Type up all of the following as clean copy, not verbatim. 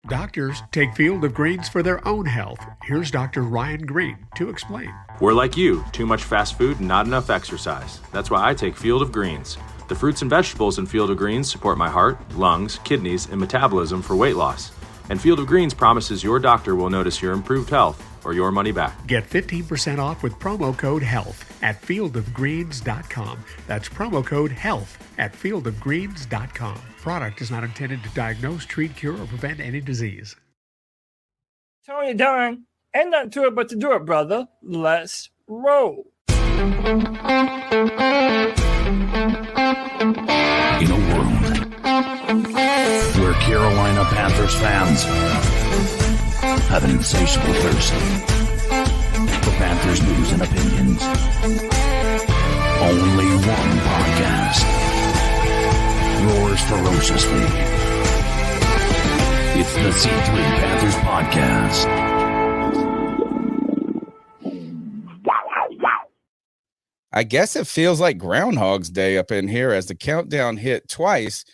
Doctors take Field of Greens for their own health. Here's Dr. Ryan Green to explain. We're like you, too much fast food and not enough exercise. That's why I take Field of Greens. The fruits and vegetables in Field of Greens support my heart, lungs, kidneys, and metabolism for weight loss. And Field of Greens promises your doctor will notice your improved health or your money back. Get 15% off with promo code HEALTH at fieldofgreens.com. That's promo code HEALTH at fieldofgreens.com. Product is not intended to diagnose, treat, cure, or prevent any disease. Tony Dunn, ain't nothing to it but to do it, brother. Let's roll. In a world where Carolina Panthers fans have an insatiable thirst for Panthers news and opinions, only one podcast roars ferociously. It's the C3 Panthers Podcast. I guess it feels like Groundhog's Day up in here as the countdown hit twice.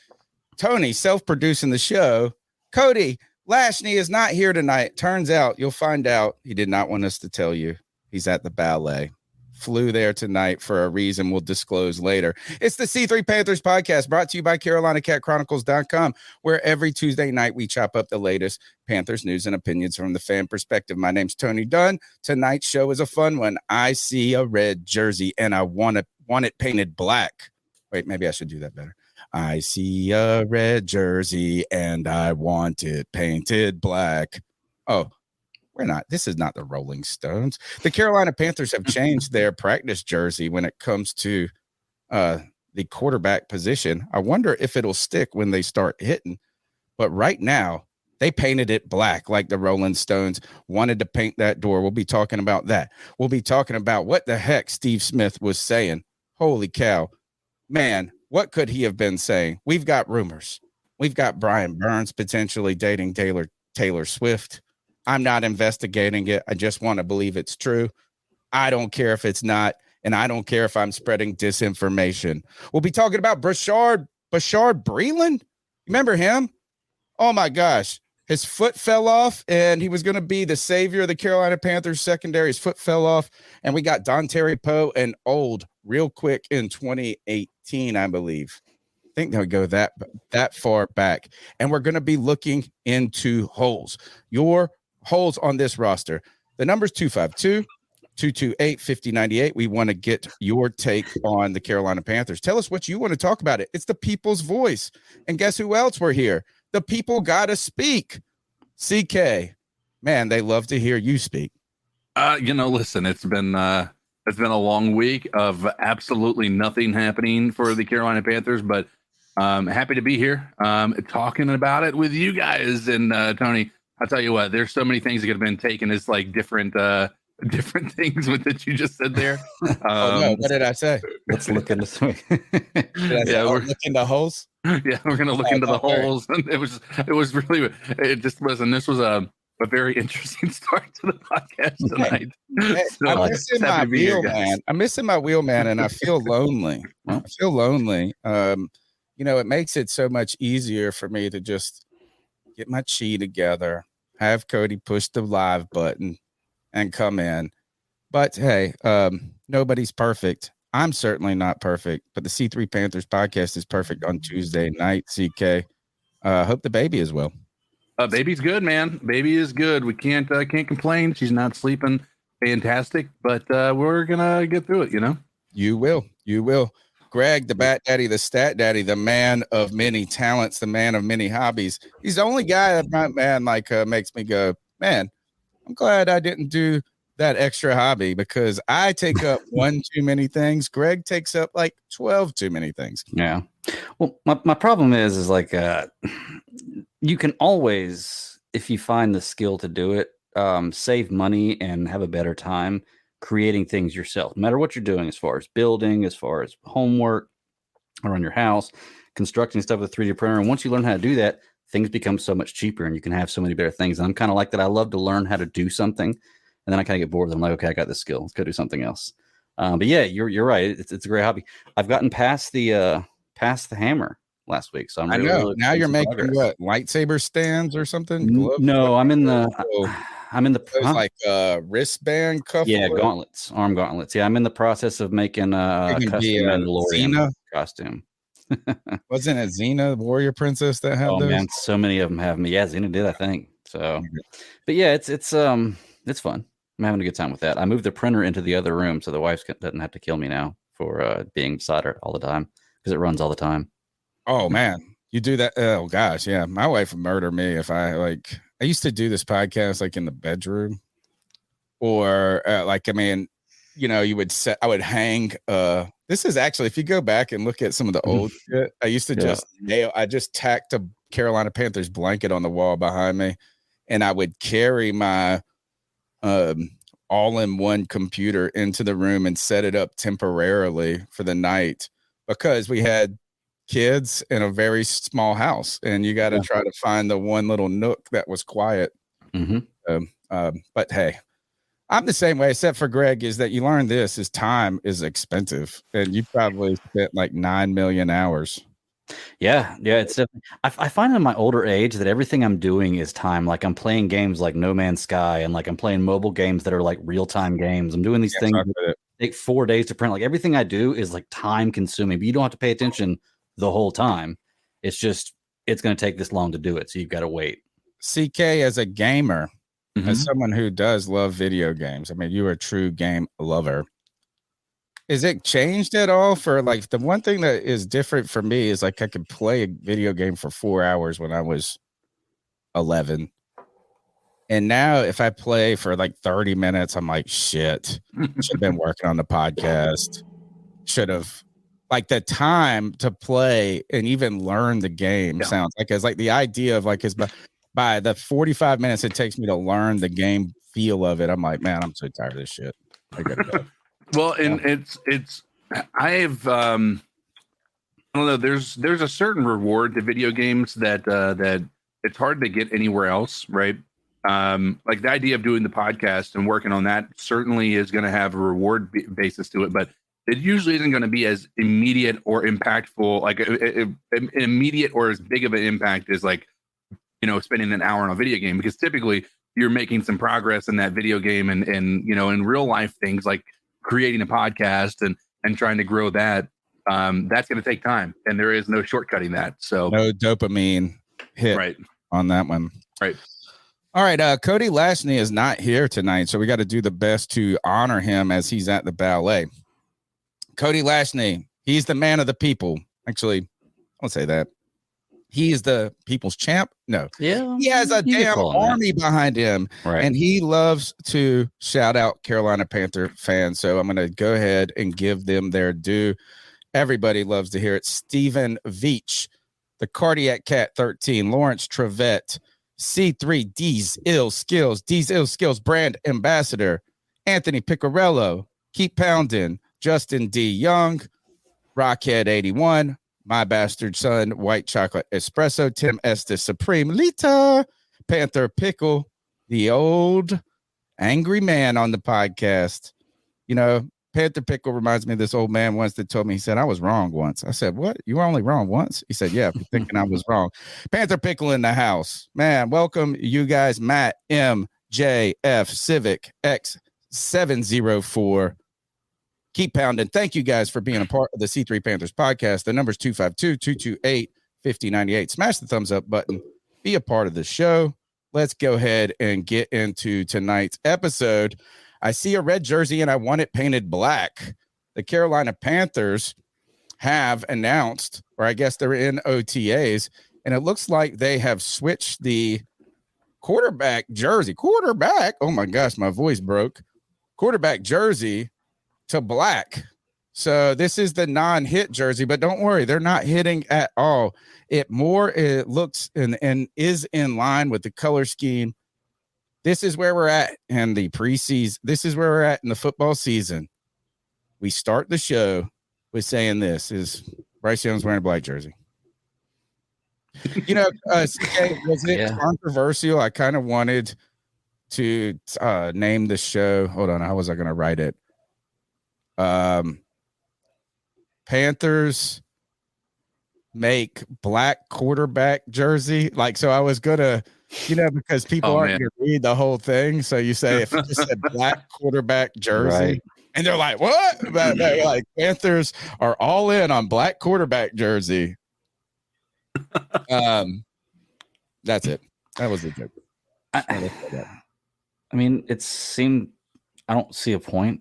Tony self-producing the show. Cody Lashney is not here tonight. Turns out, you'll find out, he did not want us to tell you. He's at the ballet. Flew there tonight for a reason we'll disclose later. It's the C3 Panthers Podcast, brought to you by CarolinaCatChronicles.com, where every Tuesday night we chop up the latest Panthers news and opinions from the fan perspective. My name's Tony Dunn. Tonight's show is a fun one. I see a red jersey, and I want it painted black. Wait, maybe I should do that better. I see a red jersey, and I want it painted black. Oh, we're not. This is not the Rolling Stones. The Carolina Panthers have changed their practice jersey when it comes to the quarterback position. I wonder if it'll stick when they start hitting. But right now, they painted it black like the Rolling Stones wanted to paint that door. We'll be talking about that. We'll be talking about what the heck Steve Smith was saying. Holy cow. Man, what could he have been saying? We've got rumors. We've got Brian Burns potentially dating Taylor Swift. I'm not investigating it. I just want to believe it's true. I don't care if it's not, and I don't care if I'm spreading disinformation. We'll be talking about Bashard Breeland. Remember him? Oh, my gosh. His foot fell off, and he was going to be the savior of the Carolina Panthers secondary. His foot fell off, and we got Dontari Poe and Old real quick in 2018, I believe. I think they'll go that far back. And we're going to be looking into holes. Your holes on this roster. The number's 252-228-5098. We want to get your take on the Carolina Panthers. Tell us what you want to talk about it. It's the people's voice. And guess who else we're here? The people got to speak. CK, man, they love to hear you speak. Listen, it's been a long week of absolutely nothing happening for the Carolina Panthers, but happy to be here talking about it with you guys. And Tony, I'll tell you what, there's so many things that could have been taken as like different things that you just said there. Oh, no, what did I say? Let's look into some. We're looking the holes. Yeah, we're gonna look into the holes. And it was really, it just wasn't. This was a very interesting start to the podcast tonight. Hey, So, I'm missing my here, wheelman. I'm missing my wheelman, and I feel lonely. It makes it so much easier for me to just get my chi together, have Cody push the live button, and come in. But hey, nobody's perfect. I'm certainly not perfect, but the C3 Panthers podcast is perfect on Tuesday night. CK, hope the baby is well. Baby's good, man. Baby is good. We can't complain. She's not sleeping fantastic, but we're gonna get through it. You will. Greg, the bat daddy, the stat daddy, the man of many talents, the man of many hobbies. He's the only guy that makes me go, man, I'm glad I didn't do that extra hobby because I take up one too many things. Greg takes up like 12 too many things. Yeah. Well, my problem is like you can always, if you find the skill to do it, save money and have a better time creating things yourself, no matter what you're doing as far as building, as far as homework around your house, constructing stuff with a 3D printer. And once you learn how to do that, things become so much cheaper and you can have so many better things. And I'm kind of like that. I love to learn how to do something. And then I kind of get bored. I'm like, okay, I got this skill. Let's go do something else. But yeah, you're right. It's a great hobby. I've gotten past the hammer. last week. So I'm I really, know. really Now you're some making progress. what, lightsaber stands or something? Gloves? No, I'm in the Those like wristband cuff. gauntlets, arm gauntlets. Yeah, I'm in the process of making a It can custom be Mandalorian Xena. costume. Wasn't it Xena, Warrior Princess, that had Oh those? man, so many of them have me. Yeah, Xena did, I think. So, but yeah, it's fun. I'm having a good time with that. I moved the printer into the other room so the wife doesn't have to kill me now for being beside her all the time because it runs all the time. Oh man, you do that? Oh gosh, yeah. My wife would murder me if I used to do this podcast like in the bedroom, or you would set. I would hang. This is actually, if you go back and look at some of the old shit, I used to I just tacked a Carolina Panthers blanket on the wall behind me, and I would carry my all-in-one computer into the room and set it up temporarily for the night because we had kids in a very small house, and you got to try to find the one little nook that was quiet. But hey, I'm the same way, except for Greg, is that you learn this is time is expensive, and you probably spent like 9 million hours. Yeah, it's definitely. I find in my older age that everything I'm doing is time. Like I'm playing games like No Man's Sky, and like I'm playing mobile games that are like real time games. I'm doing these things that take 4 days to print. Like everything I do is like time consuming, but you don't have to pay attention the whole time. It's just it's going to take this long to do it, so you've got to wait. CK, as a gamer, as someone who does love video games, I mean, you're a true game lover. Is it changed at all? For like, the one thing that is different for me is like I could play a video game for 4 hours when I was 11. And now if I play for like 30 minutes, I'm like, shit, should have been working on the podcast. Should have, like, the time to play and even learn the game sounds like, it's like the idea of like, is by the 45 minutes it takes me to learn the game feel of it, I'm like, man, I'm so tired of this shit. I gotta go. Well, and I've I don't know. There's a certain reward to video games that it's hard to get anywhere else, right? Like the idea of doing the podcast and working on that certainly is going to have a reward basis to it, but it usually isn't going to be as immediate or impactful, like an immediate or as big of an impact as like, spending an hour on a video game, because typically you're making some progress in that video game and in real life things like creating a podcast and trying to grow that. That's going to take time, and there is no shortcutting that. So no dopamine hit on that one. Right. All right. Cody Lashney is not here tonight, so we got to do the best to honor him as he's at the ballet. Cody Lashney, he's the man of the people. Actually, I won't say that. He is the people's champ. No. Yeah. He has a damn army behind him. Right. And he loves to shout out Carolina Panther fans. So I'm going to go ahead and give them their due. Everybody loves to hear it. Stephen Veach, the Cardiac Cat 13, Lawrence Trevette, C3, D's Ill Skills brand ambassador, Anthony Piccarello, Keep Poundin', Justin D. Young, Rockhead 81, My Bastard Son, White Chocolate Espresso, Tim Estes Supreme, Lita, Panther Pickle, the old angry man on the podcast. Panther Pickle reminds me of this old man once that told me, he said, I was wrong once. I said, what? You were only wrong once? He said, yeah, for thinking I was wrong. Panther Pickle in the house. Man, welcome you guys. Matt, M, J, F, Civic, X704. Keep pounding. Thank you guys for being a part of the C3 Panthers podcast. The number's 252-228-5098. Smash the thumbs up button. Be a part of the show. Let's go ahead and get into tonight's episode. I see a red jersey and I want it painted black. The Carolina Panthers have announced, or I guess they're in OTAs, and it looks like they have switched the quarterback jersey. Oh my gosh, my voice broke. Quarterback jersey to black. So this is the non-hit jersey, but don't worry, they're not hitting at all. It looks and is in line with the color scheme. This is where we're at in the preseason. This is where we're at in the football season. We start the show with saying this is Bryce Young's wearing a black jersey. CK, was it controversial? I kind of wanted to name the show. Hold on, how was I going to write it? Panthers make black quarterback jersey? Like, so I was gonna, because people aren't gonna read the whole thing. So you say if you just said black quarterback jersey, Right. and they're like, what? But they're like, Panthers are all in on black quarterback jersey. That's it. That was the joke. I mean, it seemed I don't see a point.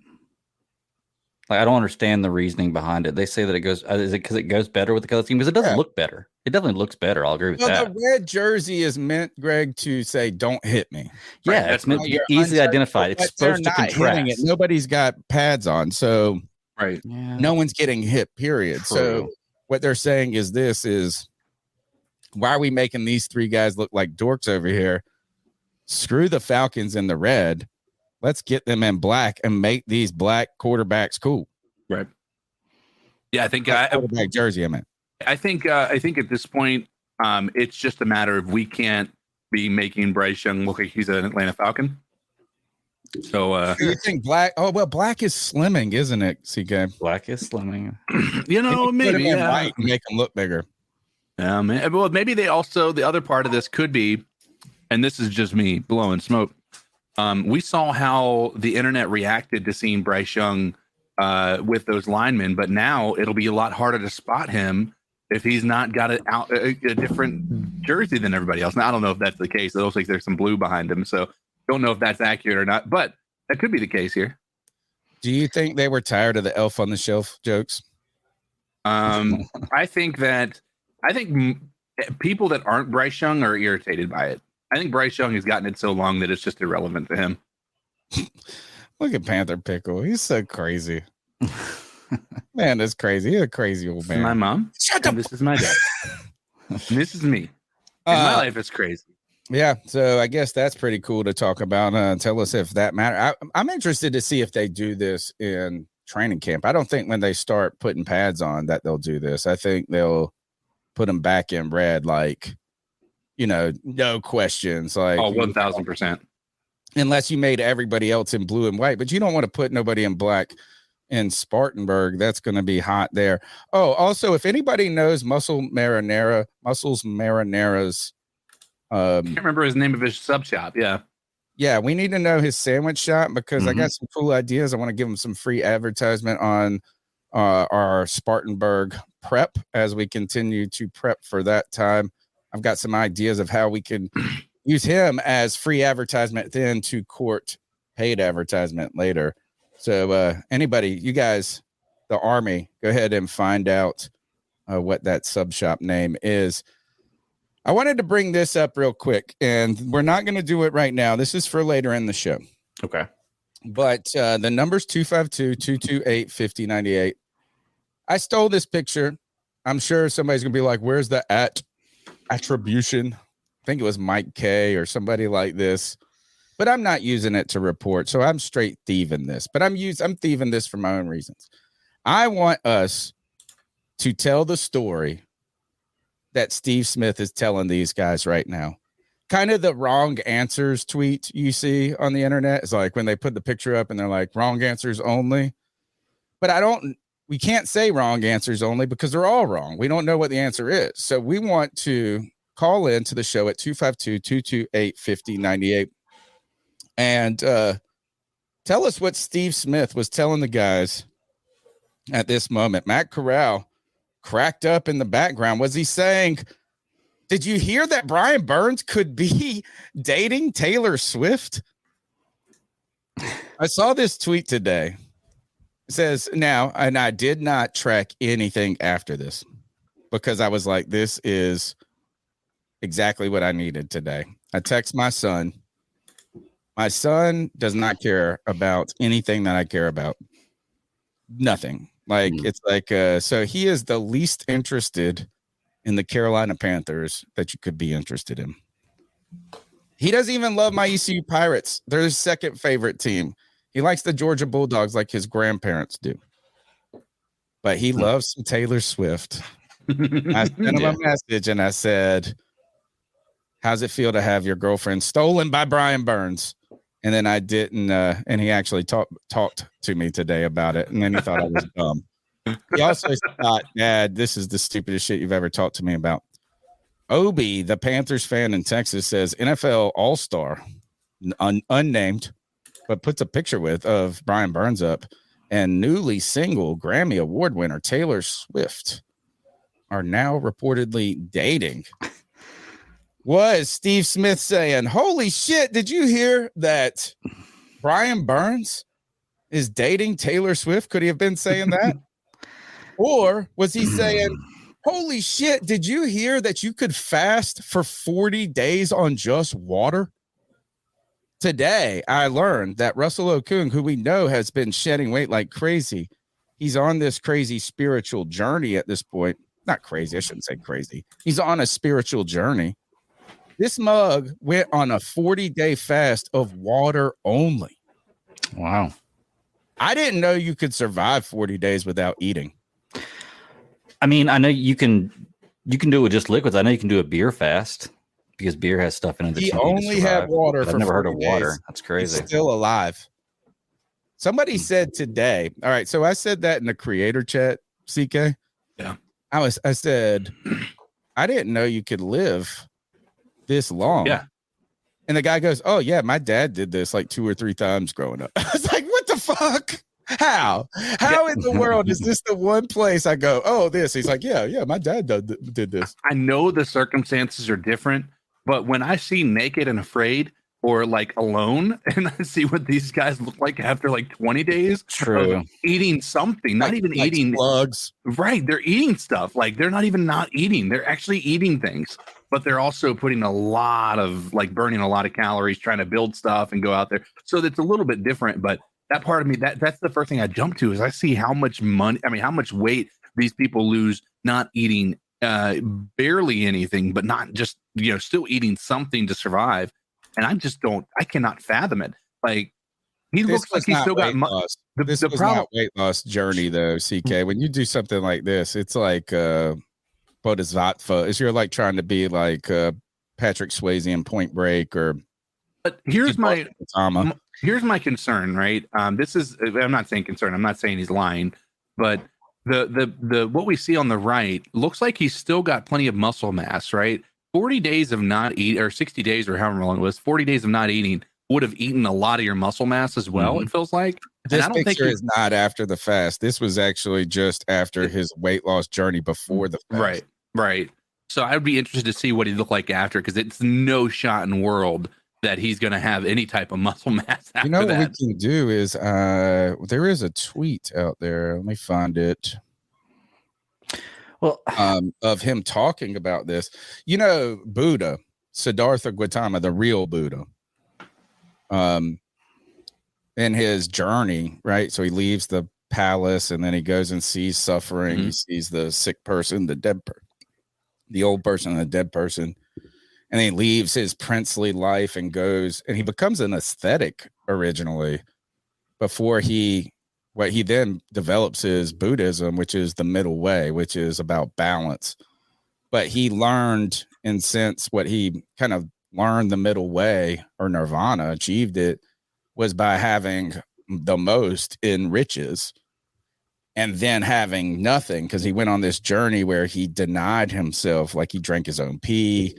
Like, I don't understand the reasoning behind it. They say that it goes. Is it because it goes better with the color team? Because it doesn't look better. It definitely looks better. I'll agree with that. The red jersey is meant, Greg, to say "Don't hit me." Yeah, it's meant to be easily identified. It's supposed to contrast. Nobody's got pads on, so right. Yeah. No one's getting hit. Period. True. So what they're saying is why are we making these three guys look like dorks over here? Screw the Falcons in the red. Let's get them in black and make these black quarterbacks cool. Right. Yeah, I think quarterback jersey. I think at this point, it's just a matter of we can't be making Bryce Young look like he's an Atlanta Falcon. So you think black? Oh well, black is slimming, isn't it? CK. Black is slimming. Maybe white and make them look bigger. Well, maybe they also the other part of this could be, and this is just me blowing smoke. We saw how the internet reacted to seeing Bryce Young with those linemen, but now it'll be a lot harder to spot him if he's not got a different jersey than everybody else. Now, I don't know if that's the case. It looks like there's some blue behind him, so don't know if that's accurate or not, but that could be the case here. Do you think they were tired of the elf on the shelf jokes? I think people that aren't Bryce Young are irritated by it. I think Bryce Young has gotten it so long that it's just irrelevant to him. Look at Panther Pickle. He's so crazy. Man, that's crazy. He's a crazy old man. My mom. Shut up. This is my dad. This is me. And my life is crazy. Yeah, so I guess that's pretty cool to talk about. Tell us if that matters. I'm interested to see if they do this in training camp. I don't think when they start putting pads on that they'll do this. I think they'll put them back in red, like, no questions. Like 1,000%. Unless you made everybody else in blue and white, but you don't want to put nobody in black in Spartanburg. That's going to be hot there. Oh, also, if anybody knows Muscles Marinara's I can't remember his name of his sub shop. Yeah, we need to know his sandwich shop because I got some cool ideas. I want to give him some free advertisement on our Spartanburg prep as we continue to prep for that time. I've got some ideas of how we can use him as free advertisement then to court paid advertisement later. So anybody, you guys, the Army, go ahead and find out what that sub shop name is. I wanted to bring this up real quick, and we're not going to do it right now. This is for later in the show. Okay. But the number's 252-228-5098. I stole this picture. I'm sure somebody's going to be like, where's the attribution? I think it was Mike K or somebody like this. But I'm not using it to report, so I'm straight thieving this. But I'm thieving this for my own reasons. I want us to tell the story that Steve Smith is telling these guys right now. Kind of the wrong answers tweet you see on the internet is like when they put the picture up and they're like wrong answers only. But we can't say wrong answers only because they're all wrong. We don't know what the answer is. So we want to call in to the show at 252-228-5098 and tell us what Steve Smith was telling the guys at this moment. Matt Corral cracked up in the background. Was he saying, did you hear that Brian Burns could be dating Taylor Swift? I saw this tweet today. It says now, and I did not track anything after this because I was like, this is exactly what I needed today. I text my son. My son does not care about anything that I care about. Nothing. Like, it's like, so he is the least interested in the Carolina Panthers that you could be interested in. He doesn't even love my ECU Pirates. They're his second favorite team. He likes the Georgia Bulldogs like his grandparents do. But he loves some Taylor Swift. I sent him a message and I said, how's it feel to have your girlfriend stolen by Brian Burns? And then I didn't, and he actually talked to me today about it. And then he thought I was dumb. He also thought, Dad, this is the stupidest shit you've ever talked to me about. Obi, the Panthers fan in Texas, says NFL All-Star, unnamed, but puts a picture of Brian Burns up, and newly single Grammy Award winner Taylor Swift are now reportedly dating. Was Steve Smith saying, holy shit, did you hear that Brian Burns is dating Taylor Swift? Could he have been saying that? Or was he saying, holy shit, did you hear that you could fast for 40 days on just water? Today, I learned that Russell Okung, who we know has been shedding weight like crazy, he's on this crazy spiritual journey at this point. Not crazy, I shouldn't say crazy. He's on a spiritual journey. This mug went on a 40-day fast of water only. Wow. I didn't know you could survive 40 days without eating. I mean, I know you can do it with just liquids. I know you can do a beer fast because beer has stuff in it. He only had water. I've never heard of water. Days. That's crazy. He's still alive. Somebody said today. All right, so I said that in the creator chat, CK. Yeah. I said, I didn't know you could live this long. Yeah. And the guy goes, oh yeah, my dad did this like 2 or 3 times growing up. I was like, what the fuck? How in the world is this the one place I go, oh, this? He's like, yeah, my dad did this. I know the circumstances are different, but when I see Naked and Afraid or like Alone, and I see what these guys look like after like 20 days True. eating something, not even like eating slugs. Right. They're eating stuff. Like they're not even not eating. They're actually eating things, but they're also putting a lot of like burning a lot of calories, trying to build stuff and go out there. So that's a little bit different, but that part of me, that's the first thing I jump to is I see how much how much weight these people lose, not eating barely anything, but not just, still eating something to survive. And I cannot fathom it. Like he looks like he's still got loss. This was not weight loss journey though, CK. When you do something like this, it's like Bodhisattva. Is you're like trying to be like Patrick Swayze in Point Break or. But here's my concern, right? I'm not saying concern. I'm not saying he's lying, but the what we see on the right looks like he's still got plenty of muscle mass, right? 40 days of not eat or 60 days or however long it was, 40 days of not eating would have eaten a lot of your muscle mass as well. It feels like this picture is not after the fast. This was actually just after his weight loss journey before the fast. Right. So I'd be interested to see what he looked like after, because it's no shot in the world that he's going to have any type of muscle mass after what that. We can do is there is a tweet out there. Let me find it. Well, of him talking about this. Buddha, Siddhartha Gautama, the real Buddha, in his journey, right? So he leaves the palace and then he goes and sees suffering. He sees the sick person, the old person, and the dead person. And he leaves his princely life and goes, and he becomes an ascetic originally before what he then develops is Buddhism, which is the middle way, which is about balance. But he learned, in sense, what he kind of learned the middle way, or nirvana, achieved it, was by having the most in riches and then having nothing, because he went on this journey where he denied himself, like he drank his own pee.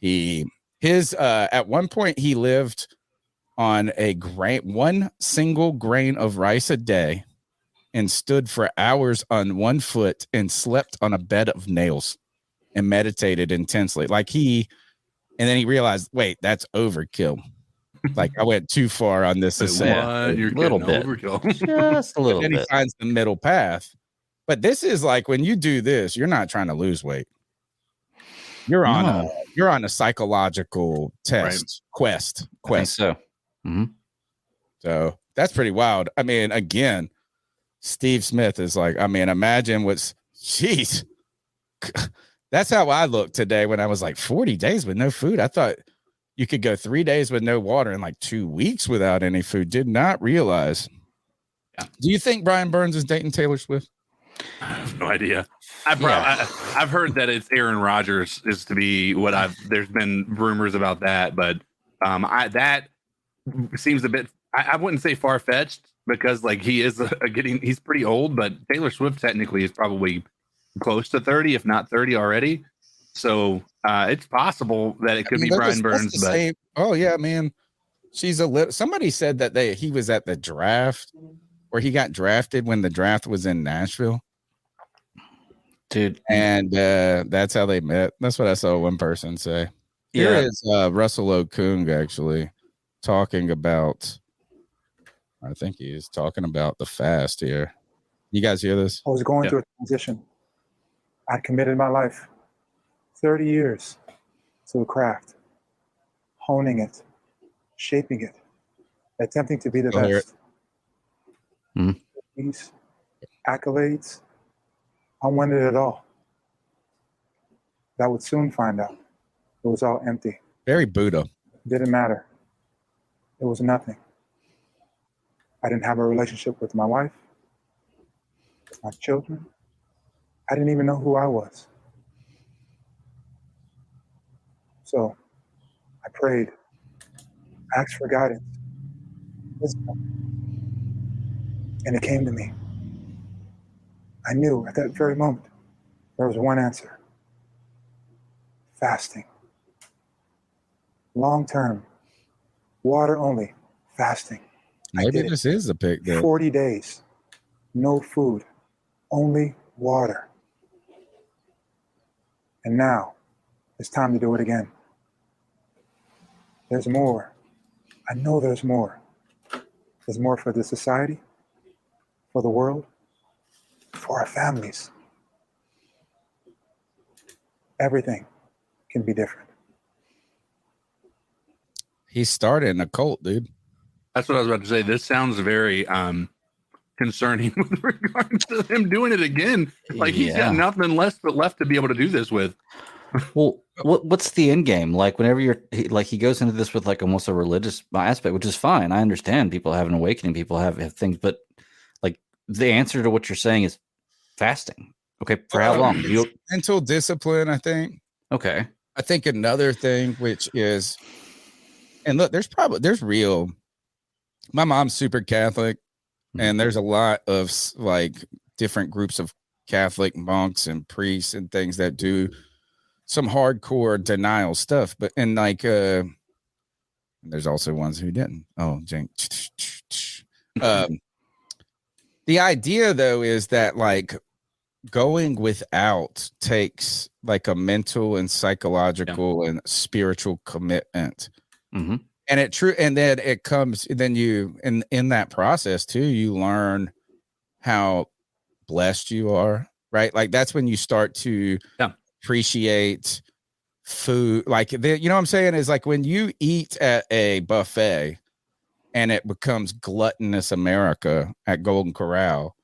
At one point he lived on one single grain of rice a day and stood for hours on one foot and slept on a bed of nails and meditated intensely. And then he realized, wait, that's overkill. Like I went too far on this. You're a little bit. Overkill. Just a little bit. Then he finds the middle path. But this is like, when you do this, you're not trying to lose weight. You're on a psychological test quest. So, So that's pretty wild. I mean, again, Steve Smith is like, imagine jeez. That's how I looked today when I was like 40 days with no food. I thought you could go 3 days with no water and like 2 weeks without any food. Did not realize. Yeah. Do you think Brian Burns is dating Taylor Swift? I have no idea. I've heard that it's Aaron Rodgers is to be there's been rumors about that, but that seems a bit, I wouldn't say far-fetched, because like he is he's pretty old, but Taylor Swift technically is probably close to 30, if not 30 already. So it's possible that it could be Brian Burns. But same. Oh yeah, man. She's a little. Somebody said that he was at the draft, or he got drafted when the draft was in Nashville. Dude, and that's how they met. That's what I saw one person say. Here is Russell Okung actually talking about. I think he's talking about the fast here. You guys hear this? I was going through a transition. I committed my life, 30 years, to the craft, honing it, shaping it, attempting to be the best. These accolades, I wanted it all. I would soon find out it was all empty. Very Buddha. Didn't matter. It was nothing. I didn't have a relationship with my wife, with my children. I didn't even know who I was. So I prayed, asked for guidance, wisdom, and it came to me. I knew at that very moment there was one answer: fasting. Long-term, water only, fasting. Maybe this is the pick. 40 days, no food, only water. And now it's time to do it again. There's more. I know there's more. There's more for the society, for the world, for our families. Everything can be different. He's starting a cult, dude. That's what I was about to say. This sounds very concerning with regards to him doing it again. Like he's got nothing left to be able to do this with. Well, what's the end game? Like whenever he goes into this with like almost a religious aspect, which is fine. I understand people have an awakening, people have things, but like the answer to what you're saying is fasting. Okay, for how long? Mental discipline, I think. Okay. I think another thing, which is, and look, there's real. My mom's super Catholic, and there's a lot of like different groups of Catholic monks and priests and things that do some hardcore denial stuff. But and like, there's also ones who didn't. Oh, Jane. The idea though is that like going without takes like a mental and psychological and spiritual commitment. Mm-hmm. And then it comes, then you, in that process too, you learn how blessed you are, right? Like that's when you start to appreciate food. Like, you know what I'm saying? Is like when you eat at a buffet and it becomes gluttonous America at Golden Corral,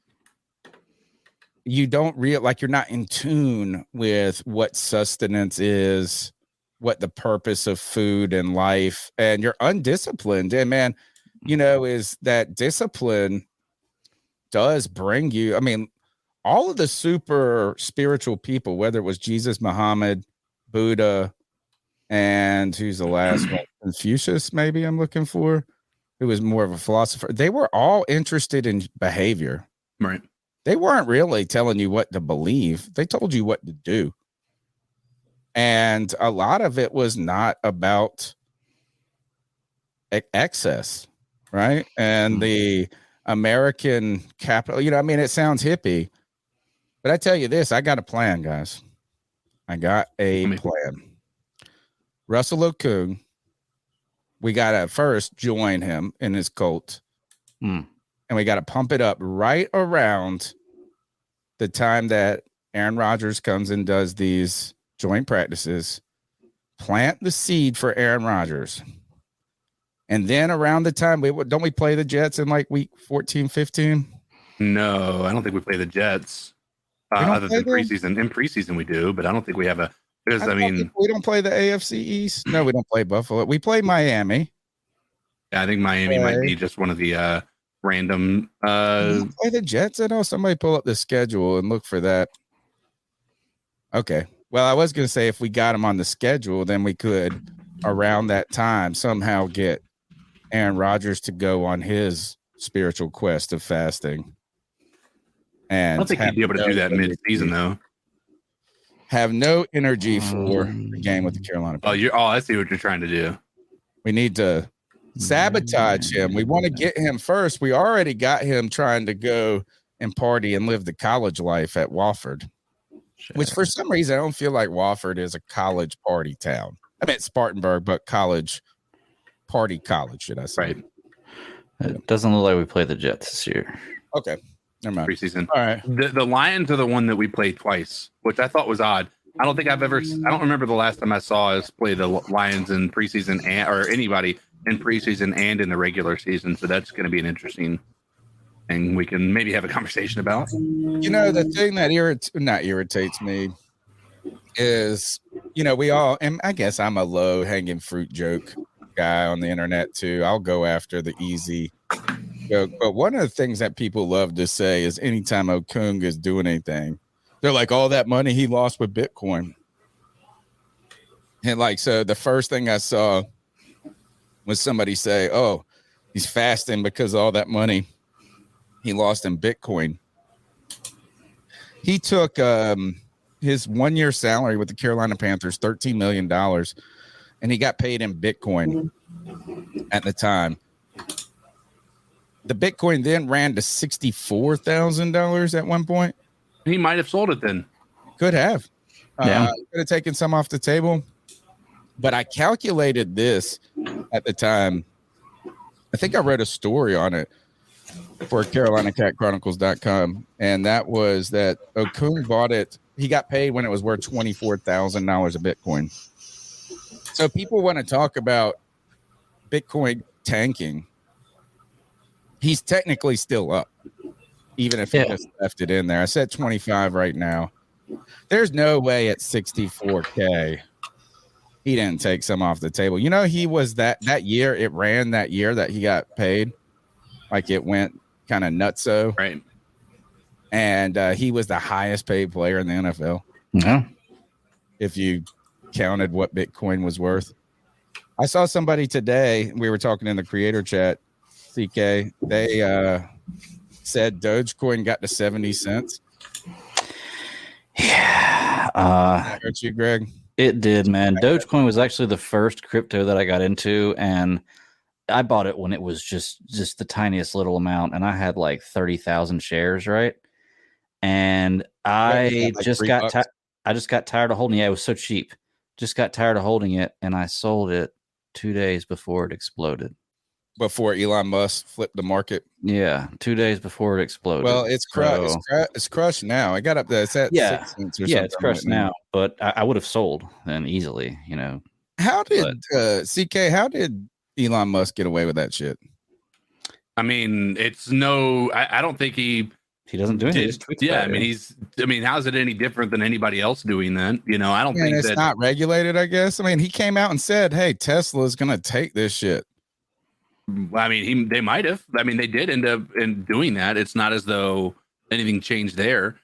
you don't like you're not in tune with what sustenance is, what the purpose of food and life, and you're undisciplined. And man, you know, is that discipline does bring you, I mean, all of the super spiritual people, whether it was Jesus, Muhammad, Buddha, and who's the last one? Confucius, maybe I'm looking for, who was more of a philosopher. They were all interested in behavior. Right. They weren't really telling you what to believe. They told you what to do. And a lot of it was not about excess, right? And the American capital, you know, I mean, it sounds hippie, but I tell you this, I got a plan, guys. I got a plan. Russell Okung, we got to first join him in his cult. And we got to pump it up right around the time that Aaron Rodgers comes and does these joint practices, plant the seed for Aaron Rodgers. And then around the time, don't we play the Jets in like week 14, 15? No, I don't think we play the Jets. Other than preseason. In preseason we do, but I don't think we have a, because I mean, we don't play the AFC East. No, we don't play Buffalo. We play Miami. Yeah, I think Miami might be just one of the random. Play the Jets. I know somebody pull up the schedule and look for that. Okay. Well, I was going to say if we got him on the schedule, then we could, around that time, somehow get Aaron Rodgers to go on his spiritual quest of fasting. I And don't think he'd be able to do that mid-season, though. Have no energy for the game with the Carolina Panthers. I see what you're trying to do. We need to sabotage him. We want to get him first. We already got him trying to go and party and live the college life at Wofford, which for some reason I don't feel like Wofford is a college party town. I mean, it's Spartanburg, but college, should I say? Right. It doesn't look like we play the Jets this year. Okay. Never mind. Preseason. All right. The Lions are the one that we played twice, which I thought was odd. I don't remember the last time I saw us play the Lions in preseason or anybody in preseason and in the regular season. So that's going to be an interesting thing we can maybe have a conversation about. You know, the thing that irritates me is, you know, we all, and I guess I'm a low hanging fruit joke guy on the internet too. I'll go after the easy joke. But one of the things that people love to say is anytime Okung is doing anything, they're like, all that money he lost with Bitcoin. And like, so the first thing I saw was somebody say, oh, he's fasting because of all that money he lost in Bitcoin. He took his 1 year salary with the Carolina Panthers, $13 million, and he got paid in Bitcoin at the time. The Bitcoin then ran to $64,000 at one point. He might have sold it then. Could have. Yeah. Could have taken some off the table. But I calculated this at the time. I think I read a story on it for CarolinaCatChronicles.com. And that was that Okung bought it. He got paid when it was worth $24,000 a Bitcoin. So people want to talk about Bitcoin tanking. He's technically still up, even if he just left it in there. I said 25 right now. There's no way at 64K he didn't take some off the table. You know, he was that year, it ran that year that he got paid. Like it went kind of nutso. Right. And he was the highest paid player in the NFL. No. If you counted what Bitcoin was worth. I saw somebody today, we were talking in the creator chat, CK, they said Dogecoin got to 70 cents. Yeah. Hurt you, Greg? It did, man. Dogecoin was actually the first crypto that I got into, and I bought it when it was just the tiniest little amount, and I had like 30,000 shares, right? And I just got tired of holding it. Yeah, it was so cheap. Just got tired of holding it, and I sold it 2 days before it exploded. Before Elon Musk flipped the market. Yeah, 2 days before it exploded. Well, it's crushed. It's crushed now. I got up there. It's at 6 cents or something. It's crushed now. But I would have sold then easily, you know. How did CK? How did Elon Musk get away with that shit? I mean, it's no. I don't think he doesn't do anything. Yeah, I mean, how's it any different than anybody else doing that? You know, I don't think it's not regulated. I guess. I mean, he came out and said, "Hey, Tesla's gonna take this shit." I mean, they might have. I mean, they did end up in doing that. It's not as though anything changed there.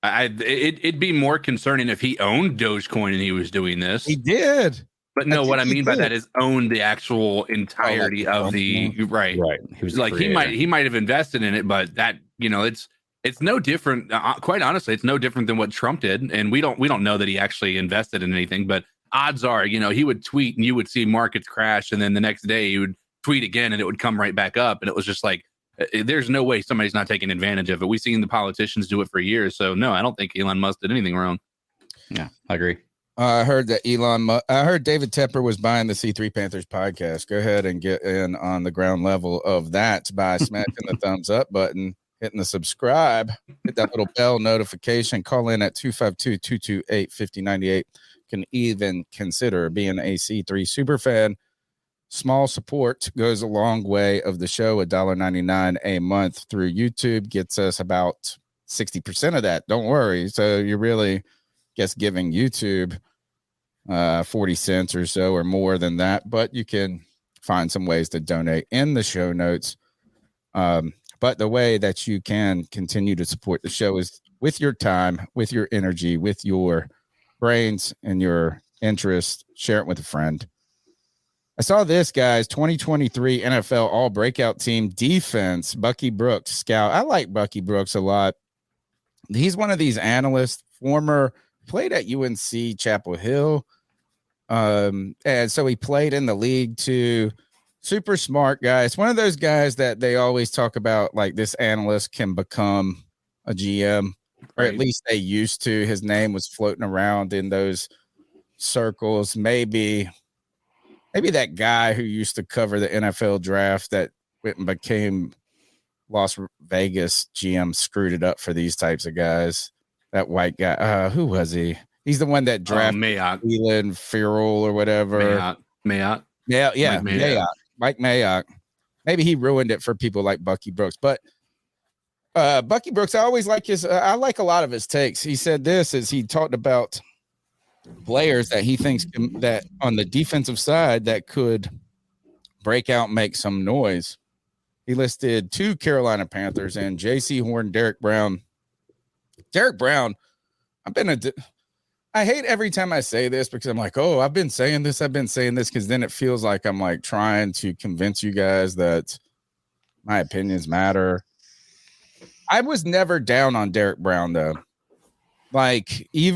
It'd be more concerning if he owned Dogecoin and he was doing this. He did. But no, what I mean by that is owned the actual entirety of the right. He was like he might have invested in it, but that, you know, it's no different. Quite honestly, it's no different than what Trump did, and we don't know that he actually invested in anything, but odds are, you know, he would tweet and you would see markets crash, and then the next day he would tweet again and it would come right back up. And it was just like, there's no way somebody's not taking advantage of it. We've seen the politicians do it for years. So no, I don't think Elon Musk did anything wrong. Yeah, I agree. I heard that I heard David Tepper was buying the C3 Panthers podcast. Go ahead and get in on the ground level of that by smashing the thumbs up button, hitting the subscribe, hit that little bell notification, call in at 252-228-5098. Can even consider being a C3 super fan. Small support goes a long way of the show. $1.99 a month through YouTube gets us about 60% of that. Don't worry. So you're really giving YouTube 40 cents or so or more than that, but you can find some ways to donate in the show notes. But the way that you can continue to support the show is with your time, with your energy, with your brains and your interest. Share it with a friend. I saw this, guys, 2023 NFL All Breakout Team defense, Bucky Brooks, scout. I like Bucky Brooks a lot. He's one of these analysts, played at UNC Chapel Hill. And so he played in the league too. Super smart guy. It's one of those guys that they always talk about, like this analyst can become a GM, or at least they used to. His name was floating around in those circles. Maybe that guy who used to cover the NFL draft that went and became Las Vegas GM screwed it up for these types of guys. That white guy, who was he? He's the one that drafted Leland Farrell or whatever. Mayock. Yeah, Mike Mayock. Maybe he ruined it for people like Bucky Brooks, but Bucky Brooks, I always like I like a lot of his takes. He said this as he talked about players that he thinks that on the defensive side that could break out and make some noise. He listed 2 Carolina Panthers and Jaycee Horn, Derrick Brown. Derrick Brown, I hate every time I say this because I'm like, oh, I've been saying this, because then it feels like I'm like trying to convince you guys that my opinions matter. I was never down on Derrick Brown, though. Like, a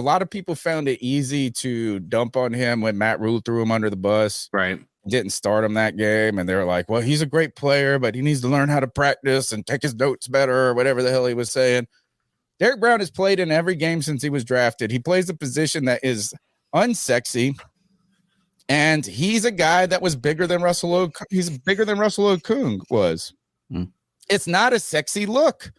lot of people found it easy to dump on him when Matt Rule threw him under the bus. Right. Didn't start him that game. And they were like, well, he's a great player, but he needs to learn how to practice and take his notes better, or whatever the hell he was saying. Derrick Brown has played in every game since he was drafted. He plays a position that is unsexy. And he's a guy that was bigger than Russell Okung was. It's not a sexy look,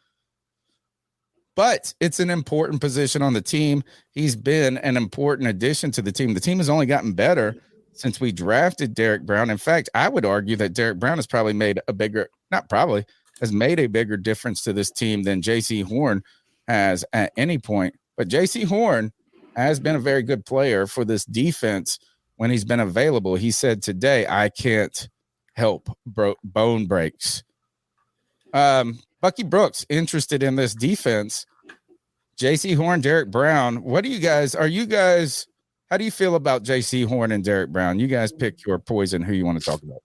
but it's an important position on the team. He's been an important addition to the team. The team has only gotten better since we drafted Derrick Brown. In fact, I would argue that Derrick Brown has probably made has made a bigger difference to this team than Jaycee Horn has at any point. But Jaycee Horn has been a very good player for this defense when he's been available. He said today, I can't help bone breaks. Bucky Brooks interested in this defense. Jaycee Horn, Derrick Brown. How do you feel about Jaycee Horn and Derrick Brown? You guys pick your poison, who you want to talk about.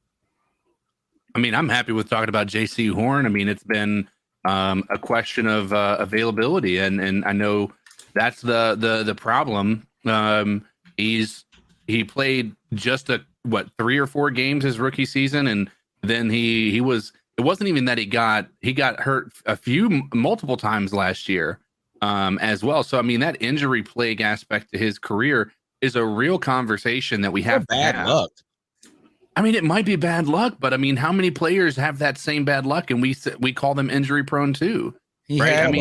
I mean, I'm happy with talking about Jaycee Horn. I mean, it's been a question of availability, and I know that's the problem. He played just 3 or 4 games his rookie season, and then he was. It wasn't even that he got hurt multiple times last year as well. So I mean, that injury plague aspect to his career is a real conversation that we have. Bad luck. I mean, it might be bad luck, but I mean, how many players have that same bad luck, and we call them injury prone too? He got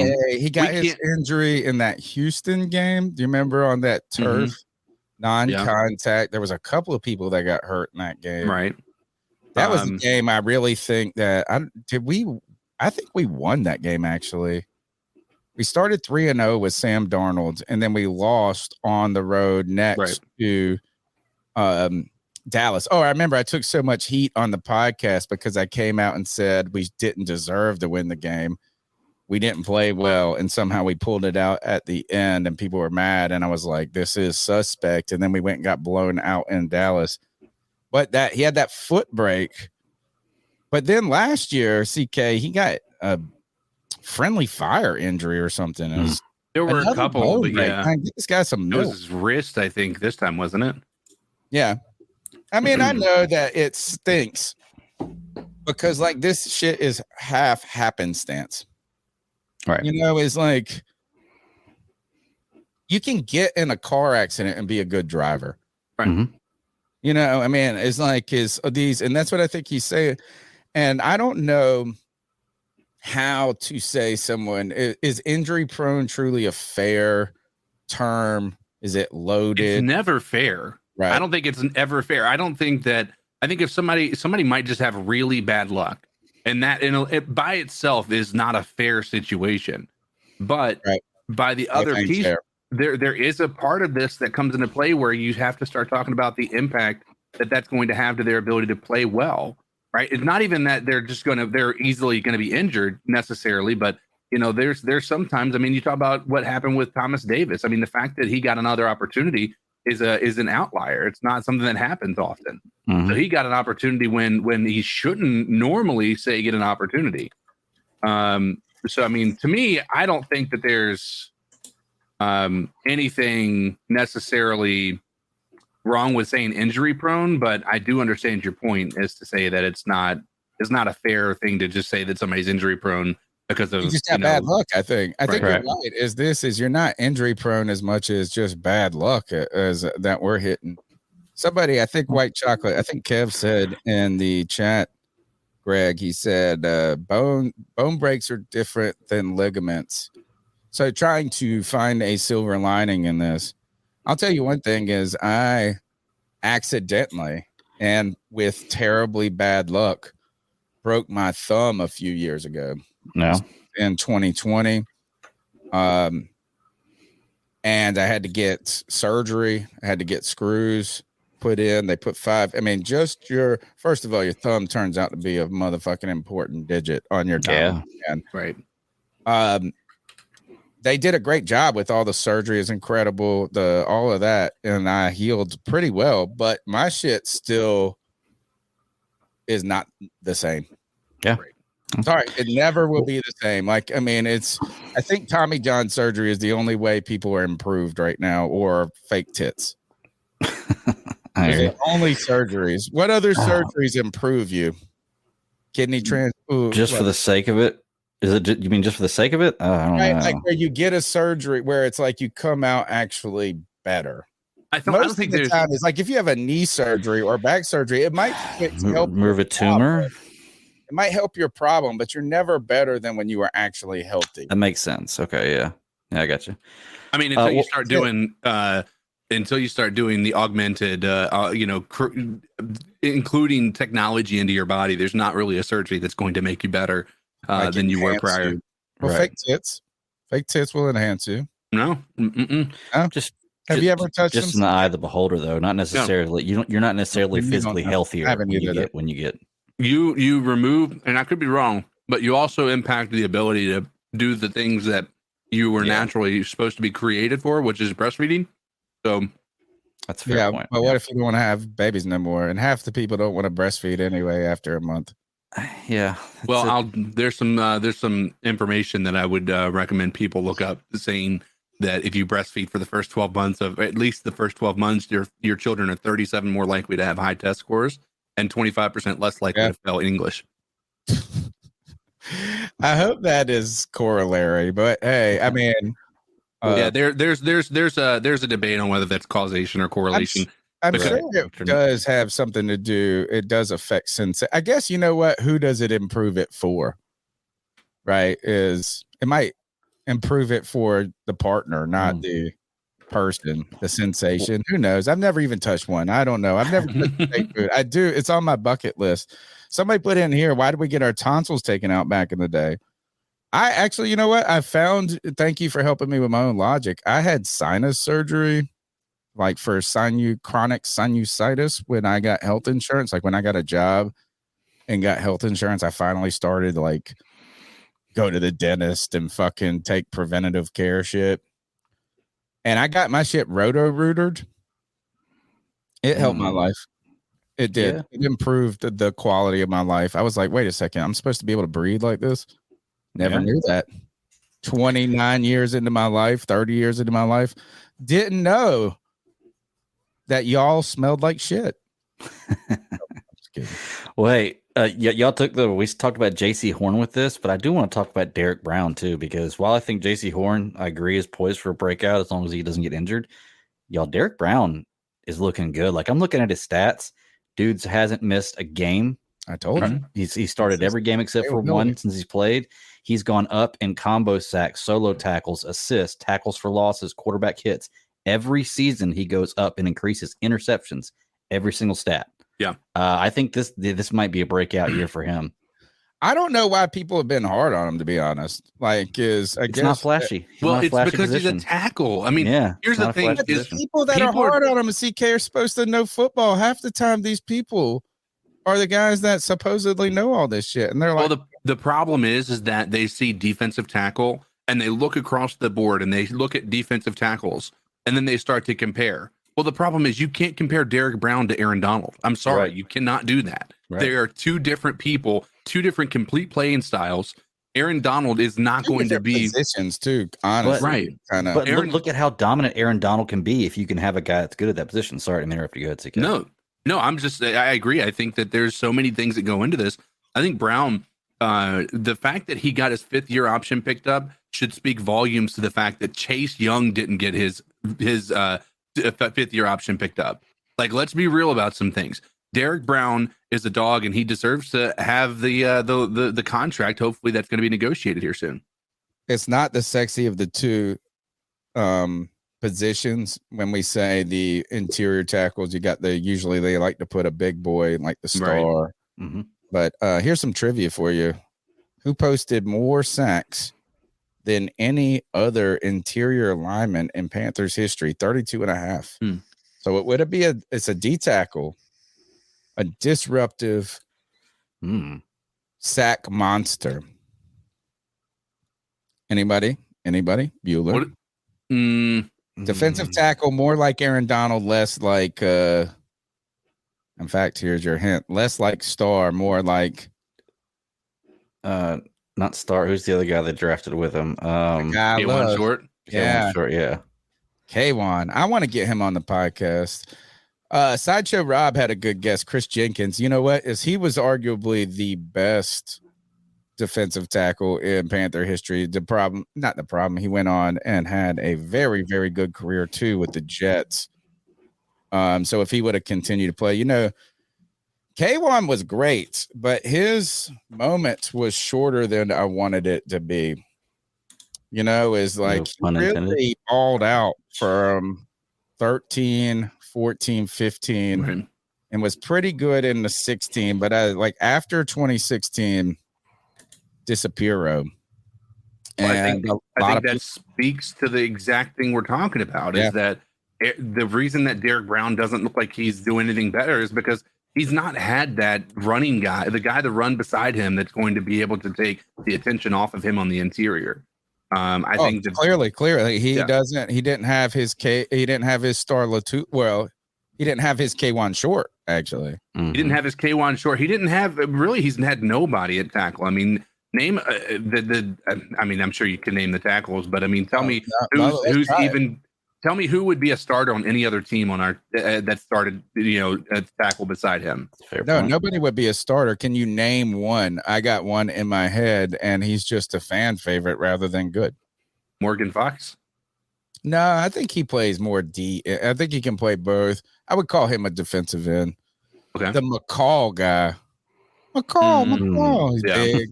his injury in that Houston game. Do you remember on that turf non-contact? There was a couple of people that got hurt in that game. Right. That was the game I really think that I think we won that game. Actually, we started 3-0 with Sam Darnold, and then we lost on the road next to Dallas. Oh, I remember I took so much heat on the podcast because I came out and said we didn't deserve to win the game. We didn't play well, and somehow we pulled it out at the end, and people were mad. And I was like, this is suspect. And then we went and got blown out in Dallas. But he had that foot break. But then last year, CK, he got a friendly fire injury or something. There were a couple, but get this guy some milk. It was his wrist, I think, this time, wasn't it? Yeah. I mean, I know that it stinks because like this shit is half happenstance. Right. You know, it's like you can get in a car accident and be a good driver. Right. Mm-hmm. You know, I mean, it's like and that's what I think he's saying. And I don't know how to say someone is injury prone truly a fair term. Is it loaded? It's never fair. Right. I don't think it's ever fair. I think if somebody might just have really bad luck, and that it by itself is not a fair situation. But by the other piece, there is a part of this that comes into play where you have to start talking about the impact that's going to have to their ability to play well, right? It's not even that they're easily going to be injured necessarily, but you know, there's sometimes, I mean, you talk about what happened with Thomas Davis. I mean, the fact that he got another opportunity is an outlier. It's not something that happens often. Mhm. So he got an opportunity when he shouldn't normally say get an opportunity. So I mean, to me, I don't think that there's anything necessarily wrong with saying injury prone, but I do understand your point is to say that it's not a fair thing to just say that somebody's injury prone because of You just have bad luck. I think you're right. Is you're not injury prone as much as just bad luck as that we're hitting. Somebody, I think White Chocolate, I think Kev said in the chat, Greg, he said bone breaks are different than ligaments. So trying to find a silver lining in this. I'll tell you one thing is I accidentally and with terribly bad luck broke my thumb a few years ago. No. In 2020. And I had to get surgery. I had to get screws put in. They put 5. I mean, just first of all, your thumb turns out to be a motherfucking important digit on your thumb. Yeah. Right. They did a great job with all the surgery. Is incredible. All of that. And I healed pretty well, but my shit still is not the same. Yeah. Sorry, it never will be the same. Like, I mean, I think Tommy John surgery is the only way people are improved right now, or fake tits. The only surgeries. What other surgeries improve you? Kidney transplant. Just for the sake of it? Is it? You mean just for the sake of it? I don't know. Like where you get a surgery where it's like you come out actually better. I don't think the time is like if you have a knee surgery or back surgery, it might help remove a tumor. It might help your problem, but you're never better than when you were actually healthy. That makes sense. Okay, yeah, I got you. I mean, until you start doing the augmented, including technology into your body, there's not really a surgery that's going to make you better than you were prior. Well, fake tits will enhance you. No, just. Have you ever touched just in the eye of the beholder, though? Not necessarily. No. You're not necessarily physically healthier when you get. You remove, and I could be wrong, but you also impact the ability to do the things that you were naturally supposed to be created for, which is breastfeeding. So that's a fair point. But what if you don't want to have babies no more? And half the people don't want to breastfeed anyway after a month. Yeah. Well, there's some information that I would recommend people look up saying that if you breastfeed for the first 12 months at least the first 12 months, your children are 37 more likely to have high test scores and 25% less likely to fail English. I hope that is corollary, but hey, I mean, there's a debate on whether that's causation or correlation. I'm sure it does have something to do. It does affect sense. I guess you know what? Who does it improve it for? Right? It might improve it for the partner, not the person, the sensation. Who knows? I've never even touched one. I don't know. I've never touched fake food. I do. It's on my bucket list. Somebody put in here, why did we get our tonsils taken out back in the day? I actually, you know what? I found, thank you for helping me with my own logic. I had sinus surgery, like for chronic sinusitis when I got health insurance. Like when I got a job and got health insurance, I finally started like go to the dentist and fucking take preventative care shit. And I got my shit roto-rootered. It helped my life. It did. Yeah. It improved the quality of my life. I was like, wait a second, I'm supposed to be able to breathe like this? Never knew that. 29 years into my life, 30 years into my life, didn't know that y'all smelled like shit. Just kidding. Wait, y'all we talked about Jaycee Horn with this, but I do want to talk about Derrick Brown too, because while I think Jaycee Horn, I agree, is poised for a breakout as long as he doesn't get injured, Derrick Brown is looking good. Like I'm looking at his stats. Dudes hasn't missed a game. I told you. He started every game except for one since he's played. He's gone up in combo sacks, solo tackles, assists, tackles for losses, quarterback hits. Every season he goes up and increases interceptions, every single stat. Yeah. I think this might be a breakout year for him. I don't know why people have been hard on him, to be honest. Like, it's not flashy. It's because he's a tackle. I mean, here's the thing: is people that are hard on him and CK are supposed to know football. Half the time, these people are the guys that supposedly know all this shit, and they're like, well, the problem is that they see defensive tackle and they look across the board and they look at defensive tackles and then they start to compare. Well, the problem is you can't compare Derrick Brown to Aaron Donald. I'm sorry, Right. you cannot do that. Right. There are two different people, two different complete playing styles. Aaron Donald is not going to be positions too. Honestly, right. Kind of. But Aaron- look at how dominant Aaron Donald can be if you can have a guy that's good at that position. Sorry to interrupt you. Go ahead, CK. No, I agree. I think that there's so many things that go into this. I think Brown, the fact that he got his 5th-year option picked up should speak volumes to the fact that Chase Young didn't get his 5th-year option picked up. Like, let's be real about some things. Derrick Brown is a dog, and he deserves to have the contract. Hopefully, that's going to be negotiated here soon. It's not the sexy of the two positions. When we say the interior tackles, you got usually they like to put a big boy like the star. Right. Mm-hmm. But here's some trivia for you. Who posted more sacks than any other interior lineman in Panthers history? 32 and a half. So it would be it's a D tackle, a disruptive sack monster. Anybody? Bueller? Defensive tackle, more like Aaron Donald, less like in fact, here's your hint. Less like Star, more like not Star. Who's the other guy that drafted with him? K1 Short. Yeah. Short, yeah. K1. I want to get him on the podcast. Sideshow Rob had a good guess, Chris Jenkins. You know what? He was arguably the best defensive tackle in Panther history. Not the problem. He went on and had a very, very good career too with the Jets. So if he would have continued to play, K1 was great, but his moment was shorter than I wanted it to be. Is like really balled out from 13, 14, 15, right. and was pretty good in the 16. But after 2016, disappear. Well, I think that speaks to the exact thing we're talking about. Is that the reason that Derrick Brown doesn't look like he's doing anything better is because he's not had that running guy, the guy to run beside him that's going to be able to take the attention off of him on the interior. I think that clearly he didn't have his star Latu. Well, he didn't have his K1 Short actually. He didn't have his K1 Short. He didn't have he's had nobody at tackle. I mean, name I'm sure you can name the tackles, but I mean, tell me tell me who would be a starter on any other team on our that started, at tackle beside him. Nobody would be a starter. Can you name one? I got one in my head, and he's just a fan favorite rather than good. Morgan Fox? No, I think he plays more D. I think he can play both. I would call him a defensive end. Okay. The McCall guy. McCall. He's big.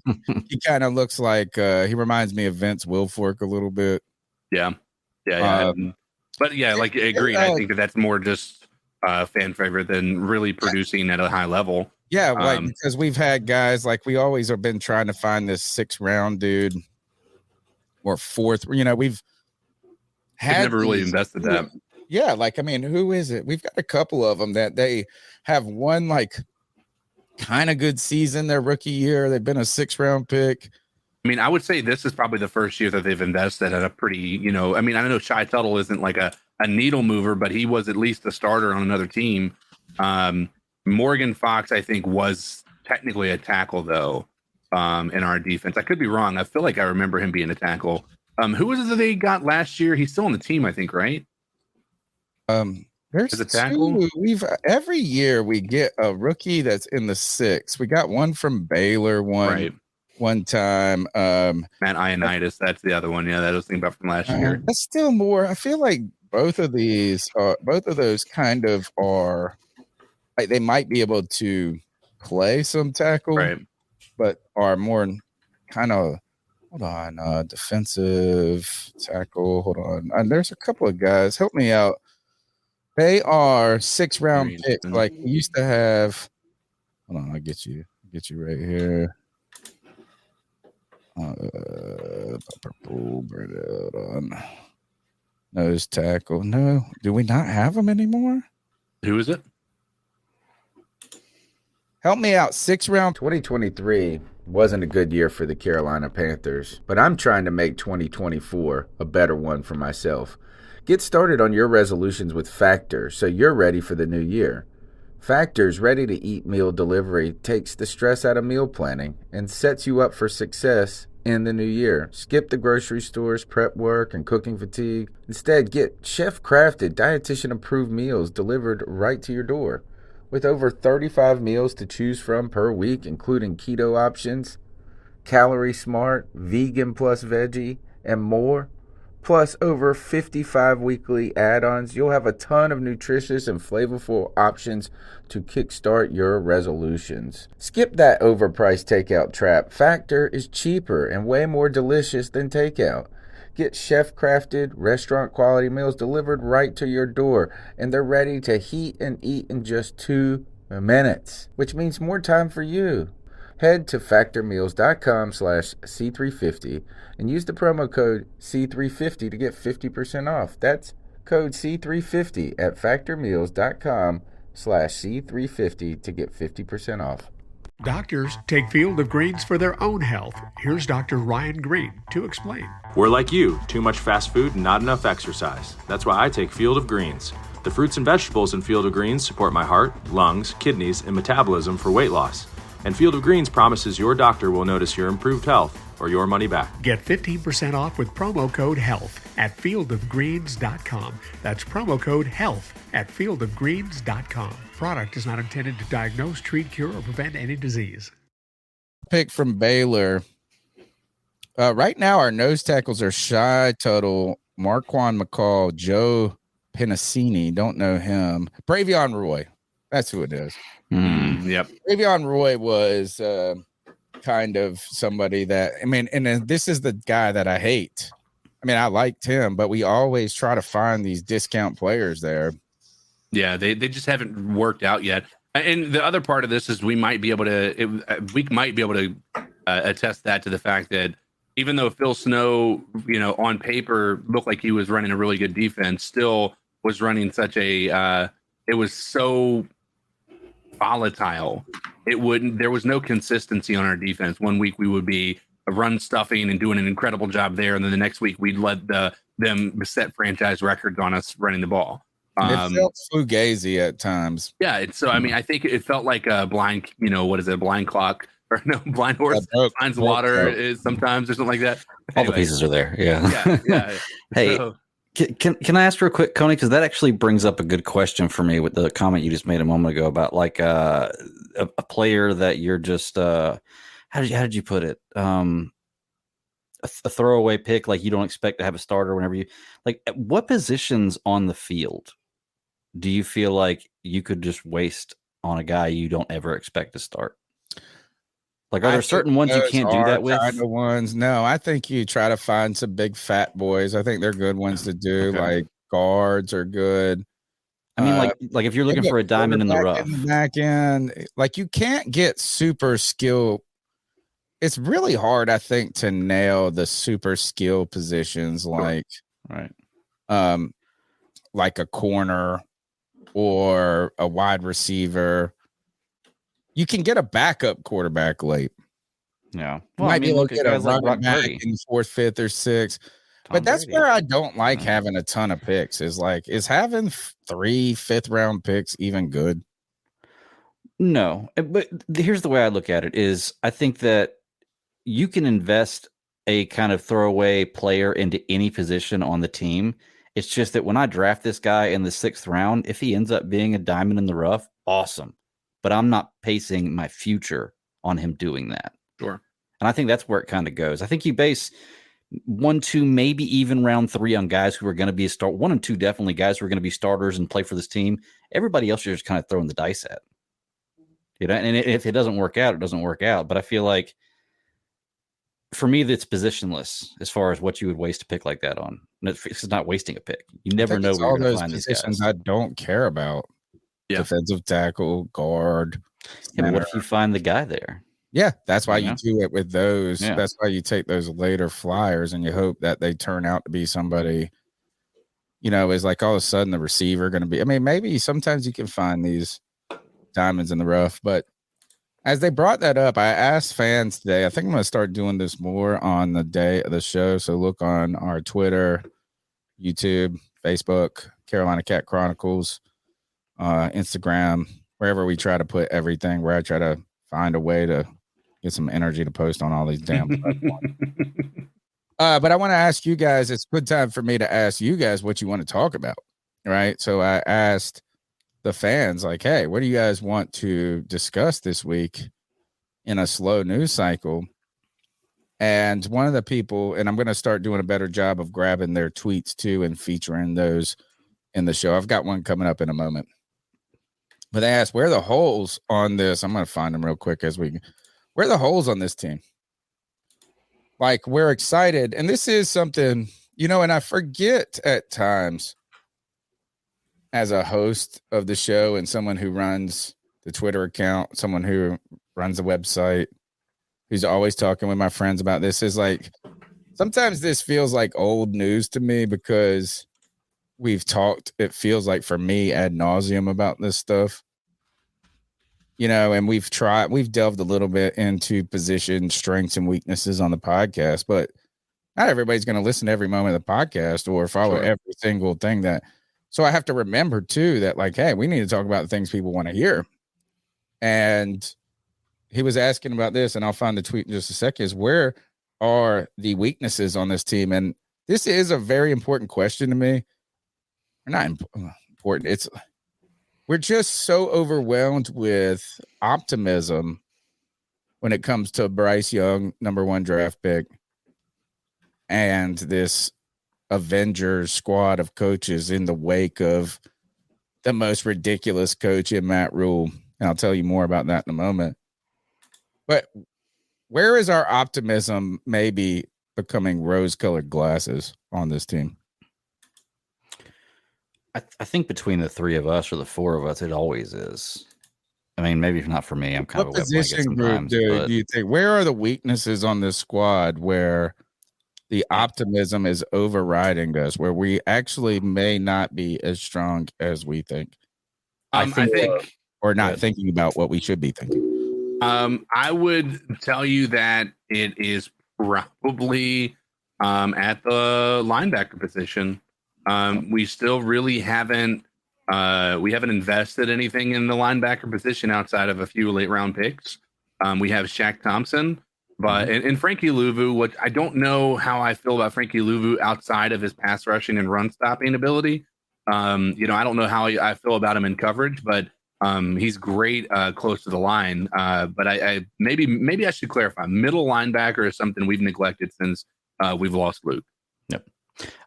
He kind of looks like he reminds me of Vince Wilfork a little bit. Yeah. But yeah, I agree. I think that's more just fan favorite than really producing at a high level. Yeah, because we've had guys we always have been trying to find this 6th round dude or 4th. We've never really invested that. Yeah, who is it? We've got a couple of them that they have one kind of good season their rookie year. They've been a 6th round pick. I mean, I would say this is probably the first year that they've invested at a pretty, I know Shy Tuttle isn't like a needle mover, but he was at least a starter on another team. Morgan Fox, I think, was technically a tackle, though, in our defense. I could be wrong. I feel like I remember him being a tackle. Who was it that they got last year? He's still on the team, I think, right? There's a tackle. Every year we get a rookie that's in the 6. We got one from Baylor, one time. Matt Ioannidis, that's the other one. Yeah, that I was thinking about from last year. That's still more. I feel like both of those kind of are they might be able to play some tackle, right? But are more kind of defensive tackle. Hold on. There's a couple of guys. Help me out. They are 6th round picks. Like we used to have. Hold on, I'll get you right here. Purple, hold on. Nose tackle. No, do we not have them anymore? Who is it? Help me out. 6th round. 2023 wasn't a good year for the Carolina Panthers, but I'm trying to make 2024 a better one for myself. Get started on your resolutions with Factor so you're ready for the new year. Factor's ready-to-eat meal delivery takes the stress out of meal planning and sets you up for success in the new year. Skip the grocery stores, prep work, and cooking fatigue. Instead, get chef-crafted, dietitian-approved meals delivered right to your door. With over 35 meals to choose from per week, including keto options, Calorie Smart, Vegan plus Veggie, and more, plus over 55 weekly add-ons, you'll have a ton of nutritious and flavorful options to kickstart your resolutions. Skip that overpriced takeout trap. Factor is cheaper and way more delicious than takeout. Get chef-crafted, restaurant-quality meals delivered right to your door, and they're ready to heat and eat in just 2 minutes, which means more time for you. Head to factormeals.com/C350 and use the promo code C350 to get 50% off. That's code C350 at factormeals.com/C350 to get 50% off. Doctors take Field of Greens for their own health. Here's Dr. Ryan Green to explain. We're like you, too much fast food and not enough exercise. That's why I take Field of Greens. The fruits and vegetables in Field of Greens support my heart, lungs, kidneys, and metabolism for weight loss. And Field of Greens promises your doctor will notice your improved health or your money back. Get 15% off with promo code HEALTH at fieldofgreens.com. That's promo code HEALTH at fieldofgreens.com. Product is not intended to diagnose, treat, cure, or prevent any disease. Pick from Baylor. Right now, our nose tackles are Shy Tuttle, Marquand McCall, Joe Penasini. Don't know him. Bravion Roy. That's who it is. Yep. Bravion Roy was kind of somebody that, I mean, and then this is the guy that I hate. I mean, I liked him, but we always try to find these discount players there. Yeah, they just haven't worked out yet. And the other part of this is we might be able to attest that to the fact that even though Phil Snow, on paper looked like he was running a really good defense, still was running such a it was so volatile. There was no consistency on our defense. One week we would be run stuffing and doing an incredible job there, and then the next week we'd let them set franchise records on us running the ball. It felt fugazi at times. Yeah, so I mean, I think it felt like a blind, what is it, a blind clock or no, blind horse finds water is sometimes or something like that. All the pieces are there. Yeah. Yeah. Hey, can I ask real quick, Coney? Because that actually brings up a good question for me with the comment you just made a moment ago about like a player that you're just how did you put it? A throwaway pick, like you don't expect to have a starter whenever you like. At what positions on the field do you feel like you could just waste on a guy you don't ever expect to start? Like, are there certain ones you can't do that with? Kind of ones. No, I think you try to find some big fat boys. I think they're good ones to do. Okay. Like guards are good. I mean, like if you're looking for a diamond in the rough, back end, like you can't get super skill. It's really hard, I think, to nail the super skill positions, like like a corner or a wide receiver. You can get a backup quarterback late. Yeah. Well, might be able to get a running back in 4th, 5th, or 6th. But that's where I don't like having a ton of picks. Is having 3 5th-round picks even good? No. But here's the way I look at it is I think that you can invest a kind of throwaway player into any position on the team. It's just that when I draft this guy in the 6th round, if he ends up being a diamond in the rough, awesome. But I'm not pacing my future on him doing that. Sure. And I think that's where it kind of goes. I think you base 1, 2, maybe even round 3 on guys who are going to be 1 and 2, definitely guys who are going to be starters and play for this team. Everybody else you're just kind of throwing the dice at. And if it doesn't work out, it doesn't work out. But I feel like for me, that's positionless as far as what you would waste a pick like that on. It's not wasting a pick. You never know where you're going to find these guys. I don't care about. Yeah. Defensive tackle, guard. Yeah, but what if you find the guy there? Yeah, that's why you do it with those. Yeah. That's why you take those later flyers and you hope that they turn out to be somebody, is like all of a sudden the receiver going to be. I mean, maybe sometimes you can find these diamonds in the rough, but as they brought that up, I asked fans today, I think I'm going to start doing this more on the day of the show. So look on our Twitter, YouTube, Facebook, Carolina Cat Chronicles, Instagram, wherever we try to put everything, where I try to find a way to get some energy to post on all these damn platforms. But I want to ask you guys, it's a good time for me to ask you guys what you want to talk about, right? So I asked the fans, like, hey, what do you guys want to discuss this week in a slow news cycle? And one of the people, and I'm going to start doing a better job of grabbing their tweets too and featuring those in the show. I've got one coming up in a moment. But they asked, where are the holes on this? I'm going to find them real quick where are the holes on this team? Like, we're excited. And this is something, and I forget at times as a host of the show and someone who runs the Twitter account, someone who runs the website, who's always talking with my friends about this, is like, sometimes this feels like old news to me because we've talked, it feels like for me, ad nauseum about this stuff. And we've delved a little bit into position strengths and weaknesses on the podcast, but not everybody's going to listen to every moment of the podcast or follow every single thing so I have to remember too, that like, hey, we need to talk about the things people want to hear. And he was asking about this, and I'll find the tweet in just a second, is where are the weaknesses on this team? And this is a very important question to me. Or not important. We're just so overwhelmed with optimism when it comes to Bryce Young, number 1 draft pick, and this Avengers squad of coaches in the wake of the most ridiculous coach in Matt Rule. And I'll tell you more about that in a moment. But where is our optimism maybe becoming rose-colored glasses on this team? I think between the 3 of us or the 4 of us, it always is. I mean, maybe if not for me, I'm kind of a position group do you think? Where are the weaknesses on this squad where the optimism is overriding us, where we actually may not be as strong as we think? I think or not thinking about what we should be thinking. I would tell you that it is probably at the linebacker position. We still really haven't invested anything in the linebacker position outside of a few late round picks. We have Shaq Thompson, but and Frankie Louvu. What I don't know how I feel about Frankie Louvu outside of his pass rushing and run stopping ability. I don't know how I feel about him in coverage, but he's great close to the line. But I maybe I should clarify. Middle linebacker is something we've neglected since we've lost Luke. Yep.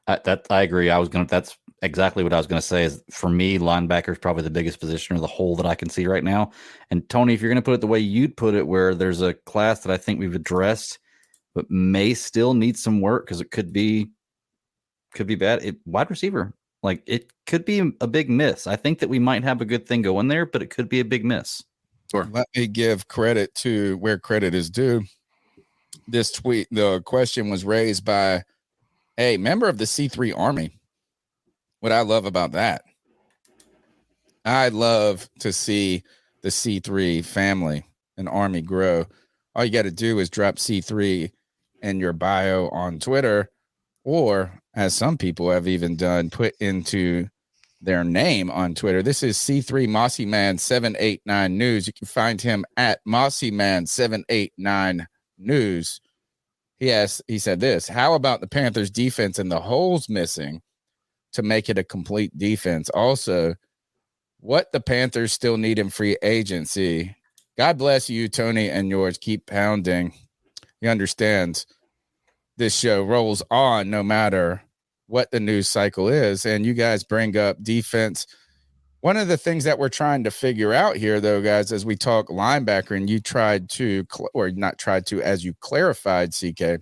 I agree. That's exactly what I was going to say. Is for me, linebacker is probably the biggest position or the hole that I can see right now. And Tony, if you're going to put it the way you'd put it, where there's a class that I think we've addressed, but may still need some work because it could be bad. Wide receiver, like it could be a big miss. I think that we might have a good thing going there, but it could be a big miss. Sure. Let me give credit to where credit is due. This tweet, the question was raised by a member of the C3 Army. What I love about that, I love to see the C3 family and Army grow. All you got to do is drop C3 in your bio on Twitter, or as some people have even done, put into their name on Twitter. This is C3 Mossy Man 789 News. You can find him at Mossy Man 789 News. He said this: how about the Panthers defense and the holes missing to make it a complete defense? Also, what the Panthers still need in free agency. God bless you, Tony, and yours. Keep pounding. He understands this show rolls on no matter what the news cycle is. And you guys bring up defense. One of the things that we're trying to figure out here, though, guys, as we talk linebacker, and you tried to, or not tried to, as you clarified, CK,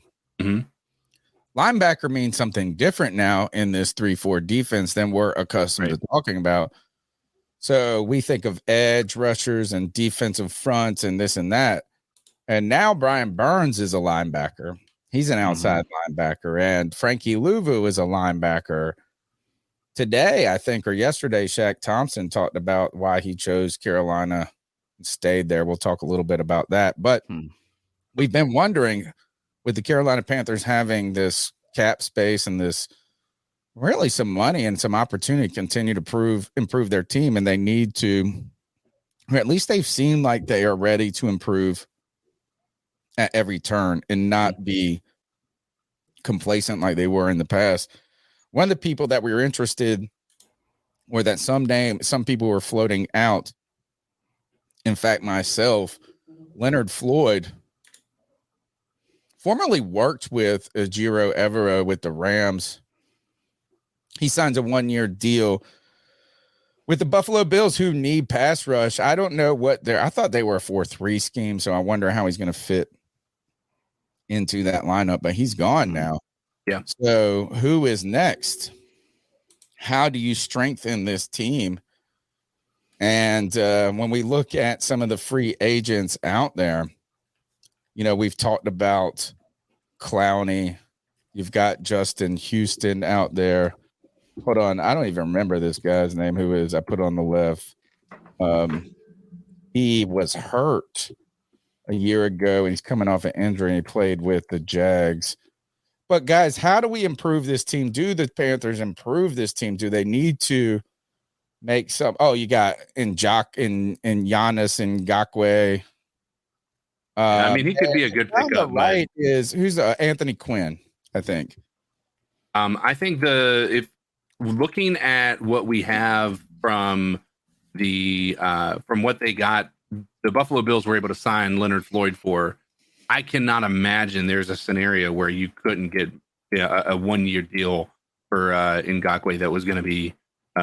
linebacker means something different now in this 3-4 defense than we're accustomed to talking about. So we think of edge rushers and defensive fronts and this and that. And now Brian Burns is a linebacker. He's an outside linebacker. And Frankie Louvu is a linebacker. Today, I think, or yesterday, Shaq Thompson talked about why he chose Carolina and stayed there. We'll talk a little bit about that. But we've been wondering, with the Carolina Panthers having this cap space and this really some money and some opportunity to continue to improve their team, and they need to, or at least they've seemed like they are ready to improve at every turn and not be complacent like they were in the past. One of the people that we were interested, or that some people were floating out, in fact, myself, Leonard Floyd, formerly worked with Ejiro Evero with the Rams. He signs a 1-year deal with the Buffalo Bills, who need pass rush. I don't know I thought they were a 4-3 scheme, so I wonder how he's going to fit into that lineup, but he's gone now. Yeah. So who is next? How do you strengthen this team? And when we look at some of the free agents out there, we've talked about Clowney. You've got Justin Houston out there. Hold on. I don't even remember this guy's name. Who is I put on the left? He was hurt a year ago, and he's coming off an injury, and he played with the Jags. But, guys, how do we improve this team? Do the Panthers improve this team? Do they need to make some? Oh, you got Giannis Ngakoue. I mean, he could be a good pickup. Right who's Anthony Quinn, I think. I think if looking at what we have from what they got, the Buffalo Bills were able to sign Leonard Floyd for. I cannot imagine there's a scenario where you couldn't get a 1-year deal for Ngakoue that was going to be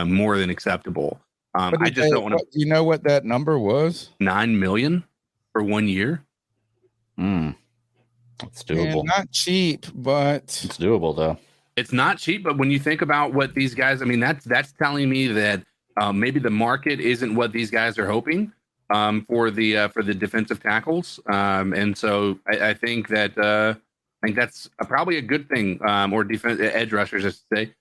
more than acceptable. I just don't want to. You know what that number was? $9 million for 1 year. It's doable. Not cheap, but it's doable though. It's not cheap, but when you think about what these guys, I mean, that's telling me that maybe the market isn't what these guys are hoping for the defensive tackles, and so I think that's probably a good thing, or edge rushers, I should say.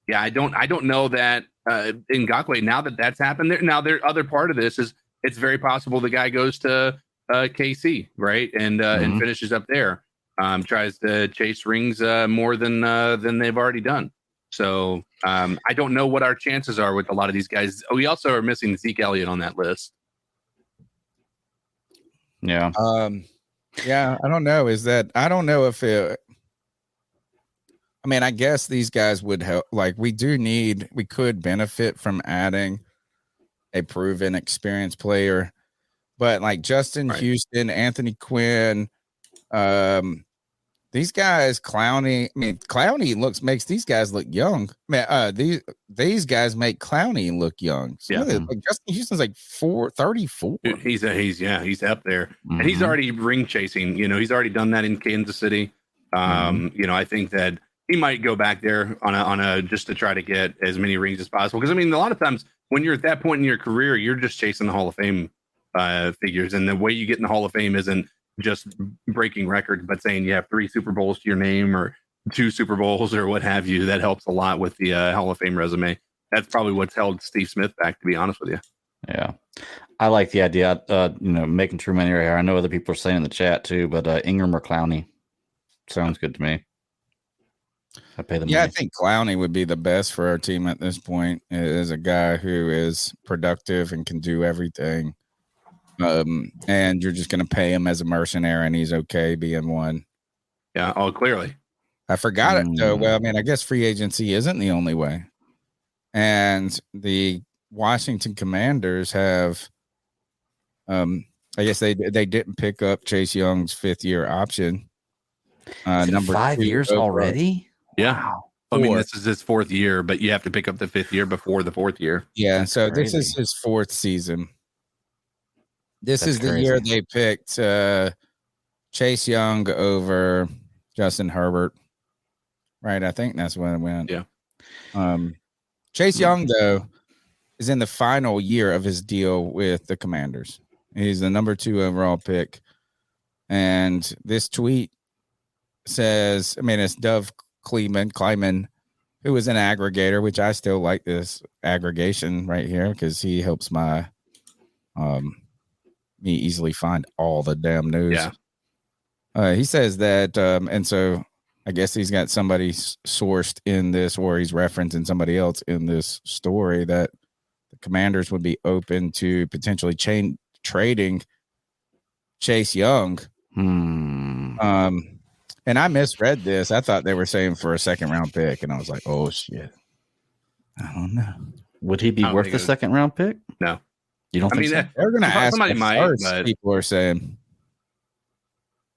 Yeah, I don't know that Ngakoue, now that's happened. The other part of this is it's very possible the guy goes to KC, right, and finishes up there. Tries to chase rings more than they've already done. So I don't know what our chances are with a lot of these guys. We also are missing Zeke Elliott on that list. Yeah. Yeah, I don't know. I don't know if I guess these guys would help. Like, we could benefit from adding a proven, experienced player, but like Justin Houston, Anthony Quinn, these guys, Clowney makes these guys look young. These guys make Clowney look young. So like Justin Houston's like 34. He's up there, and he's already ring chasing. He's already done that in Kansas City. I think that he might go back there on a just to try to get as many rings as possible. Because a lot of times when you're at that point in your career, you're just chasing the Hall of Fame figures, and the way you get in the Hall of Fame isn't just breaking records, but saying you have 3 Super Bowls to your name or 2 Super Bowls or what have you. That helps a lot with the Hall of Fame resume. That's probably what's held Steve Smith back, to be honest with you. Yeah. I like the idea, making true money right here. I know other people are saying in the chat too, but Ingram or Clowney sounds good to me. I pay them. Yeah, I think Clowney would be the best for our team at this point. Is a guy who is productive and can do everything. And you're just going to pay him as a mercenary, and he's okay being one. Yeah. Oh, clearly. I forgot it though. Well, I guess free agency isn't the only way. And the Washington Commanders have, I guess they didn't pick up Chase Young's 5th-year option. Number 5 years already. Yeah. Wow. This is his 4th year, but you have to pick up the 5th year before the 4th year. Yeah. So this is his 4th season. That's the crazy year they picked Chase Young over Justin Herbert. Right. I think that's when it went. Yeah. Chase Young, though, is in the final year of his deal with the Commanders. He's the number 2 overall pick. And this tweet says, it's Dove Kleiman, who is an aggregator, which I still like this aggregation right here because he helps me easily find all the damn news. Yeah. He says that, and so I guess he's got somebody sourced in this, or he's referencing somebody else in this story, that the Commanders would be open to potentially trading Chase Young. And I misread this. I thought they were saying for a second round pick, and I was like, oh shit, I don't know. Would he be worth the second round pick? No, you don't think so? They're going to ask somebody might, first, but people are saying.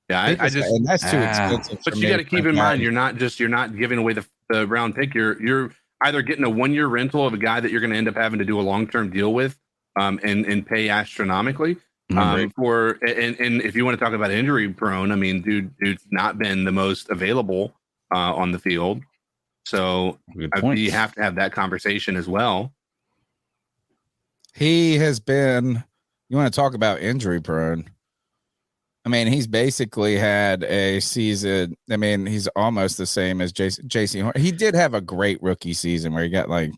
Yeah, I just and that's too expensive. But you got to keep in mind, you're not giving away the round pick. You're either getting a 1-year rental of a guy that you're going to end up having to do a long-term deal with, and pay astronomically. And if you want to talk about injury prone, I mean, dude's not been the most available on the field, so you have to have that conversation as well. He has been. You want to talk about injury prone? I mean, he's basically had a season. I mean, he's almost the same as Jaycee Horn. He did have a great rookie season where he got like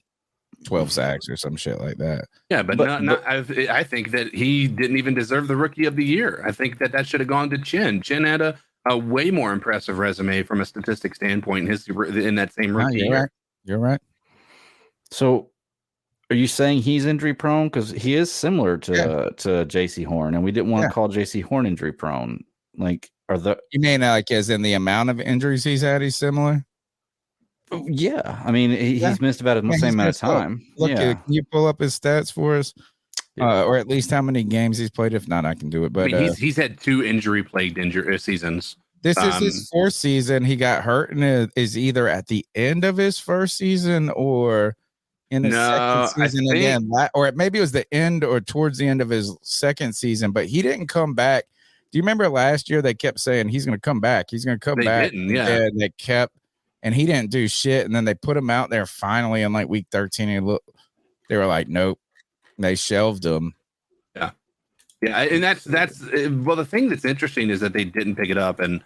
12 sacks or some shit like that. Yeah, but I think that he didn't even deserve the rookie of the year. I think that should have gone to Chin. Chin had a way more impressive resume from a statistic standpoint in that same rookie year. Right. You're right. So are you saying he's injury prone? Because he is similar to Jaycee Horn, and we didn't want to call Jaycee Horn injury prone. Like, you mean like as in the amount of injuries he's had, he's similar? Yeah, I mean, he's missed about the same amount of time. Look, can you pull up his stats for us, or at least how many games he's played? If not, I can do it. But I mean, he's had 2 injury-plagued seasons. This is his 4th season. He got hurt, and is either at the end of his first season or in his second season again, or maybe it was the end or towards the end of his second season. But he didn't come back. Do you remember last year they kept saying he's going to come back? He's going to come back. And they kept. And he didn't do shit. And then they put him out there finally in like week 13. And they were like, nope. And they shelved him. Yeah. Yeah. And that's well, the thing that's interesting is that they didn't pick it up and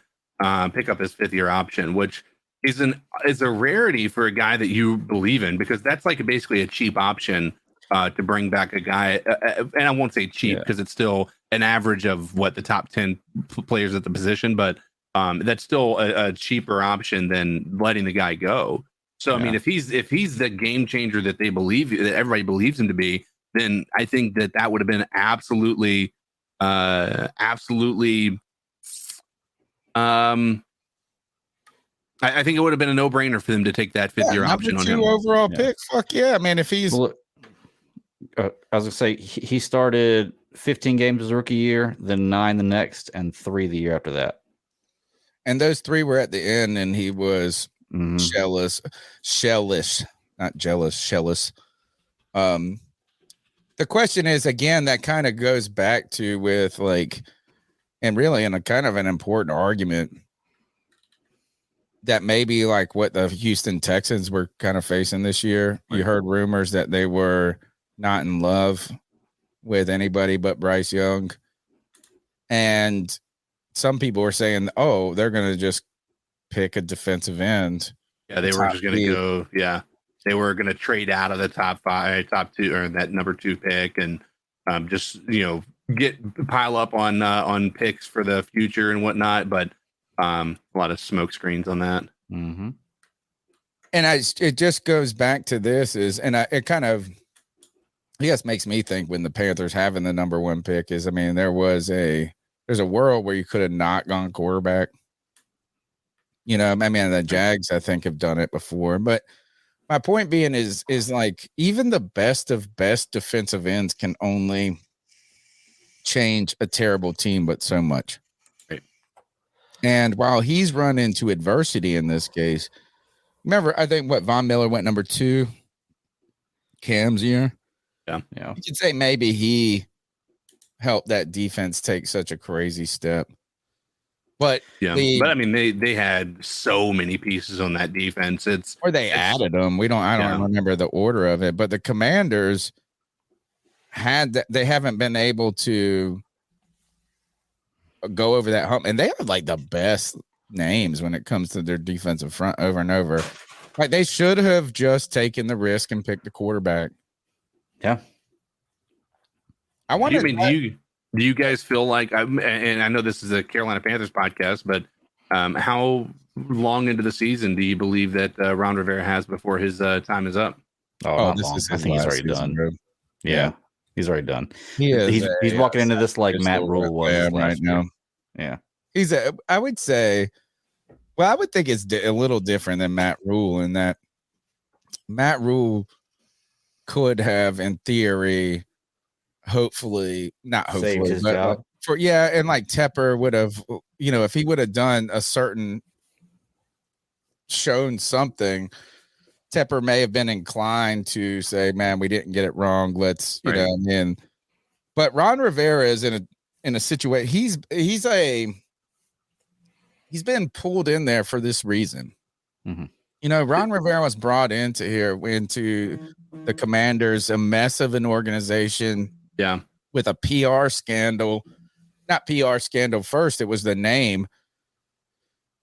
pick up his 5th-year option, which is a rarity for a guy that you believe in, because that's like basically a cheap option to bring back a guy. And I won't say cheap because it's still an average of what the top 10 players at the position, but that's still a cheaper option than letting the guy go. So, I mean, if he's the game changer that everybody believes him to be, then I think that would have been absolutely. I think it would have been a no-brainer for them to take that 5th-year option on him. Overall pick. Fuck yeah, man. If he's, I was gonna say he started 15 games his rookie year, then 9 the next, and 3 the year after that. And those 3 were at the end, and he was shellish, not jealous, shellish. The question is, again, that kind of goes back to with like, and really in a kind of an important argument that maybe like what the Houston Texans were kind of facing this year. You heard rumors that they were not in love with anybody but Bryce Young. And some people were saying, oh, they're going to just pick a defensive end. Yeah, they were just going to go. Yeah, they were going to trade out of the top 2, or that number 2 pick, and just pile up on picks for the future and whatnot. But a lot of smoke screens on that. Mm-hmm. And it just goes back to this it kind of, I guess, makes me think when the Panthers having the number 1 pick is, I mean, there's a world where you could have not gone quarterback. I mean, the Jags, I think, have done it before. But my point being is like, even the best of best defensive ends can only change a terrible team, but so much. Right. And while he's run into adversity in this case, remember, I think Von Miller went number 2 Cam's year. Yeah. You could say maybe he help that defense take such a crazy step. But but I mean, they had so many pieces on that defense. They added them. I don't remember the order of it, but the Commanders they haven't been able to go over that hump, and they have like the best names when it comes to their defensive front over and over. Like, they should have just taken the risk and picked the quarterback. Yeah. I wonder. Do you guys feel like, and I know this is a Carolina Panthers podcast, but how long into the season do you believe that Ron Rivera has before his time is up? Oh, Oh, not this long. is I his think he's last already season, done. bro. Yeah, he's already done. He is. He's walking into this like Matt sacrificial Rule was his lamb last right now. year. Yeah. I would say, well, I would think it's a little different than Matt Rule in that Matt Rule could have, in theory, hopefully, not Saved hopefully, his but job. and like Tepper would have, if he would have done shown something, Tepper may have been inclined to say, man, we didn't get it wrong. Let's, but Ron Rivera is in a situation. He's been pulled in there for this reason. Mm-hmm. Ron Rivera was brought into the Commanders, a mess of an organization. Yeah. With a PR scandal, not PR scandal first, it was the name.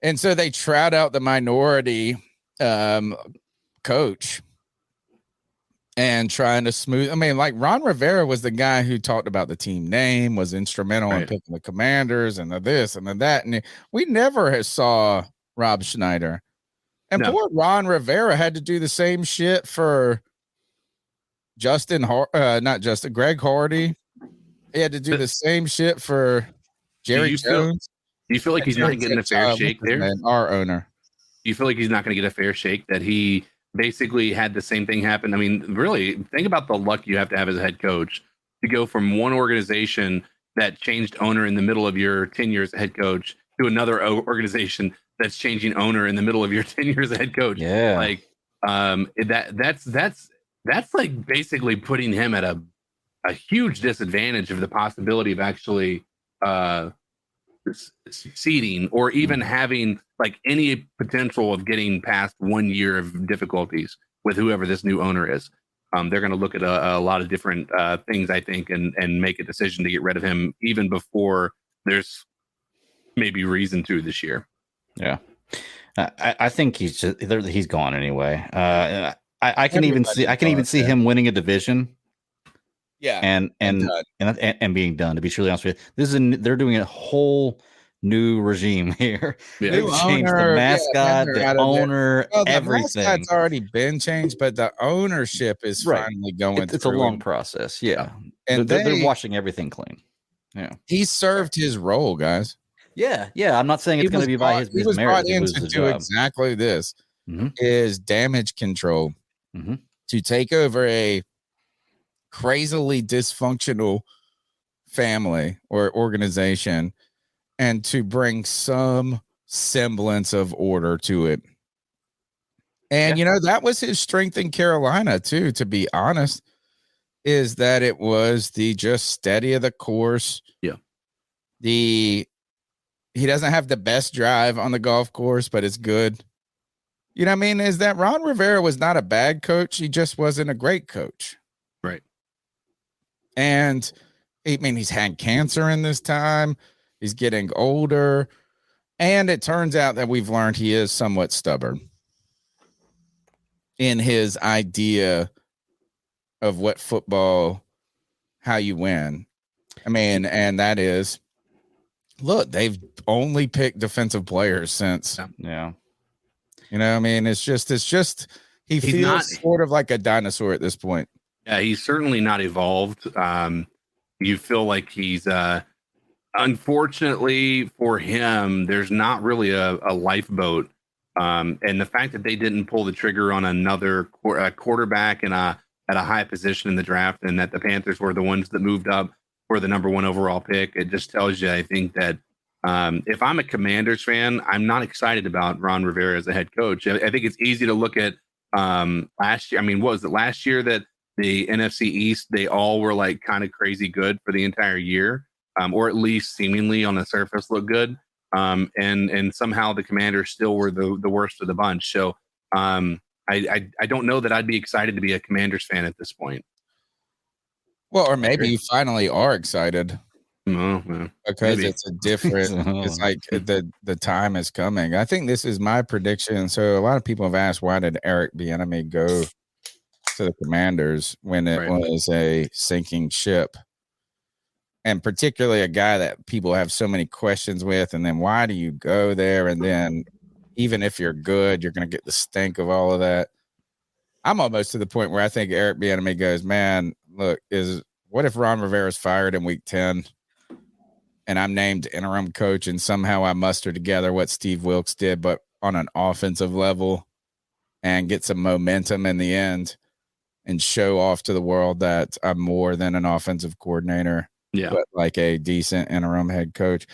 And so they trot out the minority coach and trying to smooth. I mean, like Ron Rivera was the guy who talked about the team name, was instrumental in picking the Commanders and the this and the that. And we never saw Rob Schneider. And poor Ron Rivera had to do the same shit for Greg Hardy. He had to do the same shit for Jerry Jones. Do you feel like he's not getting a fair shake there? Our owner. Do you feel like he's not going to get a fair shake, that he basically had the same thing happen? I mean, really, think about the luck you have to have as a head coach to go from one organization that changed owner in the middle of your 10 years as head coach to another organization that's changing owner in the middle of your 10 years as head coach. Yeah. Like, that's like basically putting him at a huge disadvantage of the possibility of actually seeding or even having like any potential of getting past 1 year of difficulties with whoever this new owner is. They're going to look at a lot of different things, I think, and make a decision to get rid of him even before there's maybe reason to this year. Yeah. I think he's gone anyway. I can even see him winning a division. Yeah, and being done. To be truly honest with you, they're doing a whole new regime here. Yeah. They've changed the mascot, the owner, everything. The mascot's already been changed, but the ownership is finally going. It's a long process. Yeah, and they're washing everything clean. Yeah, he served his role, guys. Yeah. I'm not saying it's going to be by his merit. He was brought in to do exactly this: is damage control to take over a crazily dysfunctional family or organization and to bring some semblance of order to it. And that was his strength in Carolina too, to be honest, is that it was the just steady of the course. Yeah. He doesn't have the best drive on the golf course, but it's good. You know what I mean? Is that Ron Rivera was not a bad coach. He just wasn't a great coach. Right. And I mean, he's had cancer in this time. He's getting older. And it turns out that we've learned he is somewhat stubborn in his idea of what football, how you win. I mean, and that is, look, they've only picked defensive players since. Yeah. You know what I mean? It's just he feels sort of like a dinosaur at this point. Yeah, he's certainly not evolved. You feel like he's unfortunately for him, there's not really a lifeboat. And the fact that they didn't pull the trigger on another quarterback at a high position in the draft, and that the Panthers were the ones that moved up for the number 1 overall pick, it just tells you, I think, that if I'm a Commanders fan, I'm not excited about Ron Rivera as a head coach. I think it's easy to look at last year. I mean, what was it last year that the NFC East, they all were like kind of crazy good for the entire year, or at least seemingly on the surface look good. And somehow the Commanders still were the worst of the bunch. So I don't know that I'd be excited to be a Commanders fan at this point. Well, or maybe you finally are excited. Because maybe. It's a different, it's like the time is coming. I think this is my prediction. So a lot of people have asked, why did Eric Bieniemy go to the Commanders when it was a sinking ship? And particularly a guy that people have so many questions with. And then why do you go there? And then even if you're good, you're going to get the stink of all of that. I'm almost to the point where I think Eric Bieniemy goes, man, look, what if Ron Rivera's fired in week 10 and I'm named interim coach and somehow I muster together what Steve Wilkes did, but on an offensive level and get some momentum in the end and show off to the world that I'm more than an offensive coordinator, but like a decent interim head coach.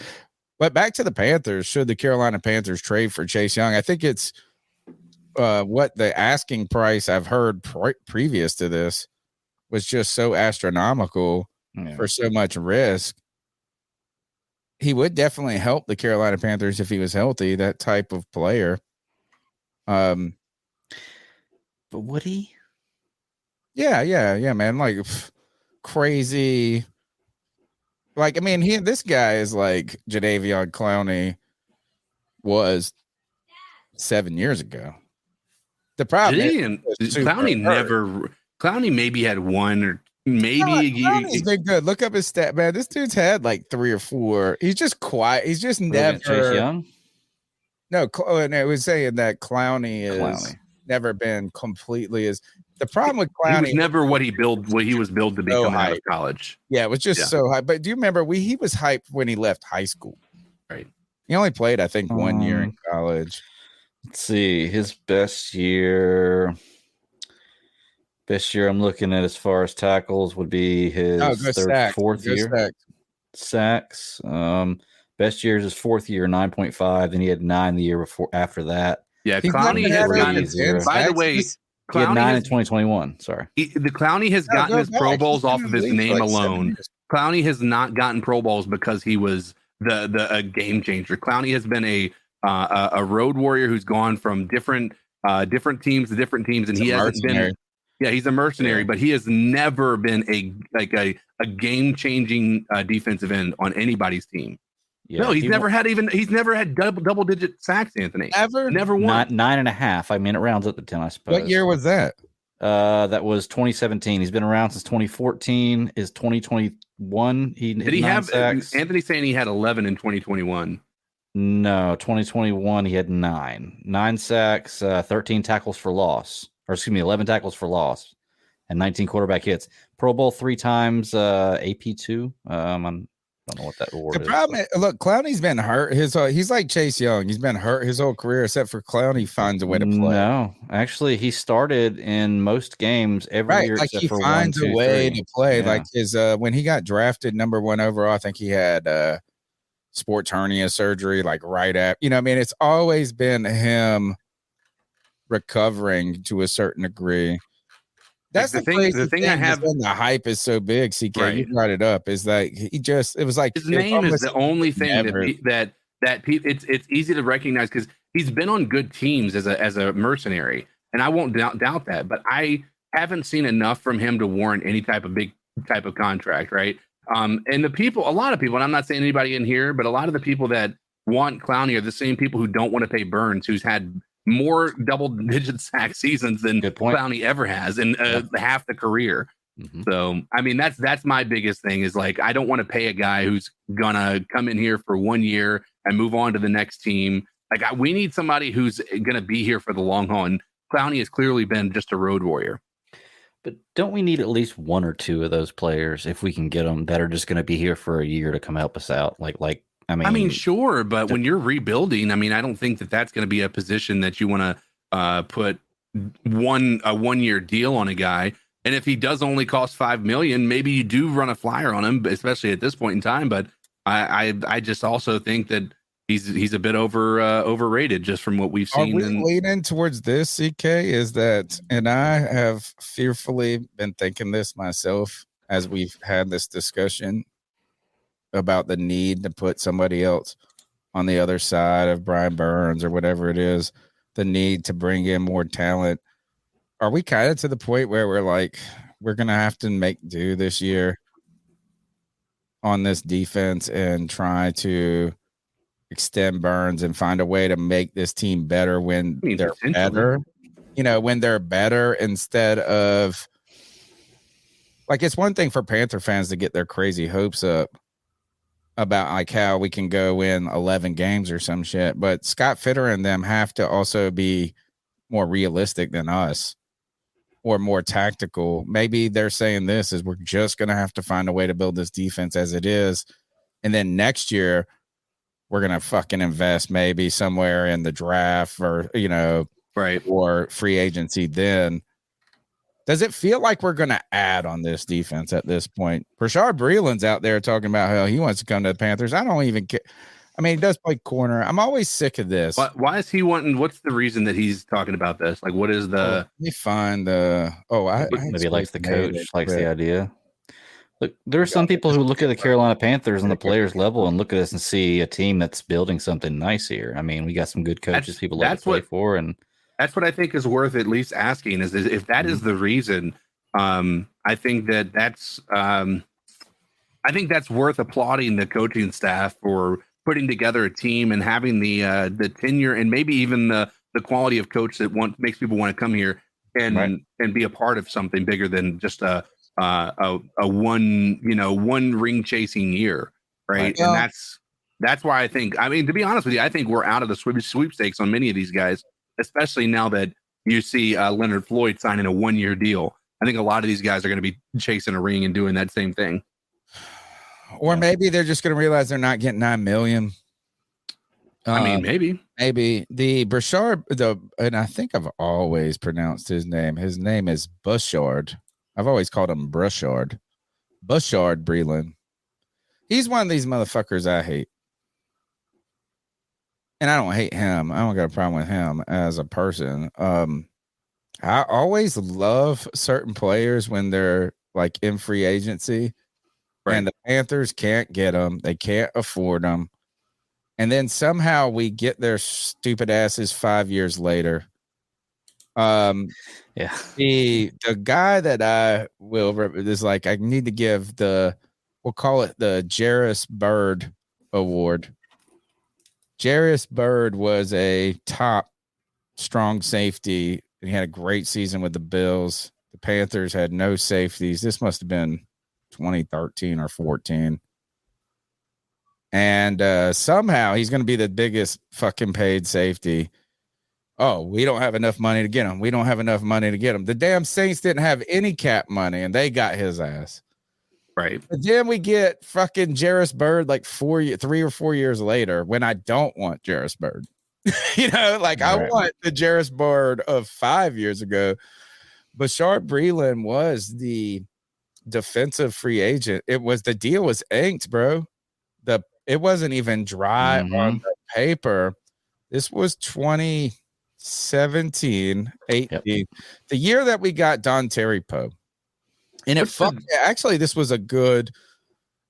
But back to the Panthers, should the Carolina Panthers trade for Chase Young? I think it's what the asking price I've heard previous to this was just so astronomical for so much risk. He would definitely help the Carolina Panthers if he was healthy, that type of player. But would he? Yeah, man. Like crazy. Like, I mean, this guy is like Jadeveon Clowney was 7 years ago. The problem is Clowney maybe had one or maybe Clowney's been good. Look up his stat, man. This dude's had like 3 or 4. He's just quiet. He's just never. Chase Young? No, I was saying that Clowney is never been completely as. The problem with Clowney, he was never what he was billed to be coming out of college. Yeah, it was just so high. But do you remember he was hyped when he left high school? Right. He only played, I think, 1 year in college. Let's see. His best year I'm looking at as far as tackles would be his fourth year. Sacks. Best year is his 4th year, 9.5. Then he had 9 the year after that. Yeah, Clowney has gotten. By the way, he had 9 in 2021. Sorry. The Clowney has gotten his Pro Bowls off of his name alone. Clowney has not gotten Pro Bowls because he was a game changer. Clowney has been a road warrior who's gone from different teams to different teams, and he hasn't been. Yeah, he's a mercenary, but he has never been a game changing defensive end on anybody's team. Yeah, no, he's never had double digit sacks, Anthony. Never won. 9.5. I mean, it rounds up to 10, I suppose. What year was that? That was 2017. He's been around since 2014. Is 2021? Did he have sacks? Anthony's saying he had 11 in 2021. No, 2021 he had 9 sacks, 13 tackles for loss, 11 tackles for loss, and 19 quarterback hits. Pro Bowl 3 times, AP2. I don't know what that award is. The problem is, look, Clowney's been hurt. He's like Chase Young. He's been hurt his whole career, except for Clowney finds a way to play. No, actually, he started in most games every year. Like he finds a way to play. Yeah. Like his when he got drafted number 1 overall, I think he had sports hernia surgery, like right at. I mean, it's always been him recovering to a certain degree. That's the thing. The thing I have, the hype is so big. CK, you brought it up. Is like it was like his name is the only thing that it's easy to recognize because he's been on good teams as a mercenary, and I won't doubt that. But I haven't seen enough from him to warrant any type of contract, right? And a lot of people, and I'm not saying anybody in here, but a lot of the people that want Clowney are the same people who don't want to pay Burns, who's had more double-digit sack seasons than Clowney ever has in half the career. Mm-hmm. So, I mean, that's my biggest thing is like, I don't want to pay a guy who's gonna come in here for 1 year and move on to the next team. Like, we need somebody who's gonna be here for the long haul. And Clowney has clearly been just a road warrior. But don't we need at least 1 or 2 of those players if we can get them that are just going to be here for a year to come help us out? I mean, sure, but when you're rebuilding, I mean, I don't think that's going to be a position that you want to put a 1 year deal on a guy. And if he does only cost $5 million, maybe you do run a flyer on him, especially at this point in time. But I just also think that he's a bit overrated just from what we've seen. Are we leaning towards this, CK? Is that, and I have fearfully been thinking this myself as we've had this discussion about the need to put somebody else on the other side of Brian Burns or whatever it is, the need to bring in more talent. Are we kind of to the point where we're like, we're going to have to make do this year on this defense and try to extend Burns and find a way to make this team better when they're better, when they're better instead of like, it's one thing for Panther fans to get their crazy hopes up about like how we can go win 11 games or some shit, but Scott Fitter and them have to also be more realistic than us or more tactical. Maybe they're saying this is we're just going to have to find a way to build this defense as it is. And then next year we're going to fucking invest maybe somewhere in the draft or, right, or free agency. Then does it feel like we're going to add on this defense at this point? Rashard Breeland's out there talking about how he wants to come to the Panthers. I don't even care. I mean, he does play corner. I'm always sick of this. Why is he wanting? What's the reason that he's talking about this? Like, what is the? Let me find the. Maybe he likes the coach, likes the idea. Look, there are some people who look at the Carolina Panthers on the players level and look at us and see a team that's building something nice here. I mean, we got some good coaches people like to play for, and that's what I think is worth at least asking is if that is the reason. I think that's worth applauding the coaching staff for putting together a team and having the tenure and maybe even the quality of coach that makes people want to come here and be a part of something bigger than just a one ring chasing year, right? Yeah. And that's why I think. I mean, to be honest with you, I think we're out of the sweepstakes on many of these guys, especially now that you see Leonard Floyd signing a 1-year deal. I think a lot of these guys are going to be chasing a ring and doing that same thing. Or maybe they're just going to realize they're not getting $9 million. I mean, maybe the Burchard, and I think I've always pronounced his name. His name is Bouchard. I've always called him Bouchard Breeland. He's one of these motherfuckers I hate. And I don't hate him. I don't got a problem with him as a person. I always love certain players when they're like in free agency and the Panthers can't get them. They can't afford them. And then somehow we get their stupid asses 5 years later. The guy that I will is like, I need to give we'll call it the Jairus Byrd Award. Jairus Byrd was a top strong safety. He had a great season with the Bills. The Panthers had no safeties. This must have been 2013 or 14. And somehow he's going to be the biggest fucking paid safety. Oh, we don't have enough money to get him. We don't have enough money to get him. The damn Saints didn't have any cap money, and they got his ass. Right. But then we get fucking Jairus Byrd like 3 or 4 years later when I don't want Jairus Byrd. I want the Jairus Byrd of 5 years ago. Bouchard Breeland was the defensive free agent. The deal was inked, bro. It wasn't even dry on the paper. This was 2017, 18, the year that we got Don Terry Poe. And actually, this was a good.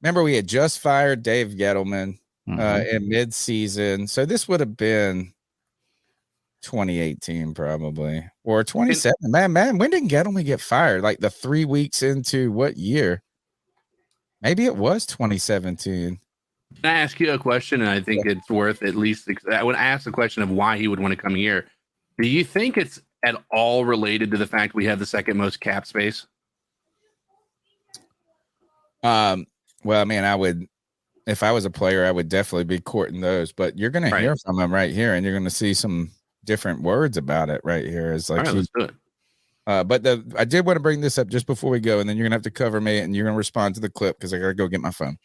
Remember, we had just fired Dave Gettleman in mid-season, so this would have been 2018 probably or 27. Man, when did Gettleman get fired? Like the 3 weeks into what year? Maybe it was 2017. Can I ask you a question? And I think it's worth at least. I would ask the question of why he would want to come here. Do you think it's at all related to the fact we have the second most cap space? Well, I mean, I would, if I was a player, I would definitely be courting those. But you're going to hear from him right here, and you're going to see some different words about it right here. It's like, let's do it. But I did want to bring this up just before we go, and then you're going to have to cover me, and you're going to respond to the clip because I got to go get my phone.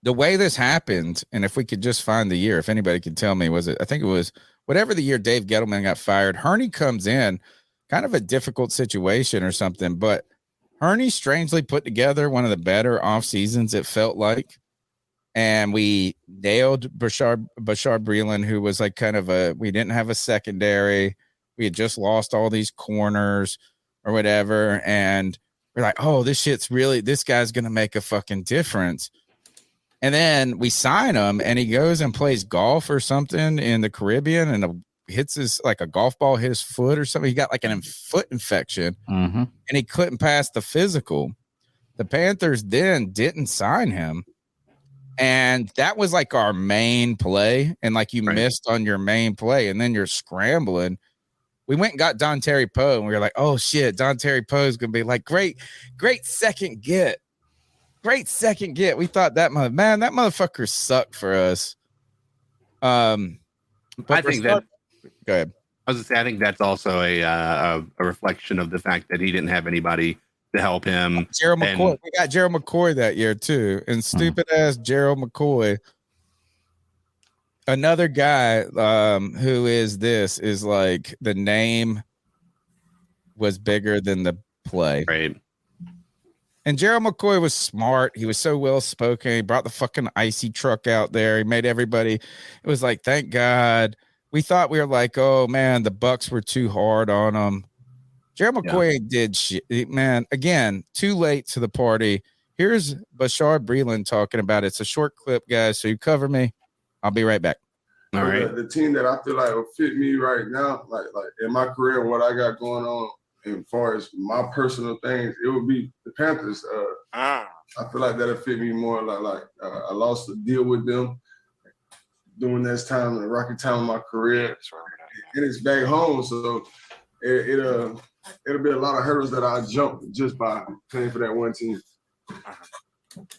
The way this happened, and if we could just find the year, if anybody could tell me, I think it was whatever the year Dave Gettleman got fired. Hurney comes in, kind of a difficult situation or something, but Hurney strangely put together one of the better off seasons, it felt like. And we nailed Bouchard Breeland, who was like we didn't have a secondary. We had just lost all these corners or whatever. And we're like, oh, this guy's going to make a fucking difference. And then we sign him and he goes and plays golf or something in the Caribbean and hits a golf ball hit his foot or something. He got like an foot infection and he couldn't pass the physical. The Panthers then didn't sign him. And that was like our main play. And like you missed on your main play and then you're scrambling. We went and got Don Terry Poe and we were like, oh shit, Don Terry Poe is going to be like great second get. Great second get. We thought that motherfucker sucked for us. But I think that. Go ahead. I was gonna say, I think that's also a reflection of the fact that he didn't have anybody to help him. Gerald McCoy. We got Gerald McCoy that year too, and stupid ass Gerald McCoy. Another guy who is like the name was bigger than the play. Right. And Gerald McCoy was smart. He was so well spoken. He brought the fucking icy truck out there. He made everybody. It was like, thank God. We thought we were like, oh man, the Bucks were too hard on him. Gerald McCoy did shit, man. Again, too late to the party. Here's Bashar Breeland talking about it. It's a short clip, guys. So you cover me. I'll be right back. All right. The team that I feel like will fit me right now, like in my career, what I got going on, and as far as my personal things, it would be the Panthers. I feel like that'll fit me more. I lost a deal with them during this time, the rocky time of my career, and it's back home, so it'll be a lot of hurdles that I jump just by playing for that one team.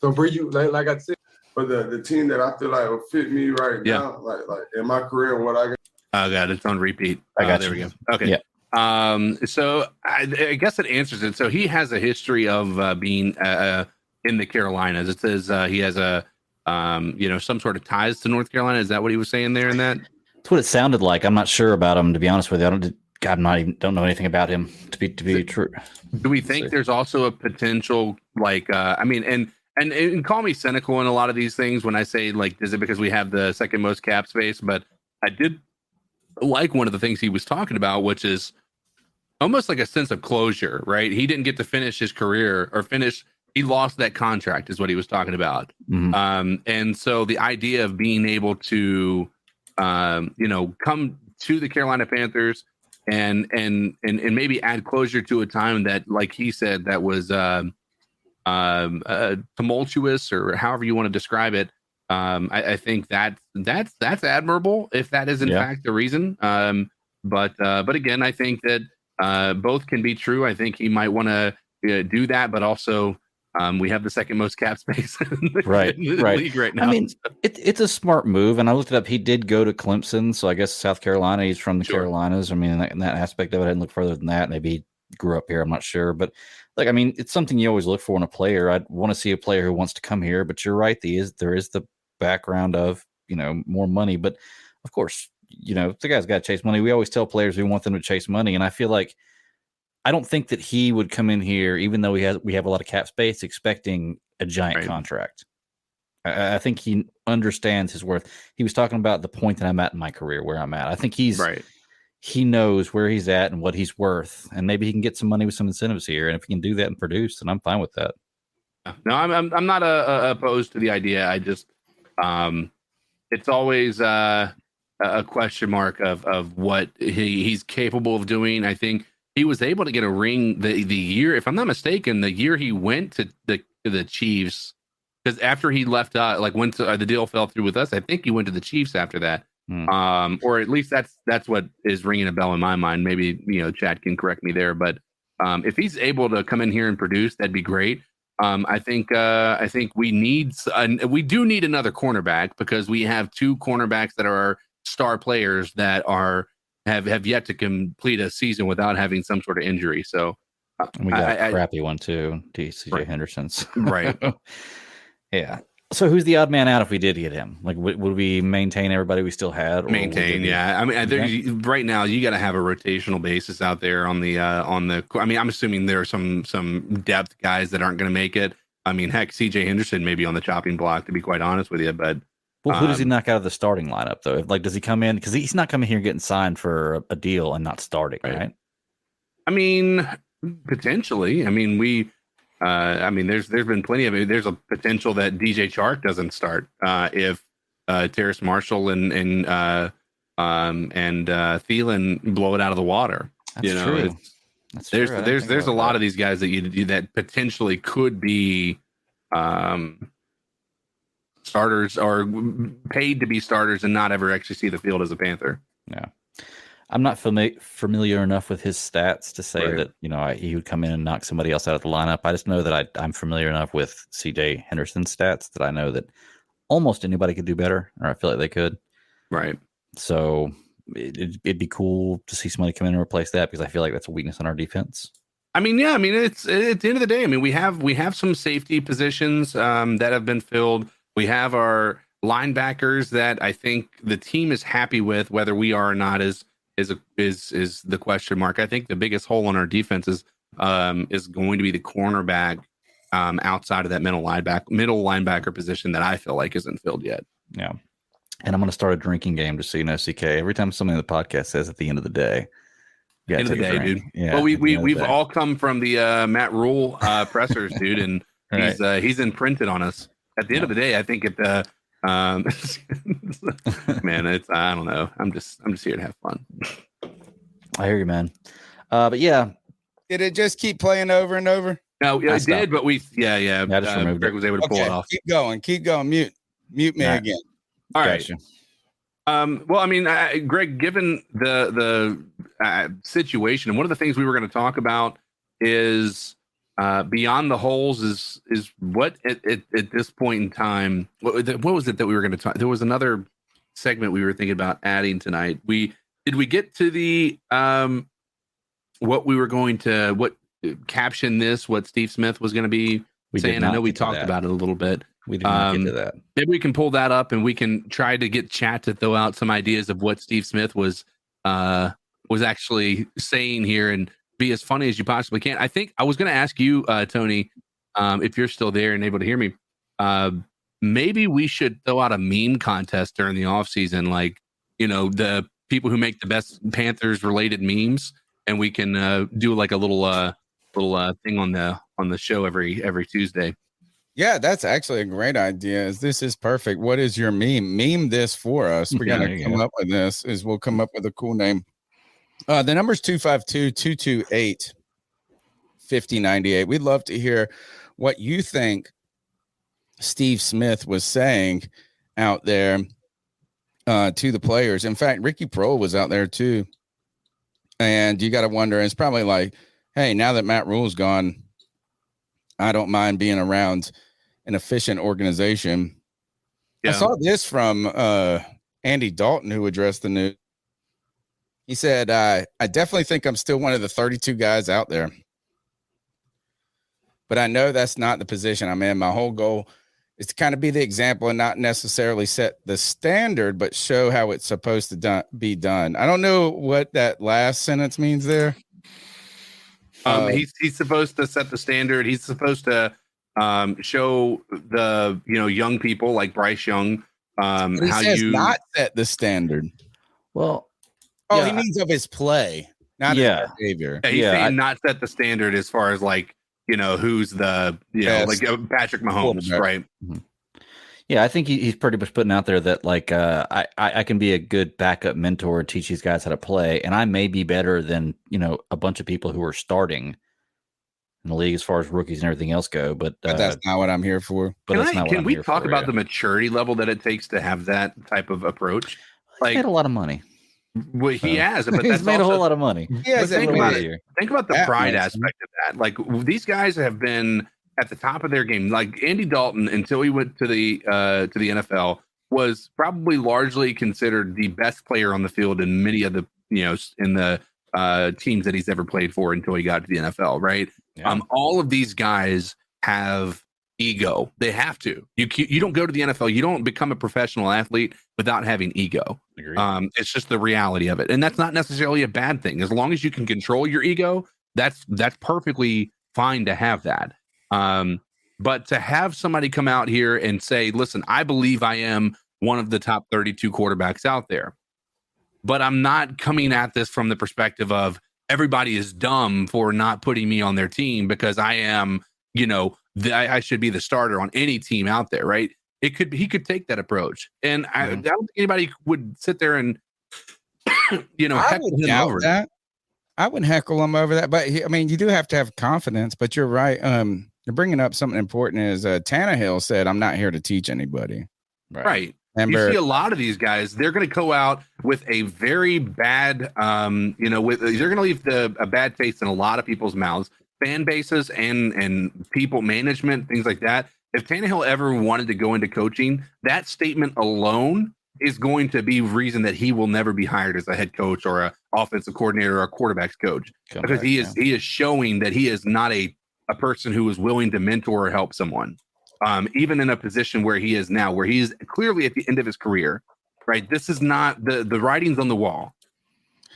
So for you, like I said, but the team that I feel like will fit me right now, like in my career, what I got. Oh God, it's on repeat. I got there you. we go. Okay. Yeah. So I guess it answers it. So he has a history of being in the Carolinas. It says he has some sort of ties to North Carolina. Is that what he was saying there in that? That's what it sounded like. I'm not sure about him, to be honest with you. Don't know anything about him to be true. Do we think there's also a potential and call me cynical in a lot of these things when I say, like, is it because we have the second most cap space? But I did like one of the things he was talking about, which is almost like a sense of closure, right? He didn't get to finish his career he lost that contract is what he was talking about. Mm-hmm. And so the idea of being able to, come to the Carolina Panthers and maybe add closure to a time that, like he said, that was tumultuous, or however you want to describe it. I think that's admirable if that is in fact the reason. But again, I think that both can be true. I think he might want to do that, but also we have the second most cap space in the league right now. I mean, it's a smart move, and I looked it up. He did go to Clemson, so I guess South Carolina. He's from the Carolinas. I mean, in that aspect of it, I didn't look further than that. Maybe he grew up here. I'm not sure, but like, I mean, it's something you always look for in a player. I'd want to see a player who wants to come here, but you're right. There is the background of, more money, but of course, the guy's got to chase money. We always tell players we want them to chase money. And I feel like, I don't think that he would come in here, even though we have a lot of cap space, expecting a giant contract. I think he understands his worth. He was talking about the point that I'm at in my career, where I'm at. I think he knows where he's at and what he's worth, and maybe he can get some money with some incentives here. And if he can do that and produce, then I'm fine with that. No, I'm not opposed to the idea. I just it's always a question mark of what he's capable of doing. I think he was able to get a ring the year, if I'm not mistaken, the year he went to the Chiefs, because after he left, went to the deal fell through with us. I think he went to the Chiefs after that. Or at least that's what is ringing a bell in my mind. Maybe Chad can correct me there, but if he's able to come in here and produce, that'd be great. I think we do need another cornerback, because we have two cornerbacks that are star players that have yet to complete a season without having some sort of injury. So we got a crappy one too, CJ Henderson's. Right. Yeah. So who's the odd man out if we did get him? Like, would we maintain everybody we still had? Yeah. I mean, right now you got to have a rotational basis out there on the. I mean, I'm assuming there are some depth guys that aren't going to make it. I mean, heck, CJ Henderson may be on the chopping block, to be quite honest with you. But who does he knock out of the starting lineup though? Does he come in, because he's not coming here getting signed for a deal and not starting, right? I mean, potentially. I mean, there's been plenty of it. There's a potential that DJ Chark doesn't start if Terrace Marshall and Thielen blow it out of the water. That's true. There's a lot of these guys that potentially could be starters or paid to be starters and not ever actually see the field as a Panther. Yeah. I'm not familiar enough with his stats to say Right. that he would come in and knock somebody else out of the lineup. I just know that I'm familiar enough with C.J. Henderson's stats that I know that almost anybody could do better, or I feel like they could. Right. So it'd be cool to see somebody come in and replace that, because I feel like that's a weakness on our defense. I mean, yeah. I mean, it's at the end of the day. I mean, we have some safety positions that have been filled. We have our linebackers that I think the team is happy with. Whether we are or not is the question mark. I think the biggest hole on our defense is going to be the cornerback outside of that middle linebacker position that I feel like isn't filled yet. Yeah. And I'm going to start a drinking game, just so you know, CK. Every time somebody in the podcast says at the end of the day, End of the day, dude. Yeah, well, we've all come from the Matt Rule pressers, dude, and Right. he's imprinted on us. At the end of the day, I think man, it's I don't know. I'm just here to have fun. I hear you, man. But yeah, Did it just keep playing over and over? No, I it stopped. did, but I just removed Greg it. was able to pull it off. Keep going. Mute me All right. again. All right. Gotcha. Well, I mean, Greg, given the situation, one of the things we were going to talk about is beyond the holes is what at this point in time. What was it that we were going to talk? There was another segment we were thinking about adding tonight. Did we get to the what caption this? What Steve Smith was going to be saying? I know we talked about it a little bit. We did not get to that. Maybe we can pull that up and we can try to get chat to throw out some ideas of what Steve Smith was actually saying here and be as funny as you possibly can. I think I was going to ask you, Tony, if you're still there and able to hear me, maybe we should throw out a meme contest during the off season, like, the people who make the best Panthers related memes, and we can do like a little thing on the show every Tuesday. Yeah, that's actually a great idea. This is perfect. What is your meme? Meme this for us. We're going to come up with this. We'll come up with a cool name. The number's 252-228-5098. We'd love to hear what you think Steve Smith was saying out there to the players. In fact, Ricky Prohl was out there too. And you got to wonder, it's probably like, hey, now that Matt Rule's gone, I don't mind being around an efficient organization. Yeah. I saw this from Andy Dalton, who addressed the news. He said, I definitely think I'm still one of the 32 guys out there, but I know that's not the position I'm in. My whole goal is to kind of be the example and not necessarily set the standard, but show how it's supposed to be done. I don't know what that last sentence means there. He's supposed to set the standard. He's supposed to show the young people like Bryce Young he how says you not set the standard. Well, he means of his play, not his behavior. Yeah, he's saying not set the standard as far as like who's the like Patrick Mahomes, right? Mm-hmm. Yeah, I think he's pretty much putting out there that like I can be a good backup mentor and teach these guys how to play, and I may be better than a bunch of people who are starting in the league as far as rookies and everything else go. But that's not what I'm here for. But can we talk about the maturity level that it takes to have that type of approach? He's made a lot of money. Well, he has, but he's made a whole lot of money. Think about it. Think about the pride aspect of that. Like these guys have been at the top of their game. Like Andy Dalton, until he went to the NFL, was probably largely considered the best player on the field in many of the in the teams that he's ever played for until he got to the NFL. Right. Yeah. All of these guys have ego. They have to. You don't go to the NFL. You don't become a professional athlete without having ego. It's just the reality of it, and that's not necessarily a bad thing. As long as you can control your ego, that's perfectly fine to have that. But to have somebody come out here and say, listen, I believe I am one of the top 32 quarterbacks out there, but I'm not coming at this from the perspective of everybody is dumb for not putting me on their team because I am, I should be the starter on any team out there, right? He could take that approach, and I don't think anybody would sit there and heckle him over that. I wouldn't heckle him over that, but I mean, you do have to have confidence. But you're right. You're bringing up something important. Is Tannehill said, "I'm not here to teach anybody." Right. you see a lot of these guys, they're going to go out with a very bad, they're going to leave a bad taste in a lot of people's mouths, fan bases and people management, things like that. If Tannehill ever wanted to go into coaching, that statement alone is going to be reason that he will never be hired as a head coach or a offensive coordinator or a quarterbacks coach, because he is showing that he is not a person who is willing to mentor or help someone, even in a position where he is now, where he is clearly at the end of his career, right? This is not the writing's on the wall.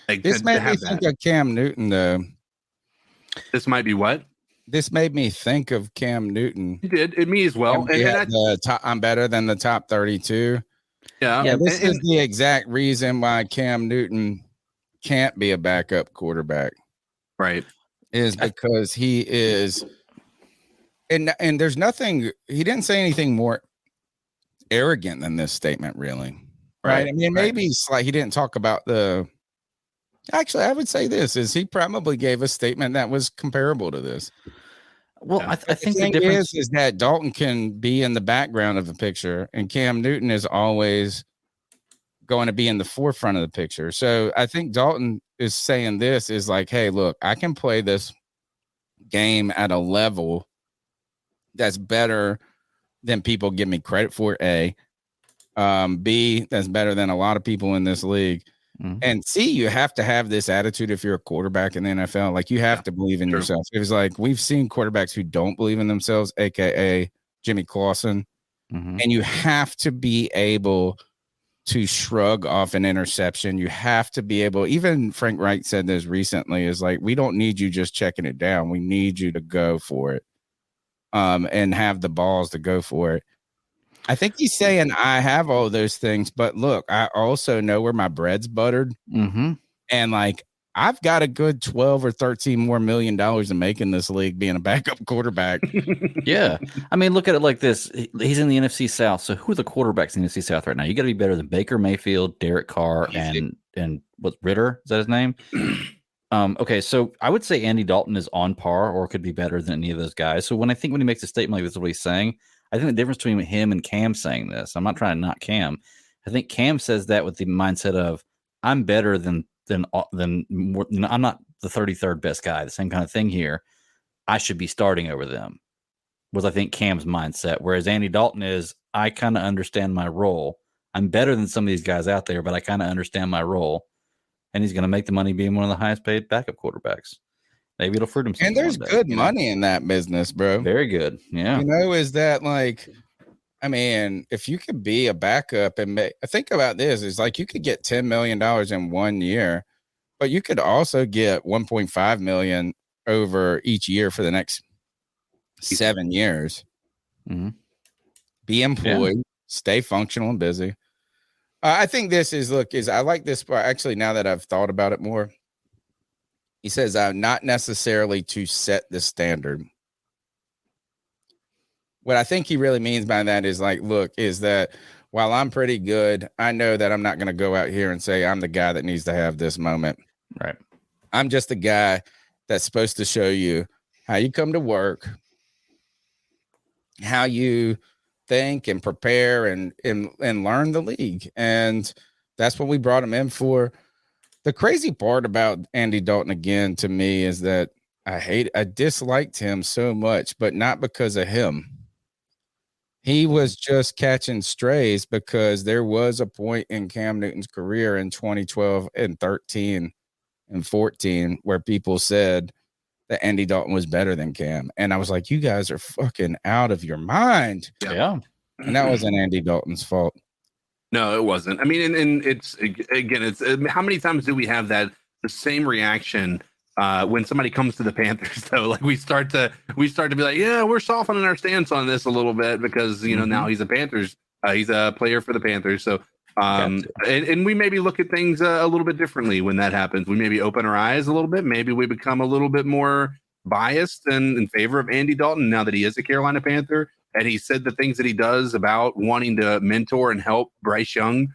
Like, this made me think of Cam Newton, though. This might be what? This made me think of Cam Newton. He did. Me as well. I'm better than the top 32. Yeah. This is the exact reason why Cam Newton can't be a backup quarterback. Right. Is because he is, and there's nothing, he didn't say anything more arrogant than this statement, really. Right. I mean, maybe it's like he didn't talk about actually, I would say this is he probably gave a statement that was comparable to this. Well, I think the the difference is that Dalton can be in the background of the picture, and Cam Newton is always going to be in the forefront of the picture. So I think Dalton is saying this is like, hey, look, I can play this game at a level that's better than people give me credit for. A, B, that's better than a lot of people in this league. And C, you have to have this attitude if you're a quarterback in the NFL. Like, you have to believe in yourself. It was like we've seen quarterbacks who don't believe in themselves, aka Jimmy Clausen, and you have to be able to shrug off an interception. You have to be able. Even Frank Reich said this recently: is like, we don't need you just checking it down. We need you to go for it, and have the balls to go for it. I think he's saying I have all those things, but look, I also know where my bread's buttered. And like, I've got a good 12 or 13 more $1 million to make in this league being a backup quarterback. Yeah. I mean, look at it like this. He's in the NFC South. So who are the quarterbacks in the NFC South right now? You got to be better than Baker Mayfield, Derrick Carr, and what's Ritter? Is that his name? Okay, so I would say Andy Dalton is on par or could be better than any of those guys. So when he makes a statement like this, what he's saying, I think the difference between him and Cam saying this, I'm not trying to knock Cam. I think Cam says that with the mindset of, I'm better than more, I'm not the 33rd best guy, the same kind of thing here. I should be starting over them, was I think Cam's mindset. Whereas Andy Dalton is, I kind of understand my role. I'm better than some of these guys out there, but I kind of understand my role. And he's going to make the money being one of the highest paid backup quarterbacks. Maybe it'll fruit himself. And there's good money in that business, bro. Very good. Yeah. Is that like, I mean, if you could be a backup and think about this, it's like you could get $10 million in 1 year, but you could also get $1.5 million over each year for the next 7 years. Be employed, stay functional and busy. I think this is, I like this part. Actually, now that I've thought about it more, he says, not necessarily to set the standard. What I think he really means by that is like, look, is that while I'm pretty good, I know that I'm not going to go out here and say I'm the guy that needs to have this moment. Right. I'm just the guy that's supposed to show you how you come to work, how you think and prepare and learn the league. And that's what we brought him in for. The crazy part about Andy Dalton, again, to me, is that I disliked him so much, but not because of him. He was just catching strays because there was a point in Cam Newton's career in 2012 and 13 and 14 where people said that Andy Dalton was better than Cam. And I was like, you guys are fucking out of your mind. Yeah. And that wasn't Andy Dalton's fault. No, it wasn't. I mean, and it's, again, it's how many times do we have the same reaction when somebody comes to the Panthers, though? Like we start to be like, yeah, we're softening our stance on this a little bit because, now he's a Panthers, he's a player for the Panthers. So, and we maybe look at things a little bit differently when that happens. We maybe open our eyes a little bit. Maybe we become a little bit more biased and in favor of Andy Dalton now that he is a Carolina Panther. And he said the things that he does about wanting to mentor and help Bryce Young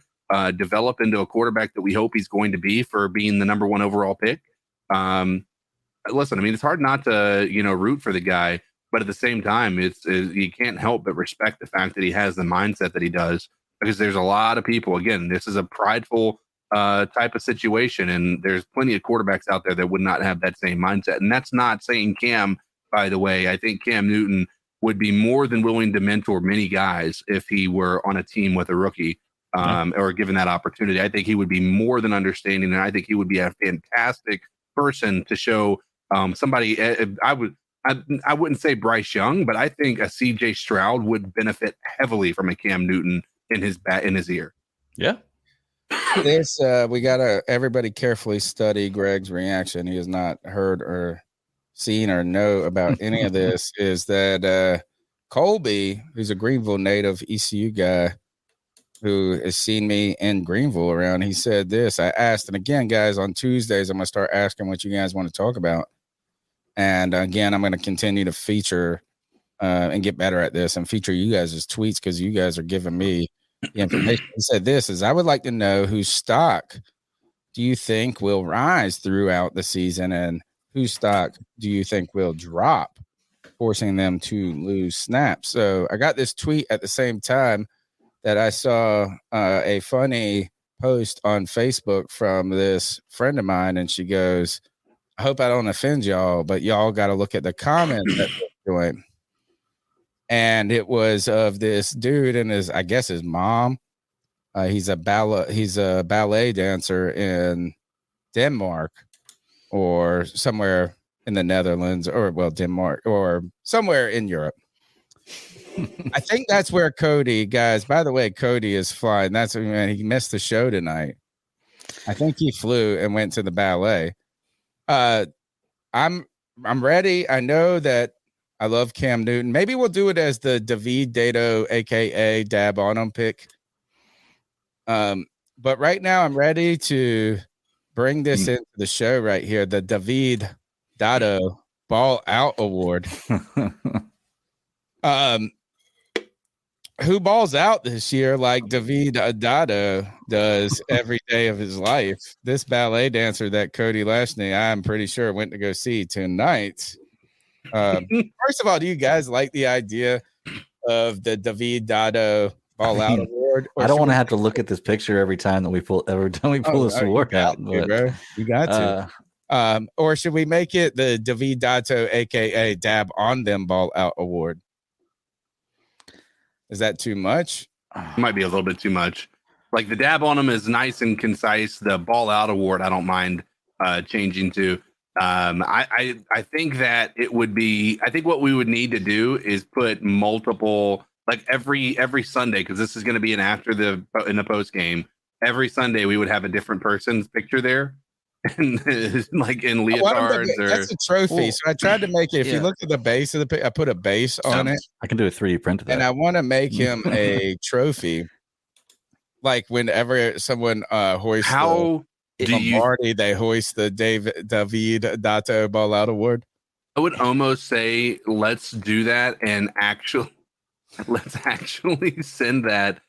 develop into a quarterback that we hope he's going to be for being the number 1 overall pick. Listen, I mean, it's hard not to, root for the guy, but at the same time, it's you can't help but respect the fact that he has the mindset that he does. because there's a lot of people. Again, this is a prideful type of situation, and there's plenty of quarterbacks out there that would not have that same mindset. And that's not saying Cam, by the way. I think Cam Newton would be more than willing to mentor many guys if he were on a team with a rookie or given that opportunity. I think he would be more than understanding, and I think he would be a fantastic person to show somebody. I wouldn't say Bryce Young, but I think a CJ Stroud would benefit heavily from a Cam Newton in his ear. Yeah. This we gotta everybody carefully study Greg's reaction. He has not heard or seen or know about any of this. Is that Colby, who's a Greenville native ECU guy who has seen me in Greenville around, he said this. I asked, and again, guys, on Tuesdays, I'm gonna start asking what you guys want to talk about. And again, I'm gonna continue to feature and get better at this and feature you guys' tweets because you guys are giving me the information. He said this is, I would like to know whose stock do you think will rise throughout the season and whose stock do you think will drop, forcing them to lose snaps. So I got this tweet at the same time that I saw a funny post on Facebook from this friend of mine, and she goes, I hope I don't offend y'all, but y'all got to look at the comments that they're doing. And it was of this dude and his mom. He's a ballet dancer in Denmark or somewhere in the Netherlands Denmark or somewhere in Europe. I think that's where Cody, guys, by the way, Cody is flying. That's when he missed the show tonight. I think he flew and went to the ballet. I'm ready. I know that I love Cam Newton. Maybe we'll do it as the David Dato, aka Dab on him pick. But right now I'm ready to bring this into the show right here. The David Dato Ball Out Award. Who balls out this year like David Dato does every day of his life? This ballet dancer that Cody Lashney, I'm pretty sure, went to go see tonight. First of all, do you guys like the idea of the David Dato Ball Out Award? I don't want to have to look at this picture every time we pull this award out. You got to. Or should we make it the David Dato, aka Dab on Them Ball Out Award? Is that too much? Might be a little bit too much. Like the dab on them is nice and concise. The ball out award, I don't mind changing to. I think that it would be. I think what we would need to do is put multiple, like every Sunday, because this is going to be in the post game. Every Sunday we would have a different person's picture there, and like in leotards. That's a trophy. So I tried to make it. If you look at the base of the pic, I put a base on it. I can do a 3D print of that. And I want to make him a trophy. Like whenever someone hoists they hoist the David Dato Ball Out Award. I would almost say let's do that and let's actually send that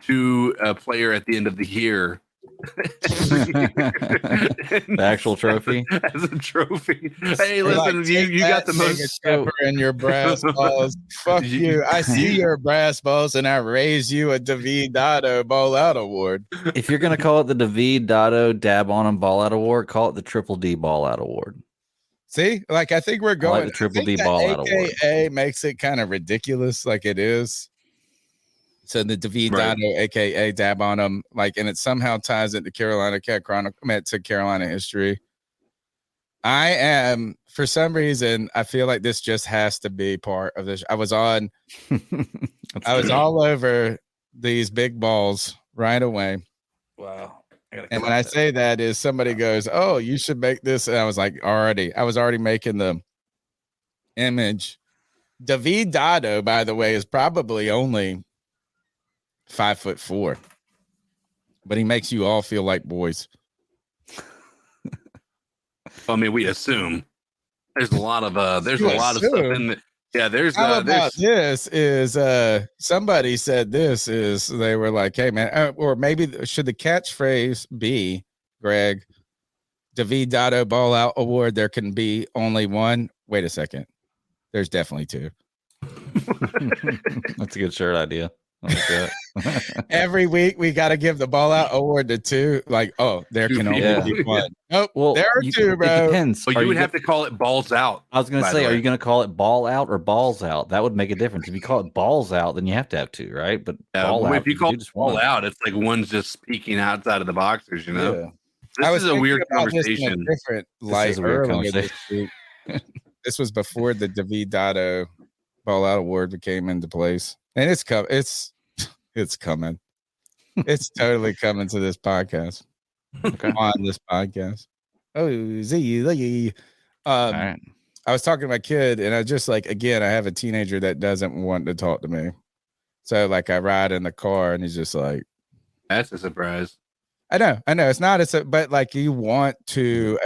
to a player at the end of the year. The actual trophy as a trophy. Hey, listen, you got the most pepper in your brass balls. Fuck you. I see your brass balls and I raise you a David Dato Ball Out Award. If you're gonna call it the David Dato Dab on him Ball Out Award, call it the Triple D Ball Out Award. See, like I think we're going. Like the Triple D Ball Out Award. AKA makes it kind of ridiculous, like it is. So the David Dato, aka Dab on him, like, and it somehow ties it to Carolina to Carolina history. I am, for some reason, I feel like this just has to be part of this. I was all over these big balls right away. Wow. And when I say that is somebody goes, "Oh, you should make this," and I was like, I was already making the image. David Dato, by the way, is probably only 5'4", but he makes you all feel like boys. I mean, we assume there's a lot of stuff in the, there's this is somebody said this is they were like, hey man, or maybe should the catchphrase be, Greg, David Dato Ball Out Award, there can be only one. Wait a second, there's definitely two. That's a good shirt idea. Like that. Every week we got to give the ball out award to two. Like, oh, there can only be one. Nope. Well, there are two, bro. It depends. Well, you would have to call it balls out. I was going to say, are you going to call it ball out or balls out? That would make a difference. If you call it balls out, then you have to have two, right? But ball out, if you call it just ball one. out, it's like one's just peeking outside of the boxers, you know? Yeah. This is a weird conversation. Different light earlier this week. This was before the David Dotto ball out award came into place. And it's coming. It's totally coming to this podcast. On this podcast. Oh, Z. All right. I was talking to my kid, and I just like, again, I have a teenager that doesn't want to talk to me. So like I ride in the car and he's just like, that's a surprise. I know. It's not but like you want to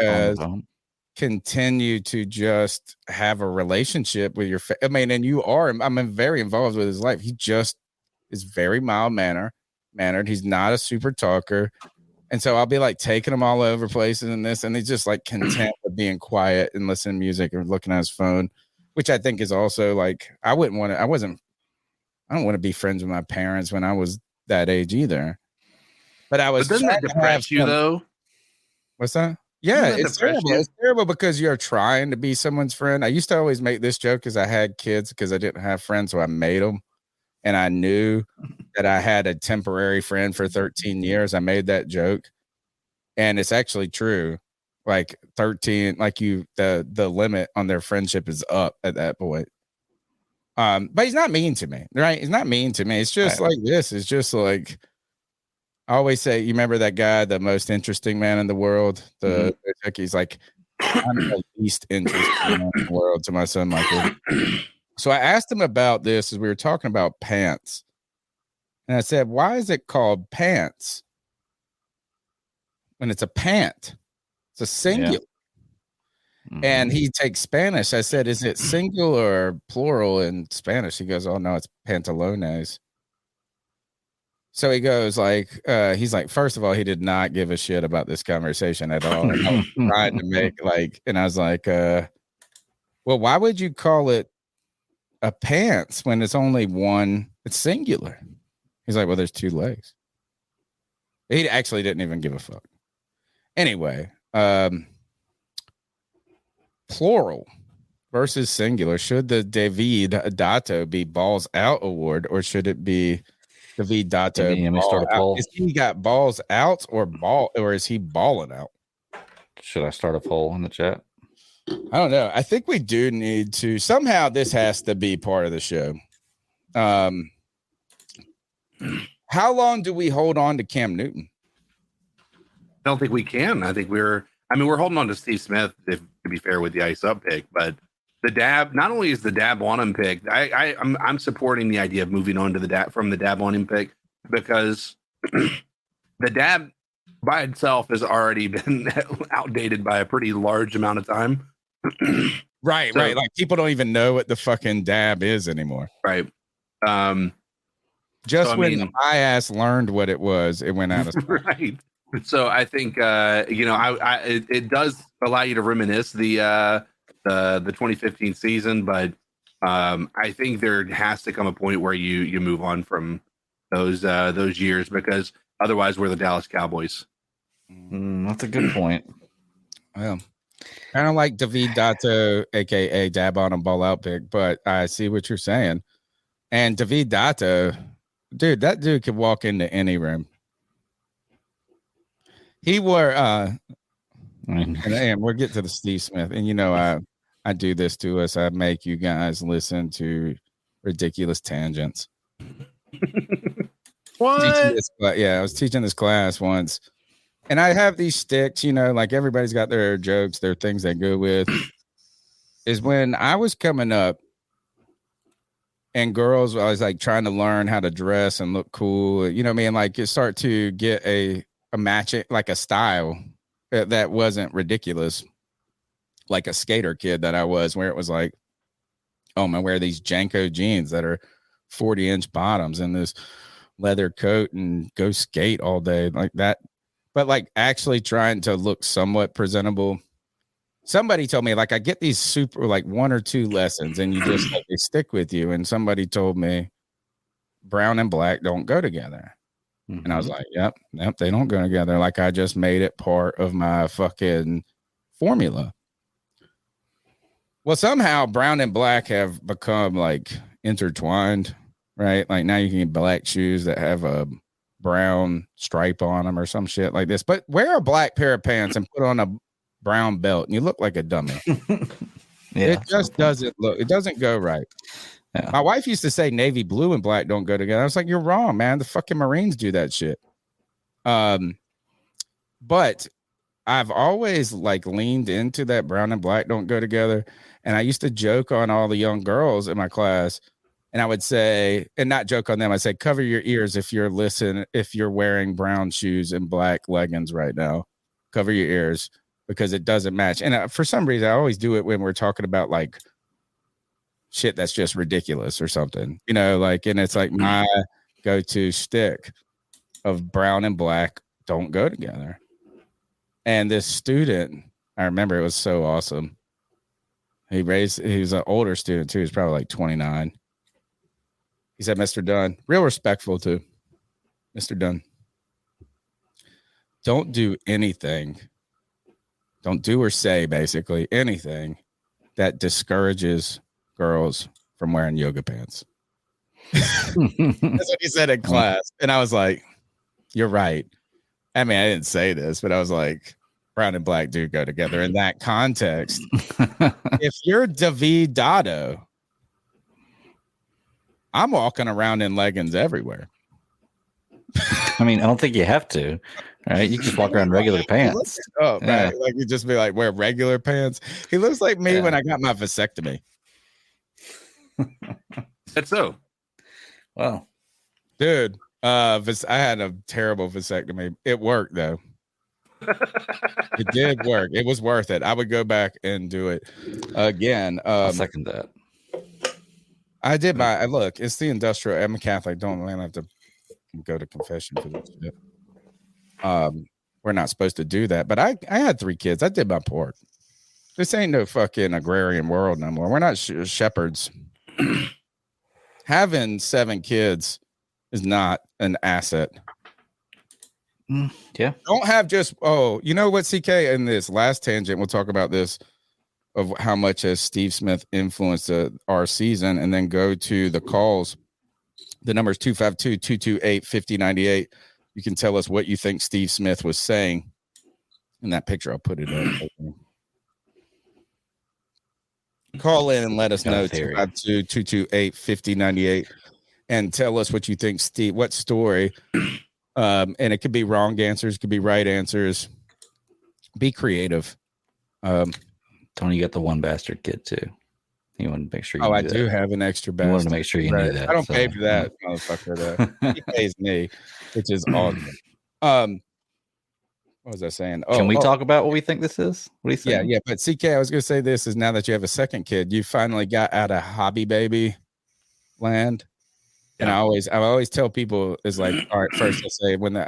continue to just have a relationship with your and you are. I'm very involved with his life. He just is very mannered. He's not a super talker. And so I'll be like taking him all over places and this, and he's just like content with being quiet and listening to music or looking at his phone, which I think is also like, I don't want to be friends with my parents when I was that age either. But I was. But doesn't that depress you though? What's that? Yeah, it's terrible. It's terrible because you're trying to be someone's friend. I used to always make this joke because I had kids because I didn't have friends, so I made them. And I knew that I had a temporary friend for 13 years. I made that joke. And it's actually true. Like 13, like the limit on their friendship is up at that point. But he's not mean to me, right? He's not mean to me. It's just like this. It's just like, I always say, you remember that guy, the most interesting man in the world? He's like, I'm the least interesting man in the world to my son, Michael. So I asked him about this as we were talking about pants. And I said, why is it called pants when it's a pant? It's a singular. Yeah. And he takes Spanish. I said, is it singular or plural in Spanish? He goes, oh, no, it's pantalones. So he goes like, he's like, first of all, he did not give a shit about this conversation at all. And I was trying to make and I was like, well, why would you call it a pants when it's only one? It's singular. He's like, well, there's two legs. He actually didn't even give a fuck. Anyway, plural versus singular. Should the David Dotto be balls out award, or should it be David Dotto? Is he got balls out or is he balling out? Should I start a poll in the chat? I don't know. I think we do need to somehow. This has to be part of the show. How long do we hold on to Cam Newton? I don't think we can. I think we're holding on to Steve Smith, to be fair, with the ice up pick, but the Dab, not only is the Dab on him pick, I'm supporting the idea of moving on to the Dab from the Dab on him pick, because the Dab by itself has already been outdated by a pretty large amount of time. Right. Like people don't even know what the fucking Dab is anymore. Right. My ass learned what it was, it went out of style. Right. So I think it does allow you to reminisce the 2015 season, but I think there has to come a point where you move on from those years, because otherwise we're the Dallas Cowboys. That's a good point. Well, I don't like David Dotto, aka Dab on him ball out pick, but I see what you're saying. And David Dotto, dude, that dude could walk into any room. He wore and we'll get to the Steve Smith. And I do this to us. I make you guys listen to ridiculous tangents. What? I was teaching this class once, and I have these sticks, like everybody's got their jokes, their things they go with. Is when I was coming up and girls, I was like trying to learn how to dress and look cool. You know what I mean? Like you start to get a match, like a style that wasn't ridiculous, like a skater kid that I was, where it was like, oh man, wear these Janko jeans that are 40-inch bottoms and this leather coat and go skate all day like that. But like actually trying to look somewhat presentable. Somebody told me, like, I get these super like 1 or 2 lessons and you just like they stick with you. And somebody told me, brown and black don't go together. And I was like, yep, they don't go together. Like I just made it part of my fucking formula. Well, somehow brown and black have become like intertwined, right? Like now you can get black shoes that have a brown stripe on them or some shit like this. But wear a black pair of pants and put on a brown belt and you look like a dummy. It just doesn't look, it doesn't go right. Yeah. My wife used to say navy blue and black don't go together. I was like, you're wrong, man. The fucking Marines do that shit. But I've always like leaned into that brown and black don't go together. And I used to joke on all the young girls in my class. And I would say, and not joke on them, I say, cover your ears if you're wearing brown shoes and black leggings right now. Cover your ears because it doesn't match. And for some reason, I always do it when we're talking about like shit that's just ridiculous or something, you know, like, and it's like my go-to stick of brown and black don't go together. And this student, I remember it was so awesome. He was an older student too. He's probably like 29. He said, Mr. Dunn, real respectful too. Mr. Dunn, don't do anything. Don't do or say basically anything that discourages girls from wearing yoga pants. That's what he said in class. And I was like, you're right. I mean, I didn't say this, but I was like, brown and black do go together in that context. If you're David Dotto, I'm walking around in leggings everywhere. I mean, I don't think you have to, right? You can just walk around regular pants. Oh, man. Yeah. Like you just be like, wear regular pants. He looks like me when I got my vasectomy. That's so. Wow. Dude, I had a terrible vasectomy. It worked though. It did work. It was worth it. I would go back and do it again. I'll second that. I did look, it's the industrial. I'm a Catholic. Don't have to go to confession for this shit. We're not supposed to do that. But I had 3 kids. I did my part. This ain't no fucking agrarian world no more. We're not shepherds. Having 7 kids is not an asset. Yeah. Don't have just, you know what, CK, in this last tangent, we'll talk about this of how much has Steve Smith influenced our season, and then go to the calls. The number is 252-228-5098. You can tell us what you think Steve Smith was saying in that picture. I'll put it up. Call in and let us know. 252-228-5098 and tell us what you think, Steve, what story. And it could be wrong answers, could be right answers. Be creative. Tony, you got the one bastard kid too. You want to make sure. I do have an extra bastard. You wanted to make sure you knew that. I don't pay for that, motherfucker. He pays me, which is awesome. What was I saying? Can we talk about what we think this is? What do you think? Yeah. But CK, I was going to say this is now that you have a second kid, you finally got out of hobby baby land. And I always tell people is like, all right, first I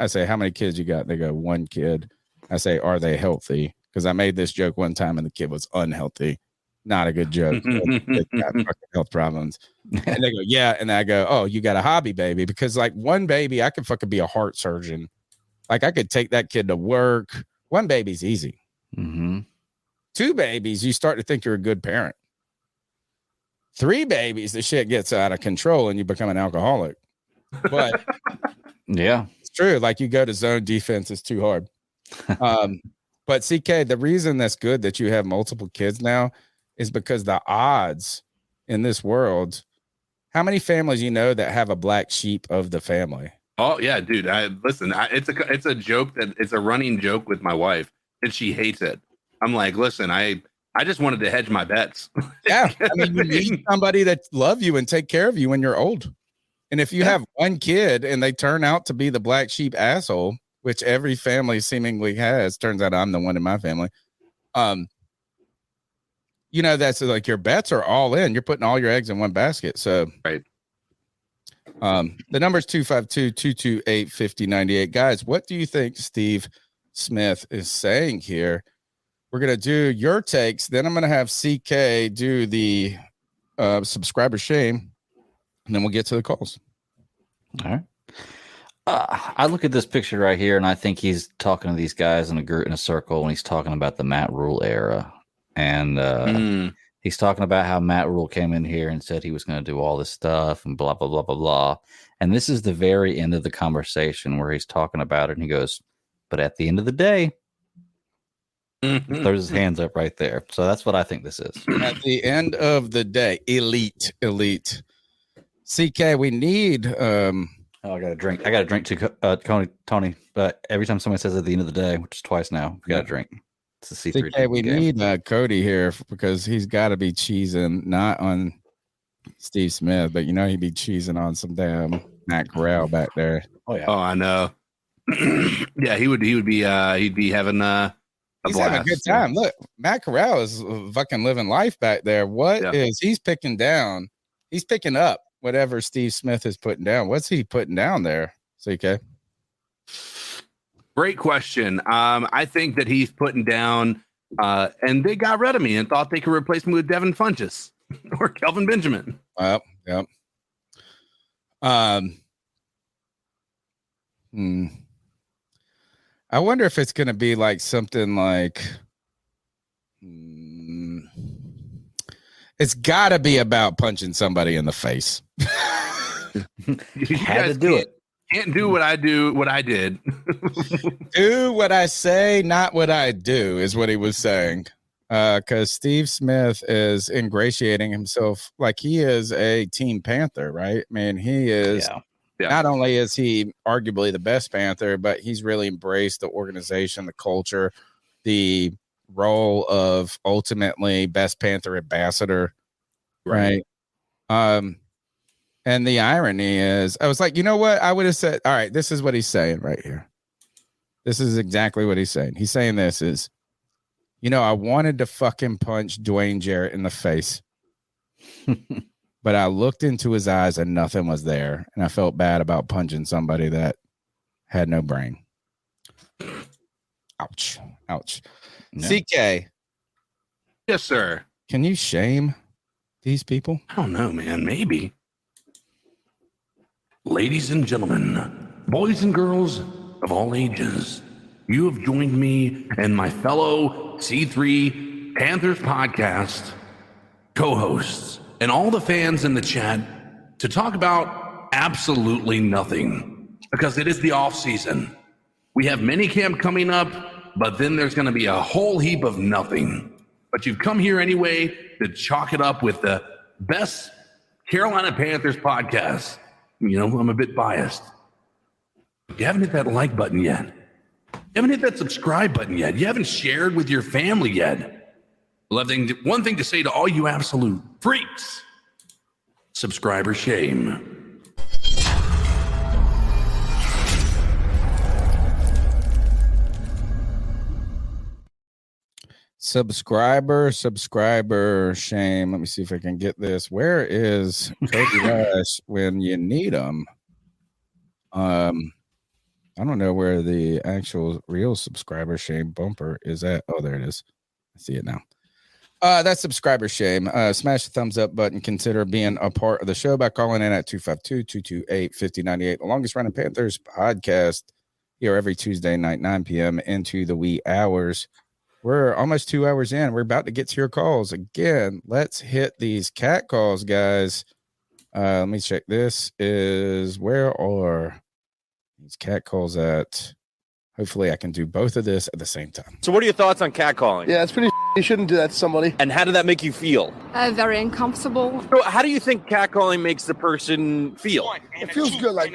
say, how many kids you got? They go, 1 kid. I say, are they healthy? Because I made this joke one time and the kid was unhealthy. Not a good joke. They got fucking health problems. And they go, yeah. And I go, oh, you got a hobby baby. Because like 1 baby, I could fucking be a heart surgeon. Like I could take that kid to work. 1 baby's easy. 2 babies, you start to think you're a good parent. 3 babies, the shit gets out of control and you become an alcoholic. But yeah, it's true. Like you go to zone defense, it's too hard. But CK, the reason that's good that you have multiple kids now is because the odds in this world, how many families you know that have a black sheep of the family? Oh yeah, dude. It's a joke it's a running joke with my wife, and she hates it. I'm like, listen, I just wanted to hedge my bets. Yeah, I mean, you need somebody that love you and take care of you when you're old. And if you have 1 kid and they turn out to be the black sheep asshole, which every family seemingly has, turns out I'm the one in my family. You know, that's like your bets are all in. You're putting all your eggs in one basket. So right. The number is 252-228-5098. Guys, what do you think Steve Smith is saying here? We're going to do your takes. Then I'm going to have CK do the subscriber shame. And then we'll get to the calls. All right. I look at this picture right here, and I think he's talking to these guys in a circle when he's talking about the Matt Rule era, and he's talking about how Matt Rule came in here and said he was going to do all this stuff and blah blah blah blah blah. And this is the very end of the conversation where he's talking about it, and he goes, "But at the end of the day," throws his hands up right there. So that's what I think this is. At the end of the day, elite. CK, we need. Oh, I got a drink. I got a drink too, Tony. But every time somebody says at the end of the day, which is twice now, we got a drink. It's a C3. CK, we need Cody here because he's got to be cheesing not on Steve Smith, but he'd be cheesing on some damn Matt Corral back there. Oh yeah. Oh, I know. Yeah, he would be he'd be having he's having a good time. Look, Matt Corral is fucking living life back there. He's picking down? He's picking up whatever Steve Smith is putting down. What's he putting down there, CK? Great question. I think that he's putting down, and they got rid of me and thought they could replace me with Devin Funchess or Kelvin Benjamin. Yep. I wonder if it's going to be like something like. It's got to be about punching somebody in the face. You had to do it. Can't do what I do. What I did. Do what I say, not what I do, is what he was saying. Because Steve Smith is ingratiating himself like he is a Team Panther, right? I mean, he is. Yeah. Not only is he arguably the best Panther, but he's really embraced the organization, the culture, the role of ultimately best Panther ambassador, right? And the irony is, I was like, you know what? I would have said, all right, this is what he's saying right here. This is exactly what he's saying. He's saying this is, I wanted to fucking punch Dwayne Jarrett in the face, but I looked into his eyes and nothing was there. And I felt bad about punching somebody that had no brain. Ouch. No. CK. Yes, sir. Can you shame these people? I don't know, man. Maybe. Ladies and gentlemen, boys and girls of all ages, you have joined me and my fellow C3 Panthers podcast co-hosts and all the fans in the chat to talk about absolutely nothing, because it is the off season. We have minicamp coming up, but then there's going to be a whole heap of nothing. But you've come here anyway to chalk it up with the best Carolina Panthers podcast. I'm a bit biased. You haven't hit that like button yet. You haven't hit that subscribe button yet. You haven't shared with your family yet. One thing to say to all you absolute freaks: subscriber shame. Subscriber shame. Let me see if I can get this. Where is Cody Rush when you need him? I don't know where the actual real subscriber shame bumper is at. Oh, there it is. I see it now. That's subscriber shame. Smash the thumbs up button. Consider being a part of the show by calling in at 252-228-5098. The longest running Panthers podcast here every Tuesday night, 9 p.m. into the wee hours. We're almost 2 hours in. We're about to get to your calls. Again, let's hit these cat calls, guys. Let me check. This is where are these cat calls at? Hopefully I can do both of this at the same time. So what are your thoughts on catcalling? Yeah, it's pretty you shouldn't do that to somebody. And how did that make you feel? Very uncomfortable. So how do you think catcalling makes the person feel? It feels good, like.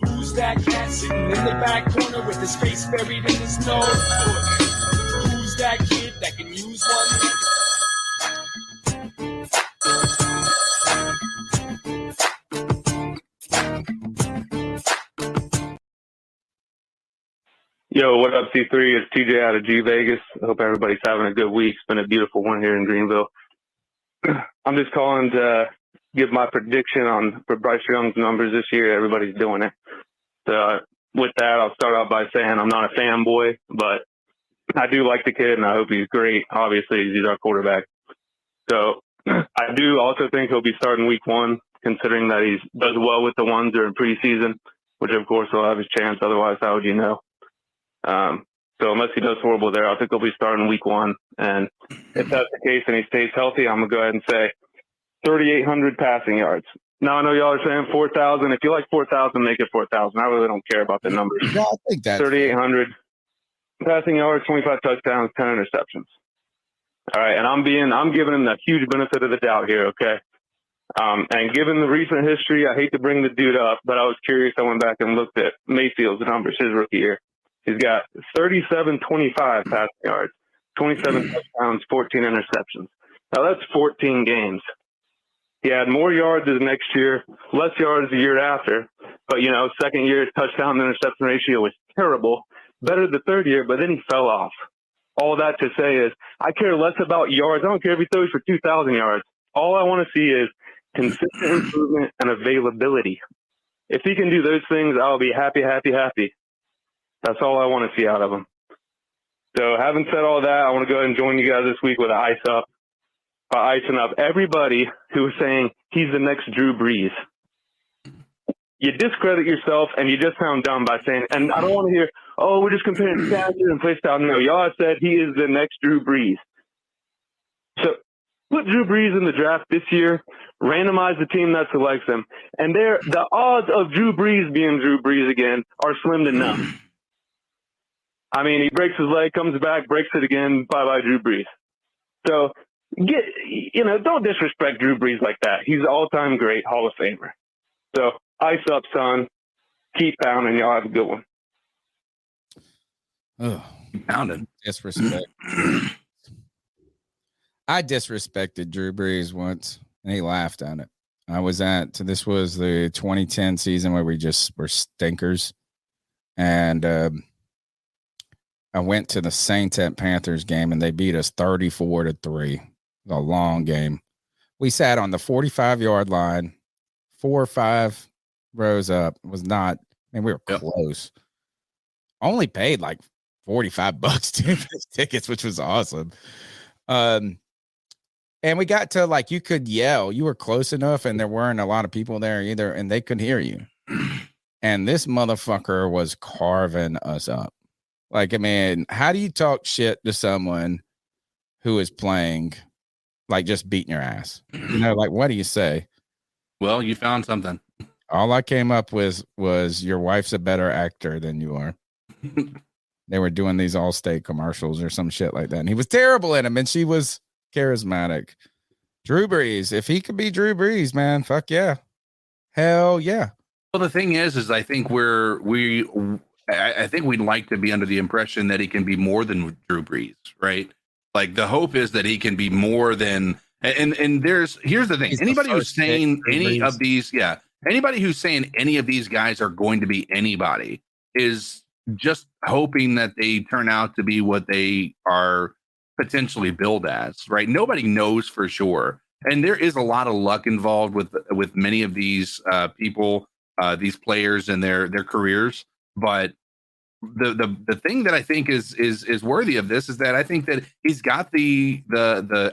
Who's that cat sitting in the back corner with his face buried in his nose? Who's that kid that can use one? Yo, what up, C3? It's TJ out of G Vegas. I hope everybody's having a good week. It's been a beautiful one here in Greenville. I'm just calling to give my prediction for Bryce Young's numbers this year. Everybody's doing it. So with that, I'll start out by saying I'm not a fanboy, but I do like the kid, and I hope he's great. Obviously, he's our quarterback. So I do also think he'll be starting week 1. considering that he does well with the ones during preseason, which of course will have his chance. Otherwise, how would you know? So unless he does horrible there, I think he'll be starting week 1. And if that's the case and he stays healthy, I'm going to go ahead and say 3,800 passing yards. Now, I know y'all are saying 4,000. If you like 4,000, make it 4,000. I really don't care about the numbers. Yeah, I think that's 3,800 passing yards, 25 touchdowns, 10 interceptions. All right, and I'm giving him the huge benefit of the doubt here, okay? And given the recent history, I hate to bring the dude up, but I was curious. I went back and looked at Mayfield's numbers his rookie year. He's got 37-25 passing yards, 27 touchdowns, 14 interceptions. Now, that's 14 games. He had more yards the next year, less yards the year after. But, second year touchdown to interception ratio was terrible. Better the third year, but then he fell off. All that to say is I care less about yards. I don't care if he throws for 2,000 yards. All I want to see is consistent improvement and availability. If he can do those things, I'll be happy, happy, happy. That's all I want to see out of him. So having said all that, I want to go ahead and join you guys this week with an ice up. By icing up everybody who is saying he's the next Drew Brees. You discredit yourself and you just sound dumb by saying, and I don't want to hear, oh, we're just comparing stature and play style. No, y'all said he is the next Drew Brees. So put Drew Brees in the draft this year, randomize the team that selects him, and the odds of Drew Brees being Drew Brees again are slim to none. I mean, he breaks his leg, comes back, breaks it again, bye-bye Drew Brees. So don't disrespect Drew Brees like that. He's an all-time great Hall of Famer. So ice up, son. Keep pounding. Y'all have a good one. Oh, keep pounding. Disrespect. I disrespected Drew Brees once, and he laughed at it. This was the 2010 season where we just were stinkers. And I went to the Saints at Panthers game, and they beat us 34-3. A long game. We sat on the 45-yard line, 4 or 5 rows up. We were close. Only paid like $45 to tickets, which was awesome. And we got to you could yell. You were close enough, and there weren't a lot of people there either, and they could hear you. And this motherfucker was carving us up. How do you talk shit to someone who is playing? Just beating your ass. What do you say? Well, you found something. All I came up with was your wife's a better actor than you are. They were doing these Allstate commercials or some shit like that. And he was terrible in them, and she was charismatic. Drew Brees. If he could be Drew Brees, man, fuck yeah. Hell yeah. Well, the thing is I think I think we'd like to be under the impression that he can be more than Drew Brees, right? The hope is that he can be more than, and here's the thing. Anybody who's saying any of these guys are going to be anybody is just hoping that they turn out to be what they are potentially billed as, right? Nobody knows for sure. And there is a lot of luck involved with many of these people, these players and their careers. But the thing that I think is worthy of this is that I think that he's got the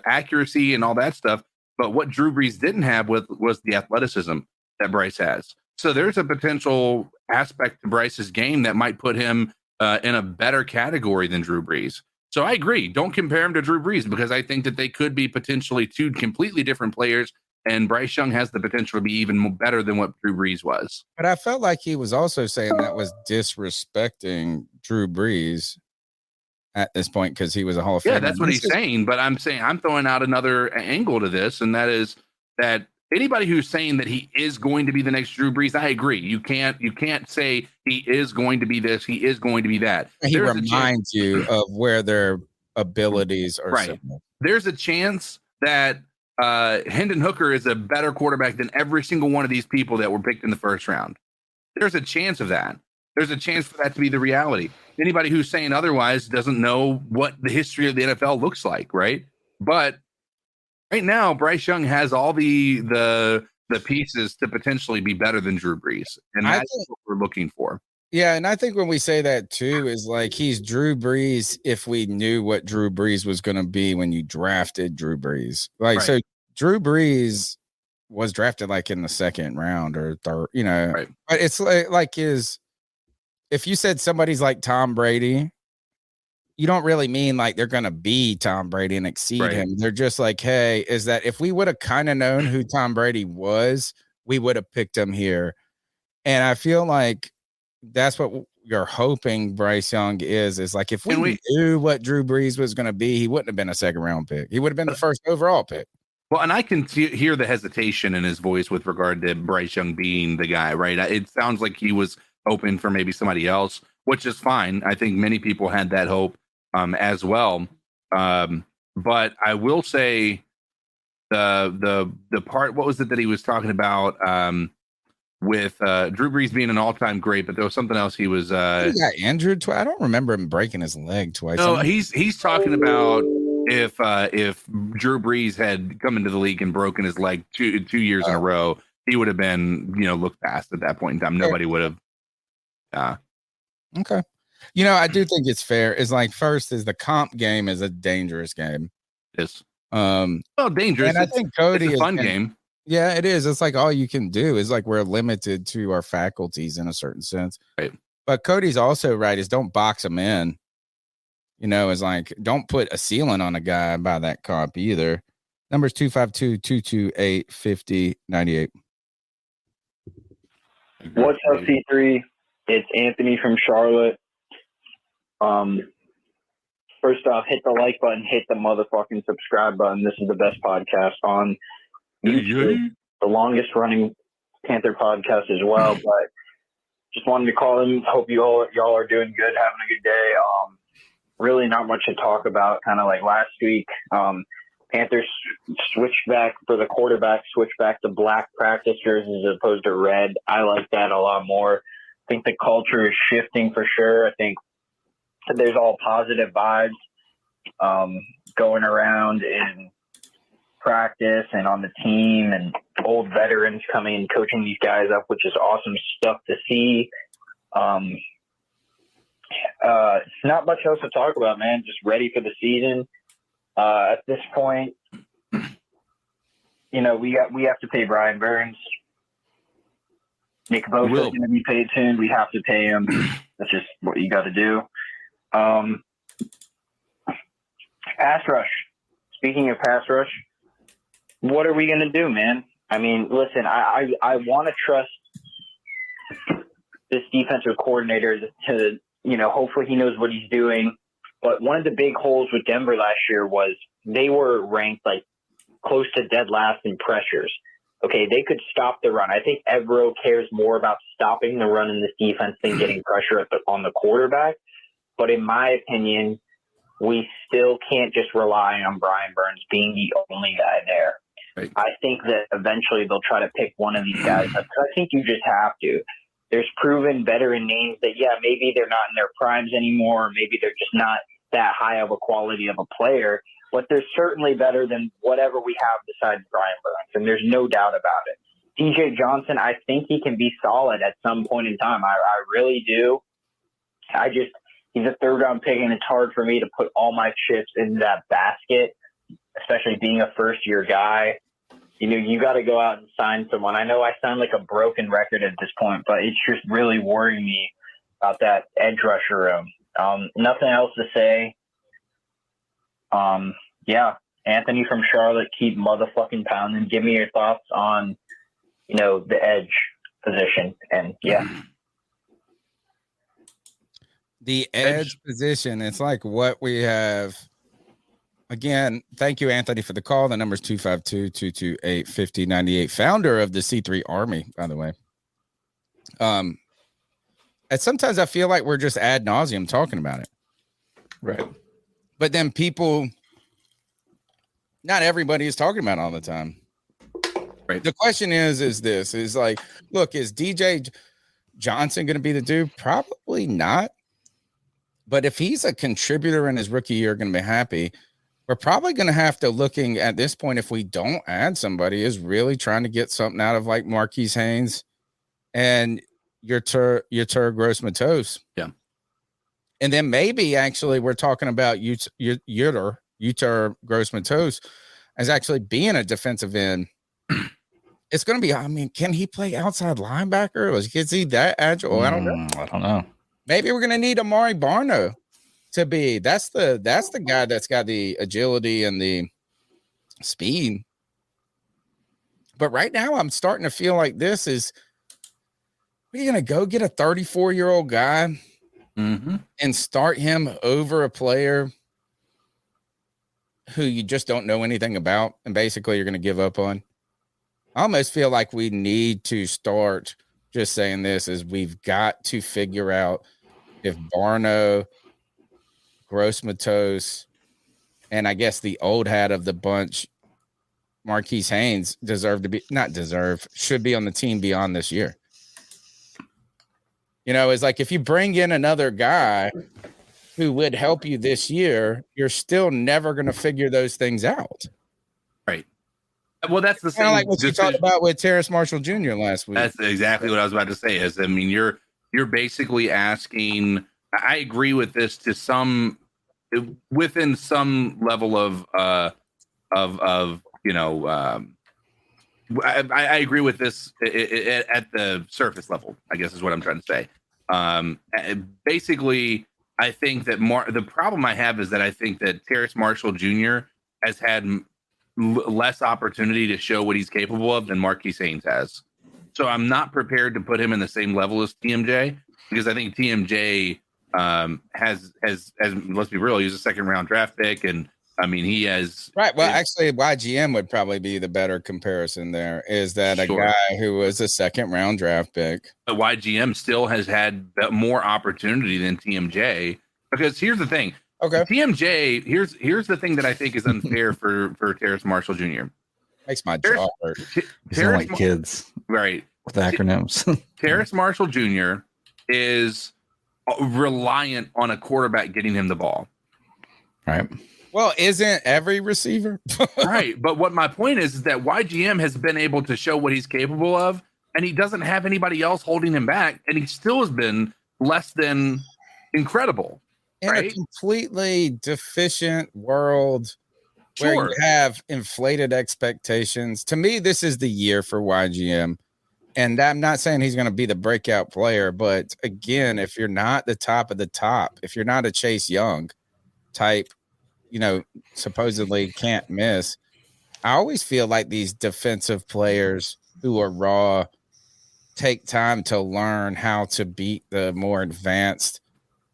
accuracy and all that stuff, but what Drew Brees didn't have was the athleticism that Bryce has. So there's a potential aspect to Bryce's game that might put him in a better category than Drew Brees. So I agree. Don't compare him to Drew Brees because I think that they could be potentially two completely different players. And Bryce Young has the potential to be even better than what Drew Brees was. But I felt like he was also saying that was disrespecting Drew Brees at this point because he was a Hall of Famer. Yeah, that's what he's saying. But I'm throwing out another angle to this, and that is that anybody who's saying that he is going to be the next Drew Brees, I agree. You can't say he is going to be this, he is going to be that. He reminds you of where their abilities are. Right. Similar. There's a chance that Hendon Hooker is a better quarterback than every single one of these people that were picked in the first round. There's a chance of that. There's a chance for that to be the reality. Anybody who's saying otherwise doesn't know what the history of the NFL looks like, right? But right now, Bryce Young has all the pieces to potentially be better than Drew Brees, and that's what we're looking for. Yeah, and I think when we say that too is he's Drew Brees if we knew what Drew Brees was going to be when you drafted Drew Brees. So Drew Brees was drafted like in the second round or third, Right. but it's like if you said somebody's like Tom Brady, you don't really mean like they're going to be Tom Brady and exceed him. They're just like, hey, is that if we would have kind of known who Tom Brady was, we would have picked him here. And I feel like that's what you're hoping Bryce Young is like, if we knew what Drew Brees was going to be, he wouldn't have been a second round pick. He would have been the first overall pick. Well, and I can hear the hesitation in his voice with regard to Bryce Young being the guy, right? It sounds like he was hoping for maybe somebody else, which is fine. I think many people had that hope as well. But I will say the part, what was it that he was talking about with Drew Brees being an all-time great, but there was something else he was he got injured twice. I don't remember him breaking his leg twice. No, he's talking about if Drew Brees had come into the league and broken his leg two years in a row, he would have been, looked past at that point in time. Nobody would have. Okay. I do think it's fair. Is like, first is the comp game is a dangerous game. Yes. Dangerous. And I think Cody is a fun game. Yeah, it is. It's like all you can do is like we're limited to our faculties in a certain sense. Right. But Cody's also right is don't box him in. Is like don't put a ceiling on a guy by that comp either. Numbers 252-228-5098. What's up, C3? It's Anthony from Charlotte. First off, hit the like button, hit the motherfucking subscribe button. This is the best podcast on YouTube, the longest running Panther podcast as well. But just wanted to call in. Hope y'all are doing good, having a good day. Really not much to talk about. Kind of like last week, Panthers switched back for the quarterback, switched back to black practice jerseys as opposed to red. I like that a lot more. I think the culture is shifting for sure. I think there's all positive vibes going around in practice and on the team, and old veterans coming and coaching these guys up, which is awesome stuff to see. It's not much else to talk about, man. Just ready for the season. At this point, we have to pay Brian Burns. Nick Bosa is going to be paid soon. We have to pay him. That's just what you got to do. Pass rush. Speaking of pass rush, what are we going to do, man? I mean, listen, I want to trust this defensive coordinator to, hopefully he knows what he's doing. But one of the big holes with Denver last year was they were ranked like close to dead last in pressures. Okay, they could stop the run. I think Evero cares more about stopping the run in this defense than getting pressure on the quarterback. But in my opinion, we still can't just rely on Brian Burns being the only guy there. Right. I think that eventually they'll try to pick one of these guys up. I think you just have to. There's proven veteran names that, maybe they're not in their primes anymore, or maybe they're just not that high of a quality of a player, but they're certainly better than whatever we have besides Brian Burns, and there's no doubt about it. DJ Johnson, I think he can be solid at some point in time. I really do. He's a third-round pick, and it's hard for me to put all my chips in that basket, especially being a first-year guy. You got to go out and sign someone. I know I sound like a broken record at this point, but it's just really worrying me about that edge rusher room. Nothing else to say. Anthony from Charlotte, keep motherfucking pounding. Give me your thoughts on, the edge position. And the edge position, it's like what we have. Again, thank you, Anthony, for the call. The number is 252-228-5098. Founder of the C3 Army, by the way. And sometimes I feel like we're just ad nauseum talking about it. Right. But then not everybody is talking about it all the time. Right. The question is like, look, is DJ Johnson going to be the dude? Probably not. But if he's a contributor in his rookie year, going to be happy. We're probably going to have to, looking at this point, if we don't add somebody, is really trying to get something out of like Marquise Haynes and your Gross Matos. Yeah. And then maybe actually we're talking about Uter Gross Matos as actually being a defensive end it's going to be, I mean, can he play outside linebacker? Is he that agile? I don't know. I don't know. Maybe we're going to need Amari Barno to be. That's the guy that's got the agility and the speed. But right now, I'm starting to feel like this is, are you going to go get a 34-year-old guy and start him over a player who you just don't know anything about, and basically you're going to give up on? I almost feel like we need to start just saying this is we've got to figure out if Barno, Gross-Matos, and I guess the old hat of the bunch, Marquise Haynes, should be on the team beyond this year. You know, it's like if you bring in another guy who would help you this year, you're still never going to figure those things out. Right. Well, that's the kind of like what you talked about with Terrace Marshall Jr. last week. That's exactly what I was about to say. Is I mean, you're basically asking. I agree with this to some within some level of you know. I agree with this at the surface level, I guess is what I'm trying to say. Basically, I think that the problem I have is that I think that Terrace Marshall Jr. has had less opportunity to show what he's capable of than Marquise Haynes has. So I'm not prepared to put him in the same level as TMJ, because I think TMJ has let's be real, he's a second round draft pick, and I mean he has actually YGM would probably be the better comparison. There is that a guy who was a second round draft pick, but YGM still has had more opportunity than TMJ, because here's the thing. Okay. TMJ, here's the thing that I think is unfair for Terrace Marshall Jr. Makes my jaw hurt. Sound like kids, right? With acronyms. Terrace Marshall Jr. is reliant on a quarterback getting him the ball. Right. Well, isn't every receiver? Right. But what my point is that YGM has been able to show what he's capable of, and he doesn't have anybody else holding him back, and he still has been less than incredible. In a completely deficient world where you have inflated expectations. To me, this is the year for YGM. And I'm not saying he's going to be the breakout player, but again, if you're not the top of the top, if you're not a Chase Young type, you know, supposedly can't miss, I always feel like these defensive players who are raw take time to learn how to beat the more advanced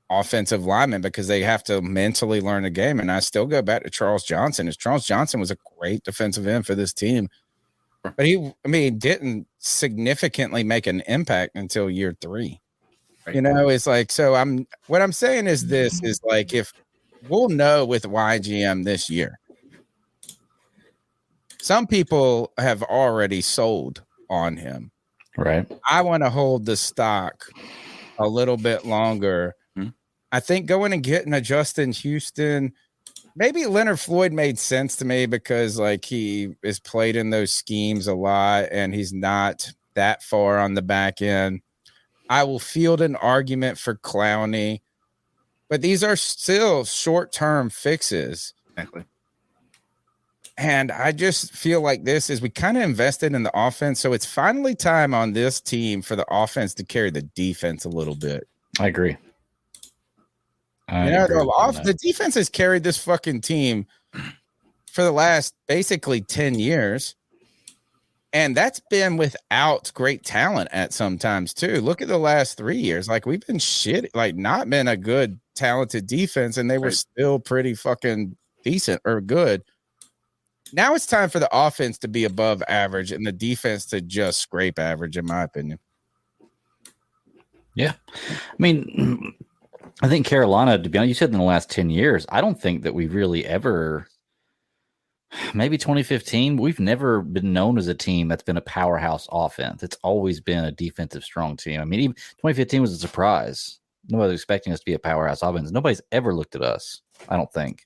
offensive linemen, because they have to mentally learn the game. And I still go back to Charles Johnson. Charles Johnson was a great defensive end for this team, but he didn't significantly make an impact until year 3. Right. You know, it's like, so what I'm saying is this is like, if we'll know with YGM this year, some people have already sold on him. Right. I want to hold the stock a little bit longer. I think going and getting a Justin Houston, maybe Leonard Floyd made sense to me because like he is played in those schemes a lot and he's not that far on the back end. I will field an argument for Clowney, but these are still short-term fixes. Exactly. And I just feel like this is we kind of invested in the offense. So it's finally time on this team for the offense to carry the defense a little bit. I agree. The defense has carried this fucking team for the last basically 10 years. And that's been without great talent at sometimes too. Look at the last 3 years. Like we've been not been a good talented defense, and they were still pretty fucking decent or good. Now it's time for the offense to be above average and the defense to just scrape average, in my opinion. Yeah. I mean, I think Carolina, to be honest, you said in the last 10 years, I don't think that we've really ever, maybe 2015, we've never been known as a team that's been a powerhouse offense. It's always been a defensive strong team. I mean, even 2015 was a surprise. Nobody was expecting us to be a powerhouse offense. Nobody's ever looked at us, I don't think.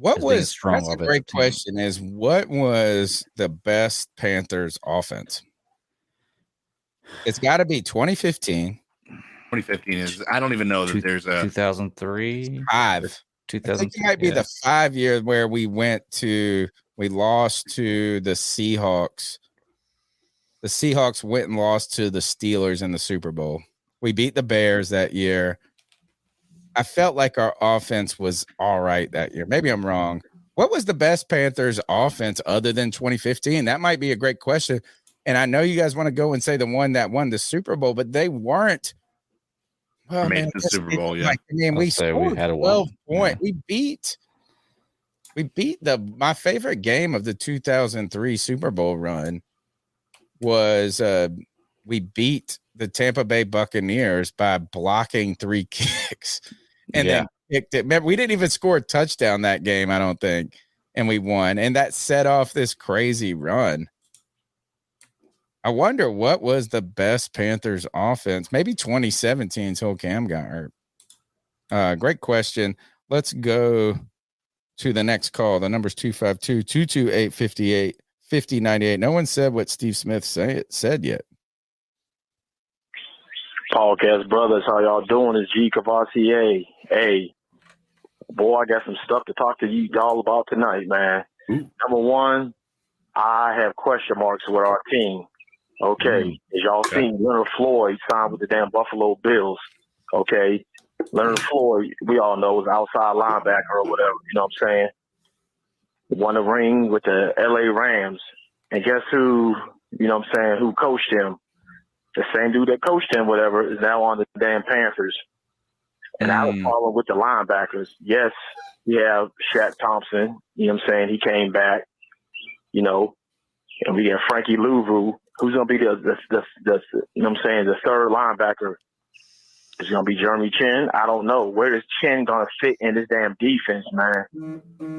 That's a great question is, what was the best Panthers offense? It's got to be 2015. 2015 is, I don't even know that there's a 2003, 5. 2000. I think it might be the 5 years where we lost to the Seahawks the Seahawks went and lost to the Steelers in the Super Bowl. We beat the Bears that year. I felt like our offense was all right that year. Maybe I'm wrong. What was the best Panthers offense other than 2015? That might be a great question. And I know you guys want to go and say the one that won the Super Bowl, but they weren't. Well, Made man, the Super Bowl, yeah. Like, I mean, we scored 12 points. We beat my favorite game of the 2003 Super Bowl run was we beat the Tampa Bay Buccaneers by blocking 3 kicks and then kicked it. Remember, we didn't even score a touchdown that game, I don't think, and we won. And that set off this crazy run. I wonder what was the best Panthers offense. Maybe 2017 until Cam got hurt. Great question. Let's go to the next call. The number's 252-228-58-5098. No one said what Steve Smith said yet. Podcast brothers, how y'all doing? It's G Cavassier. Hey, boy, I got some stuff to talk to y'all about tonight, man. Number one, I have question marks with our team. Okay, as y'all seen, Leonard Floyd signed with the damn Buffalo Bills. Okay, Leonard Floyd, we all know, is outside linebacker or whatever. You know what I'm saying? Won a ring with the LA Rams, and guess who? You know what I'm saying? Who coached him? The same dude that coached him, whatever, is now on the damn Panthers. And I was following with the linebackers. Yes, we have Shaq Thompson. You know what I'm saying? He came back. You know, and we got Frankie Louvu. Who's going to be the you know what I'm saying, the third linebacker? Is it going to be Jeremy Chin? I don't know. Where is Chin going to fit in this damn defense, man?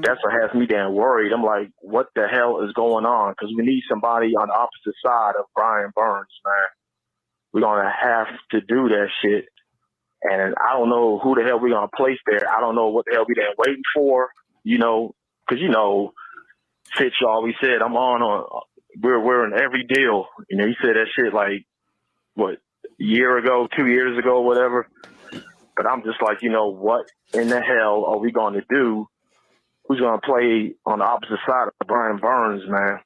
That's what has me damn worried. I'm like, what the hell is going on? Because we need somebody on the opposite side of Brian Burns, man. We're going to have to do that shit. And I don't know who the hell we're going to place there. I don't know what the hell we damn waiting for, you know, because, you know, Fitch always said, we're in every deal. You know, he said that shit like, what, a year ago, 2 years ago, whatever. But I'm just like, you know, what in the hell are we going to do? Who's going to play on the opposite side of Brian Burns, man?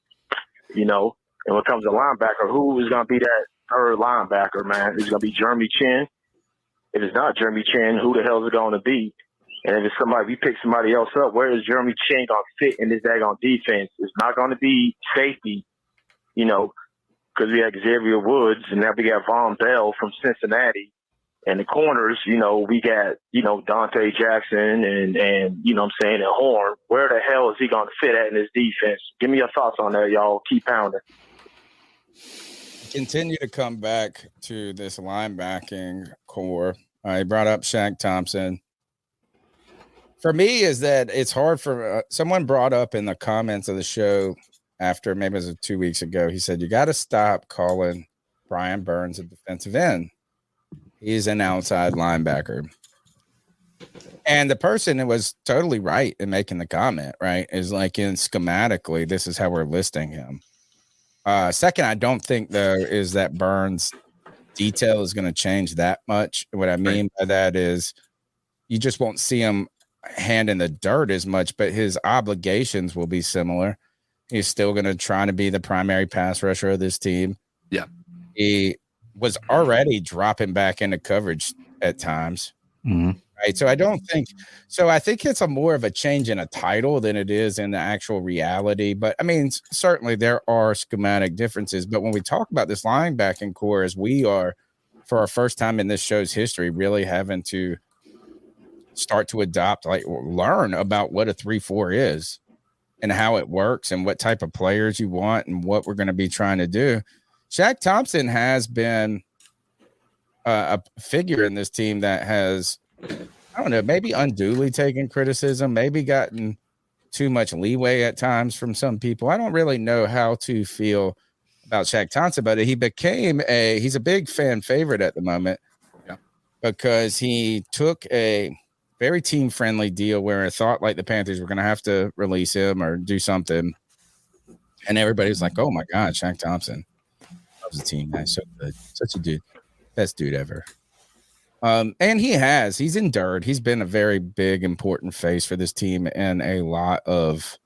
You know, and when it comes to linebacker, who is going to be that third linebacker, man? Is it going to be Jeremy Chin? If it's not Jeremy Chin, who the hell is it going to be? And if it's somebody, we pick somebody else up, where is Jeremy Chin going to fit in this daggone defense? It's not going to be safety, you know, because we have Xavier Woods, and now we got Von Bell from Cincinnati. And the corners, you know, we got, you know, Dante Jackson and you know what I'm saying, and Horn. Where the hell is he going to fit at in this defense? Give me your thoughts on that, y'all. Keep pounding. Continue to come back to this linebacking core. I brought up Shaq Thompson. For me, is that it's hard for someone brought up in the comments of the show after, maybe it was 2 weeks ago. He said, you got to stop calling Brian Burns a defensive end. He's an outside linebacker. And the person that was totally right in making the comment, right, is like, in schematically, this is how we're listing him. Second, I don't think there is that Burns detail is going to change that much. What I mean by that is you just won't see him hand in the dirt as much, but his obligations will be similar. He's still going to try to be the primary pass rusher of this team. Yeah. He was already dropping back into coverage at times. Right. So I think it's a more of a change in a title than it is in the actual reality. But I mean, certainly there are schematic differences. But when we talk about this linebacking core, as we are, for our first time in this show's history, really having to start to adopt, like learn about what a 3-4 is and how it works and what type of players you want and what we're going to be trying to do. Shaq Thompson has been a figure in this team that has, I don't know, maybe unduly taken criticism, maybe gotten too much leeway at times from some people. I don't really know how to feel about Shaq Thompson, but he became he's a big fan favorite at the moment because he took a very team-friendly deal where I thought like the Panthers were going to have to release him or do something. And everybody was like, oh, my God, Shaq Thompson. That was a team guy. So good. Such a dude. Best dude ever. And he's endured. He's been a very big, important face for this team and a lot of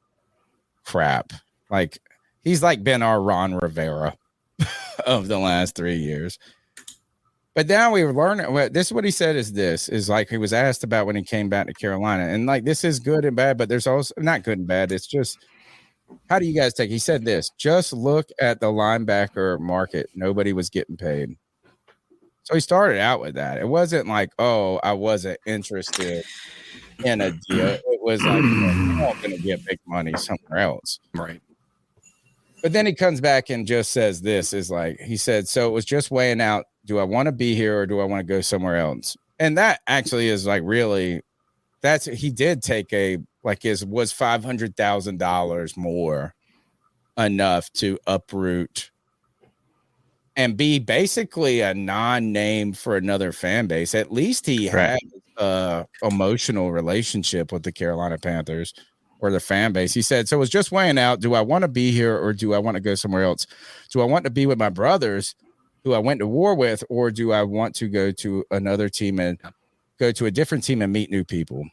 crap. Like, he's like been our Ron Rivera. of the last 3 years. But now we were learning. This is what he said is like he was asked about when he came back to Carolina. And like this is good and bad, but there's also not good and bad. It's just, how do you guys take? He said this, just look at the linebacker market. Nobody was getting paid. So he started out with that. It wasn't like, oh, I wasn't interested in a deal. It was like, I'm not going to get big money somewhere else. Right. But then he comes back and just says this is like, he said, so it was just weighing out, do I want to be here or do I want to go somewhere else? And that actually is like really, he did take was $500,000 more enough to uproot and be basically a non-name for another fan base. At least he had a emotional relationship with the Carolina Panthers or the fan base. He said, so it was just weighing out, do I want to be here or do I want to go somewhere else? Do I want to be with my brothers who I went to war with, or do I want to go to another team and go to a different team and meet new people?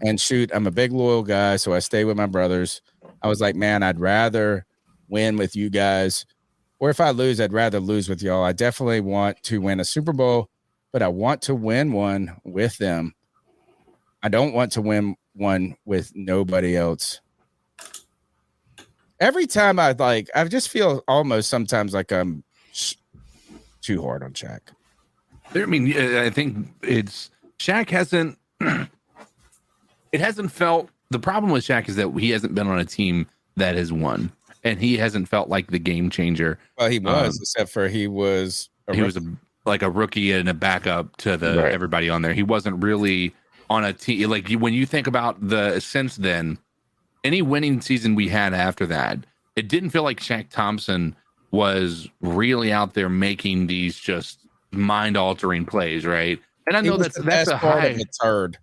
And shoot, I'm a big loyal guy, so I stay with my brothers. I was like, man, I'd rather win with you guys. Or if I lose, I'd rather lose with y'all. I definitely want to win a Super Bowl, but I want to win one with them. I don't want to win one with nobody else. Every time I just feel almost sometimes like I'm too hard on Shaq. I mean, I think Shaq hasn't. It hasn't felt. The problem with Shaq is that he hasn't been on a team that has won, and he hasn't felt like the game changer. Well, he was, except for he was a rookie and a backup to everybody on there. He wasn't really on a team. Like when you think about since then, any winning season we had after that, it didn't feel like Shaq Thompson was really out there making these just mind-altering plays, right? And I know that's a part high of a turd.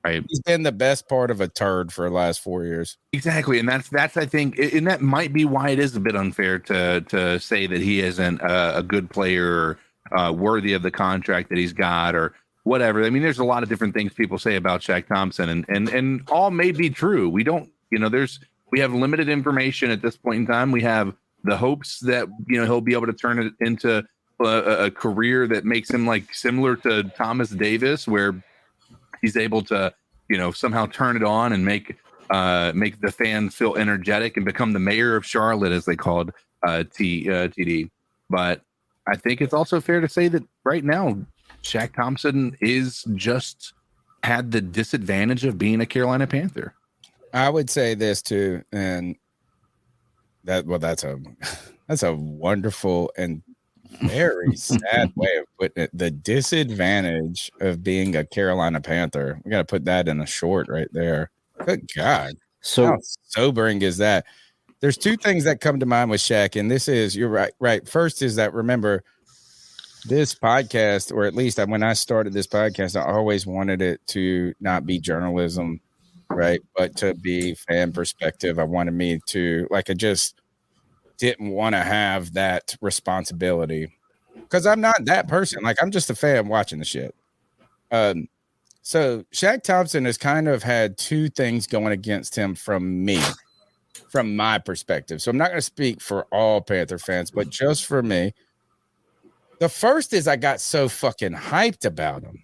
Right. He's been the best part of a turd for the last 4 years. Exactly. And that's I think, and that might be why it is a bit unfair to say that he isn't a good player or worthy of the contract that he's got or whatever. I mean, there's a lot of different things people say about Shaq Thompson, and all may be true. We don't, we have limited information at this point in time. We have the hopes that, he'll be able to turn it into a career that makes him like similar to Thomas Davis, where he's able to, somehow turn it on and make the fans feel energetic and become the mayor of Charlotte, as they called TD. But I think it's also fair to say that right now, Shaq Thompson is just had the disadvantage of being a Carolina Panther. I would say this too, and that's a wonderful and very sad way of putting it. The disadvantage of being a Carolina Panther. We got to put that in a short right there. Good God. So how sobering is that? There's two things that come to mind with Shaq, and this is, you're right. First is that, remember, this podcast, or at least when I started this podcast, I always wanted it to not be journalism, right? But to be fan perspective. I wanted me to, I just didn't want to have that responsibility because I'm not that person. I'm just a fan watching the shit. So Shaq Thompson has kind of had two things going against him from my perspective. So I'm not going to speak for all Panther fans, but just for me. The first is I got so fucking hyped about him.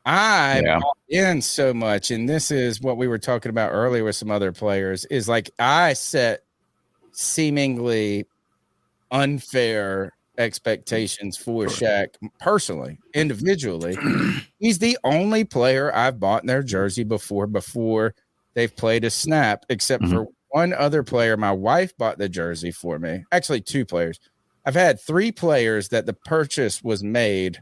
I bought in so much, and this is what we were talking about earlier with some other players, is I set seemingly unfair expectations for Shaq personally, individually. He's the only player I've bought in their jersey before they've played a snap, except for one other player. My wife bought the jersey for me. Actually, two players. I've had three players that the purchase was made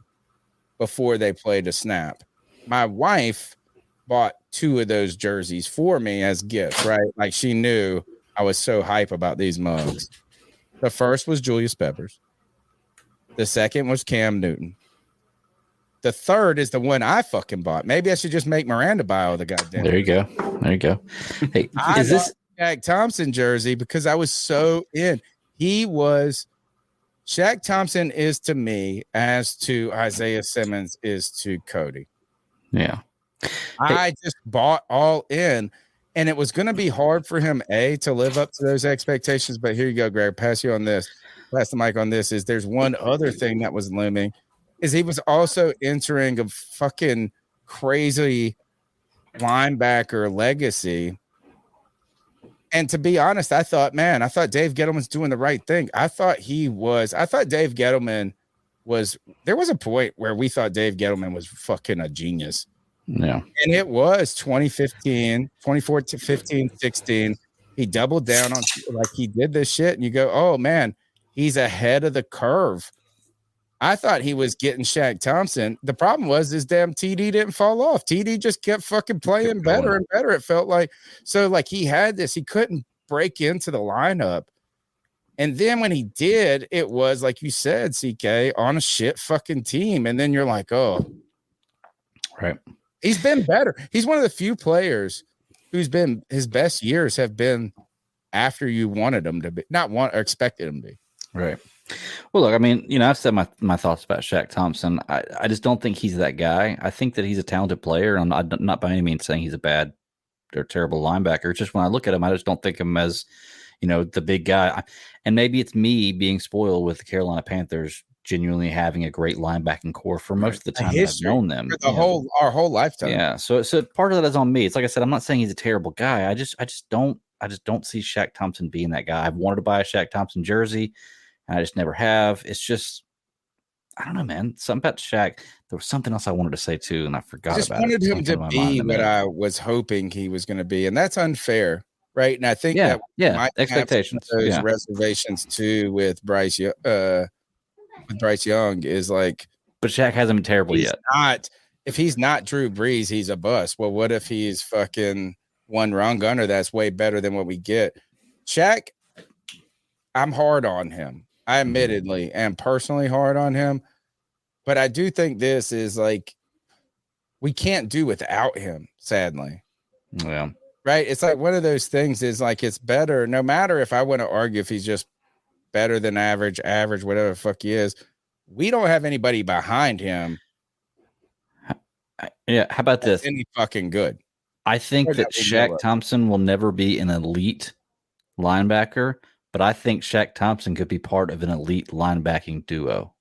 before they played a snap. My wife bought two of those jerseys for me as gifts, right? She knew I was so hype about these mugs. The first was Julius Peppers. The second was Cam Newton. The third is the one I fucking bought. Maybe I should just make Miranda buy all the goddamn. There you go. Hey, I bought Shaq Thompson jersey because I was so in. Shaq Thompson is to me as to Isaiah Simmons is to Cody. Yeah. I just bought all in. And it was going to be hard for him, to live up to those expectations. But here you go, Greg. Pass the mic on this. Is there's one other thing that was looming, is he was also entering a fucking crazy linebacker legacy. And to be honest, I thought Dave Gettleman's doing the right thing. I thought Dave Gettleman there was a point where we thought Dave Gettleman was fucking a genius. Yeah. And it was 2014, 15, 16. He doubled down on, like, he did this shit, and you go, oh man, he's ahead of the curve. I thought he was getting Shaq Thompson. The problem was his damn TD didn't fall off. TD just kept fucking playing better and better. It felt like, so like he had this, he couldn't break into the lineup. And then when he did, it was like you said, CK, on a shit fucking team. And then you're like, oh, right. He's been better. He's one of the few players who's been, his best years have been after you wanted him to be, not want or expected him to be. Right. Well, look, I mean, you know, I've said my thoughts about Shaq Thompson. I just don't think he's that guy. I think that he's a talented player. I'm not by any means saying he's a bad or terrible linebacker. It's just when I look at him, I just don't think him as, you know, the big guy. And maybe it's me being spoiled with the Carolina Panthers genuinely having a great linebacking core for most of the time I've known them. For our whole lifetime. Yeah. So part of that is on me. It's like I said, I'm not saying he's a terrible guy. I just don't see Shaq Thompson being that guy. I've wanted to buy a Shaq Thompson jersey, and I just never have. It's just, I don't know, man. Something about Shaq. There was something else I wanted to say too, and I forgot about it. I just wanted him to be what I was hoping he was going to be, and that's unfair, right? And I think that expectations, those reservations too with Bryce Young is like, but Shaq hasn't been terrible yet. If he's not Drew Brees, he's a bust. Well, what if he's fucking one run gunner that's way better than what we get? Shaq, I'm hard on him. I admittedly am personally hard on him, but I do think this is like, we can't do without him, sadly. Yeah. Right. It's like one of those things is like, it's better, no matter if I want to argue if he's just better than average, whatever the fuck he is. We don't have anybody behind him. Yeah. How about this? Any fucking good. I think that Shaq Thompson will never be an elite linebacker, but I think Shaq Thompson could be part of an elite linebacking duo.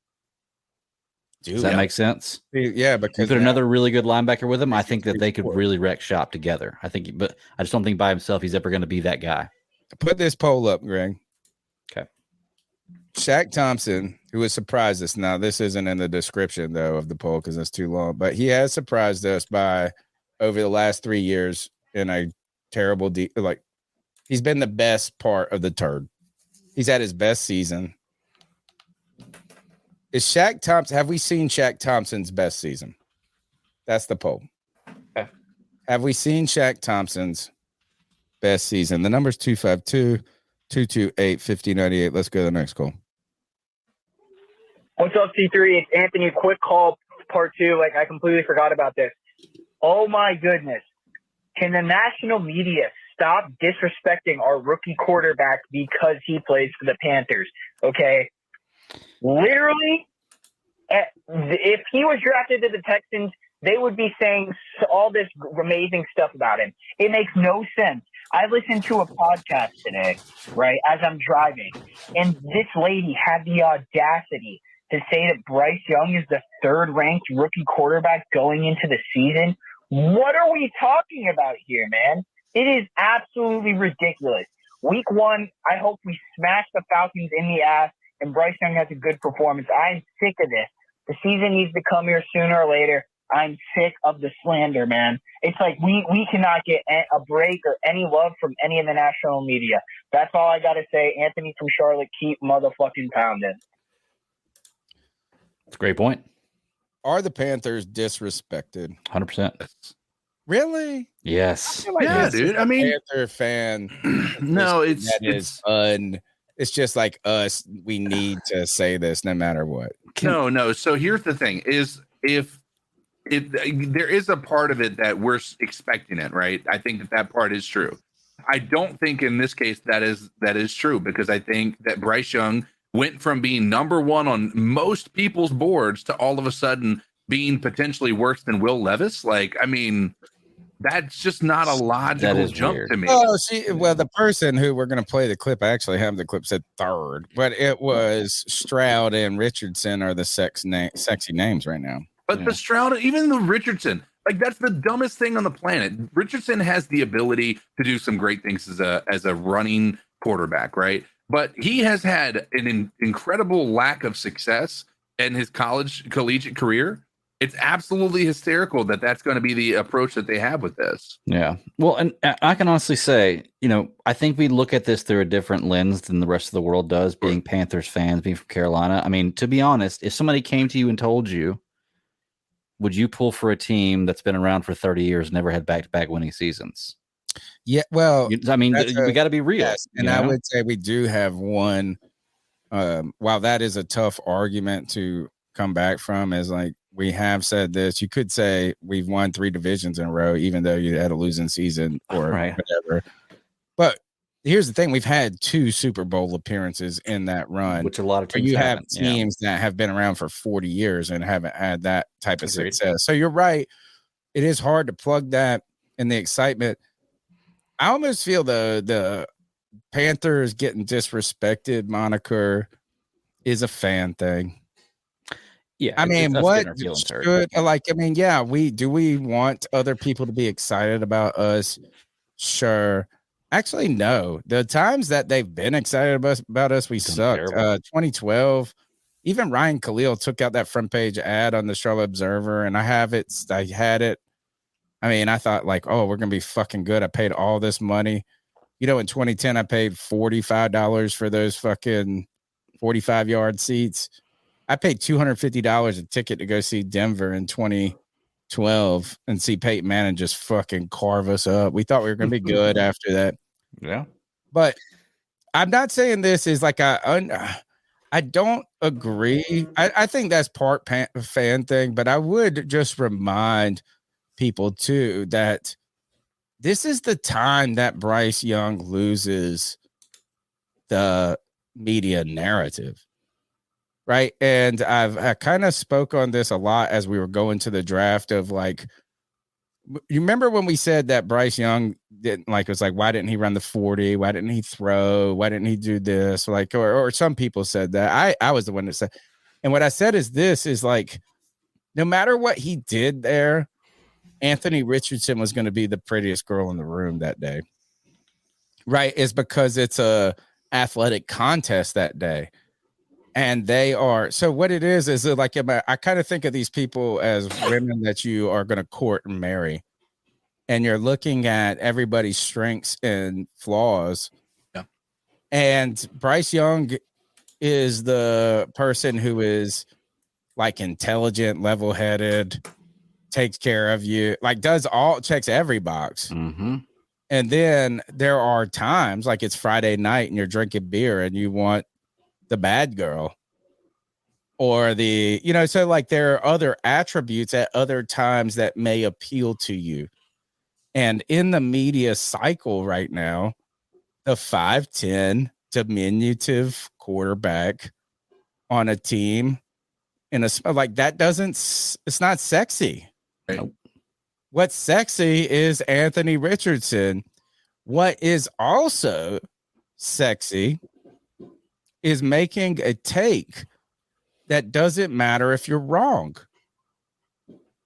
Does that make sense? Yeah, because you put another really good linebacker with him, I think that they could really wreck shop together. But I just don't think by himself he's ever going to be that guy. Put this poll up, Greg. Okay. Shaq Thompson, who has surprised us. Now, this isn't in the description though of the poll because it's too long, but he has surprised us by over the last 3 years in a terrible he's been the best part of the turd. He's had his best season. Is Shaq Thompson? Have we seen Shaq Thompson's best season? That's the poll. Okay. Have we seen Shaq Thompson's best season? The number's 252-228-5098. Let's go to the next call. What's up, C3? It's Anthony. Quick call, part two. Like, I completely forgot about this. Oh my goodness. Can the national media stop disrespecting our rookie quarterback because he plays for the Panthers? Okay. Literally, if he was drafted to the Texans, they would be saying all this amazing stuff about him. It makes no sense. I listened to a podcast today, right, as I'm driving, and this lady had the audacity to say that Bryce Young is the third-ranked rookie quarterback going into the season. What are we talking about here, man? It is absolutely ridiculous. Week one, I hope we smash the Falcons in the ass and Bryce Young has a good performance. I'm sick of this. The season needs to come here sooner or later. I'm sick of the slander, man. It's like we cannot get a break or any love from any of the national media. That's all I got to say. Anthony from Charlotte, keep motherfucking pounding. That's a great point. Are the Panthers disrespected? 100%. Really? Yes. Yeah, dude. I mean, Panther fan. No, it's just like us. We need to say this no matter what. No. So here's the thing: is if there is a part of it that we're expecting it, right? I think that part is true. I don't think in this case that is true because I think that Bryce Young went from being number one on most people's boards to all of a sudden being potentially worse than Will Levis. Like, I mean, That's just not a logical jump weird to me. Oh, well, the person who we're going to play the clip, I actually have the clip said third, but it was Stroud and Richardson are the sexy names right now. But the Stroud, even the Richardson, like that's the dumbest thing on the planet. Richardson has the ability to do some great things as a running quarterback, right? But he has had an incredible lack of success in his collegiate career. It's absolutely hysterical that that's going to be the approach that they have with this. Yeah. Well, and I can honestly say, I think we look at this through a different lens than the rest of the world does, being Panthers fans, being from Carolina. I mean, to be honest, if somebody came to you and told you, would you pull for a team that's been around for 30 years, never had back-to-back winning seasons? Yeah, well, I mean, we got to be real. Yes, and I would say we do have one. While that is a tough argument to come back from, is like we have said this. You could say we've won 3 divisions in a row, even though you had a losing season or whatever. But here's the thing: we've had 2 Super Bowl appearances in that run, which a lot of teams have teams that have been around for 40 years and haven't had that type of success. So you're right; it is hard to plug that in the excitement. I almost feel the Panthers getting disrespected moniker is a fan thing. Yeah, I mean, what should like? I mean, yeah, we want other people to be excited about us? Sure. Actually, no. The times that they've been excited about us, we sucked. 2012, even Ryan Khalil took out that front page ad on the Charlotte Observer, and I had it. I mean, I thought like, oh, we're gonna be fucking good. I paid all this money. In 2010, I paid $45 for those fucking 45-yard seats. I paid $250 a ticket to go see Denver in 2012 and see Peyton Manning just fucking carve us up. We thought we were going to be good after that. Yeah. But I'm not saying this is like I don't agree. I think that's part fan thing, but I would just remind people too that this is the time that Bryce Young loses the media narrative. Right. And I kind of spoke on this a lot as we were going to the draft of like, you remember when we said that Bryce Young didn't was like, why didn't he run the 40? Why didn't he throw? Why didn't he do this? Like, or some people said that. I was the one that said, and what I said is like, no matter what he did there, Anthony Richardson was going to be the prettiest girl in the room that day. Right. Is because it's a athletic contest that day. And they are, so what it is like, I kind of think of these people as women that you are going to court and marry. And you're looking at everybody's strengths and flaws. Yeah. And Bryce Young is the person who is like intelligent, level-headed, takes care of you, like checks every box. Mm-hmm. And then there are times like it's Friday night and you're drinking beer and you want the bad girl or so like there are other attributes at other times that may appeal to you. And in the media cycle right now, the 5'10" diminutive quarterback on a team like that it's not sexy. Right. What's sexy is Anthony Richardson. What is also sexy is making a take that doesn't matter if you're wrong.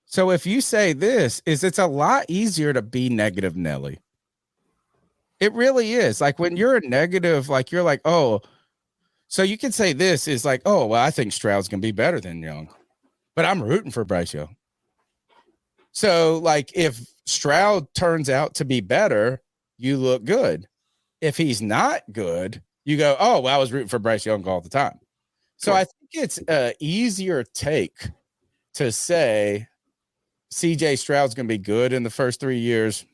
So if you say it's a lot easier to be negative, Nelly. It really is. Like when you're a negative, like you're like, oh, so you can say this is like, oh, well, I think Stroud's going to be better than Young, but I'm rooting for Bryce Young. So like if Stroud turns out to be better, you look good. If he's not good, you go, oh, well, I was rooting for Bryce Young all the time. So I think it's an easier take to say CJ Stroud's going to be good in the first 3 years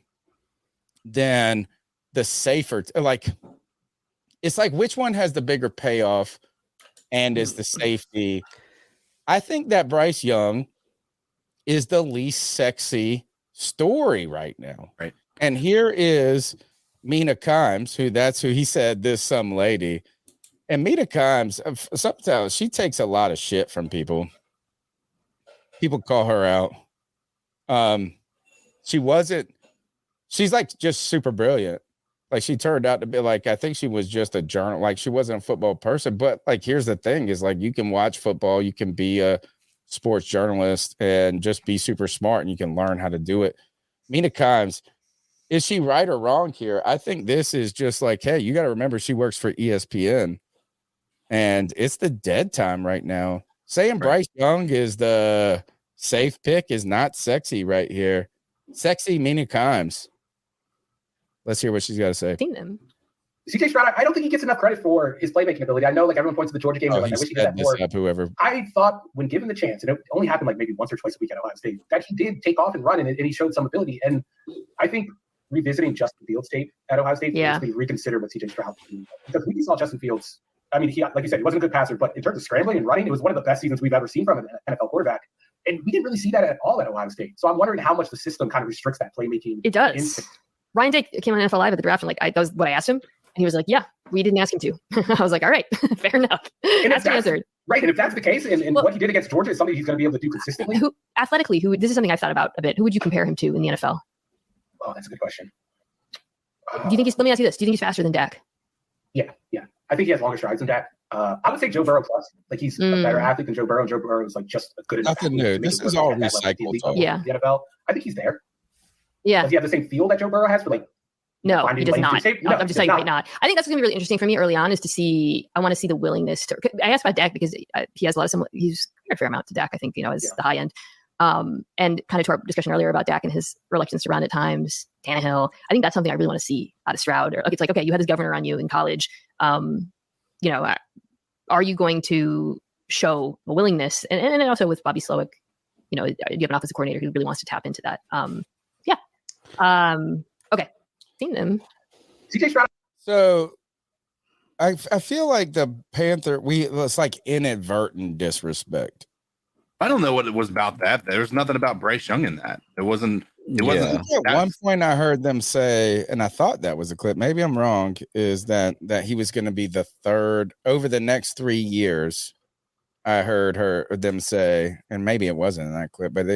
than the safer. It's like which one has the bigger payoff and is the safety? I think that Bryce Young is the least sexy story right now. Right. And here is Mina Kimes, who he said this some lady. And Mina Kimes, sometimes she takes a lot of shit from people. People call her out. She wasn't she's like just super brilliant. Like she turned out to be like, I think she was just a journal. Like she wasn't a football person, but like, here's the thing is like, you can watch football, you can be a sports journalist and just be super smart and you can learn how to do it. Mina Kimes, is she right or wrong here? I think this is just like, hey, you got to remember she works for ESPN and it's the dead time right now. Saying Bryce Young is the safe pick is not sexy right here. Sexy Mina Kimes. Let's hear what she's got to say. Seen them. CJ Stroud, I don't think he gets enough credit for his playmaking ability. I know, like, everyone points to the Georgia game. Oh, Like, I wish he had that more. Whoever. I thought when given the chance, and it only happened like maybe once or twice a week at Ohio State, that he did take off and run, and he showed some ability. And I think revisiting Justin Fields' tape at Ohio State makes me reconsider what CJ Stroud did. Because we saw Justin Fields, I mean, he, like you said, he wasn't a good passer, but in terms of scrambling and running, it was one of the best seasons we've ever seen from an NFL quarterback. And we didn't really see that at all at Ohio State. So I'm wondering how much the system kind of restricts that playmaking. It does. instinct. Ryan Day came on NFL Live at the draft, and that was what I asked him. And he was like, yeah, we didn't ask him to. I was like, all right, fair enough. And That's the answer. Right. And if that's the case, and what he did against Georgia is something he's going to be able to do consistently. Athletically, this is something I've thought about a bit. Who would you compare him to in the NFL? Oh, that's a good question. Do you think let me ask you this. Do you think he's faster than Dak? Yeah. I think he has longer strides than Dak. I would say Joe Burrow plus. Like, he's a better athlete than Joe Burrow. Joe Burrow is like just a good enough. Nothing new. This is all recycled talk. Yeah. The NFL. I think he's there. Yeah. Does he have the same feel that Joe Burrow has for like? No, he does not. No, I'm just saying, might not. I think that's going to be really interesting for me early on is to see. I want to see the willingness to. I asked about Dak because he has a lot of he's a fair amount to Dak. I think is the high end. And kind of to our discussion earlier about Dak and his reluctance to run at times, Tannehill. I think that's something I really want to see out of Stroud. Or it's like, okay, you had this governor on you in college. Are you going to show a willingness? And also with Bobby Slowick, you have an offensive coordinator who really wants to tap into that. Okay. Seen them. CJ Stroud. So I feel like the Panther, it's like inadvertent disrespect. I don't know what it was about that. There's nothing about Bryce Young in that. It wasn't. At one point I heard them say, and I thought that was a clip, maybe I'm wrong, is that he was going to be the third over the next 3 years. I heard them say, and maybe it wasn't in that clip, but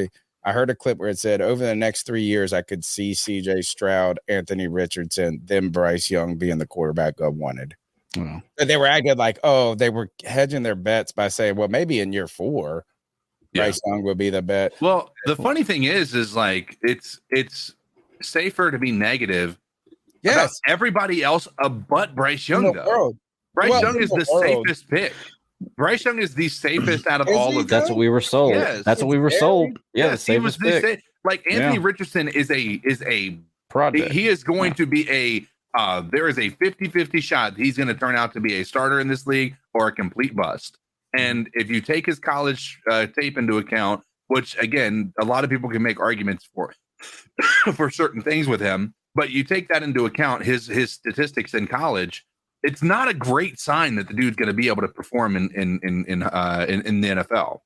I heard a clip where it said over the next 3 years, I could see CJ Stroud, Anthony Richardson, then Bryce Young being the quarterback I wanted. Oh. But they were acting like, they were hedging their bets by saying, well, maybe in year 4, Bryce Young will be the bet. Well, the funny thing is like it's safer to be negative. About everybody else but Bryce Young, though. Bryce Young is the safest pick. Bryce Young is the safest out of all of them. That's what we were sold. Yes. That's what we were sold. Yeah, yes, he was the like Anthony Richardson is a project. He is going to be there is a 50-50 shot he's going to turn out to be a starter in this league or a complete bust. And if you take his college tape into account, which again, a lot of people can make arguments for for certain things with him, but you take that into account, his statistics in college, it's not a great sign that the dude's going to be able to perform in the NFL.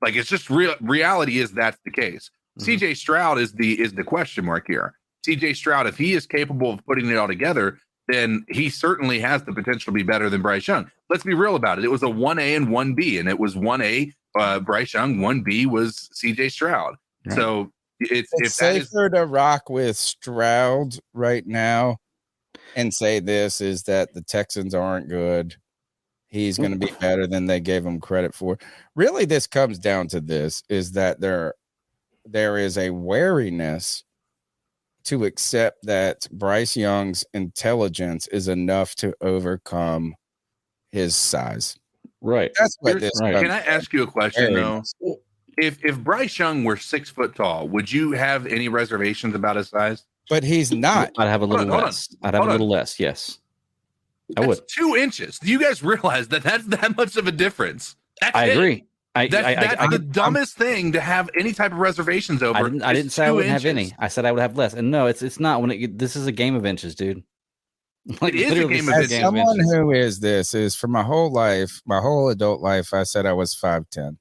Like, it's just reality is that's the case. CJ Stroud is the question mark here. CJ Stroud, if he is capable of putting it all together, then he certainly has the potential to be better than Bryce Young. Let's be real about it. It was a 1A and 1B, and it was 1A Bryce Young, 1B was CJ Stroud. Right. So it's safer to rock with Stroud right now and say this is that the Texans aren't good. He's going to be better than they gave him credit for. Really, this comes down to this, is that there is a wariness to accept that Bryce Young's intelligence is enough to overcome his size. Right. That's what this. Can I ask you a question though? If Bryce Young were 6 foot tall, would you have any reservations about his size? But he's not. I'd have a little less. I'd have a little less. Yes. I would. 2 inches. Do you guys realize that that's that much of a difference? I agree. That's the dumbest thing to have any type of reservations over. I didn't say I wouldn't have any. I said I would have less. And no, it's not. This is a game of inches, dude. Like, it is a game of inches. Someone who is for my whole life, my whole adult life, I said I was 5'10".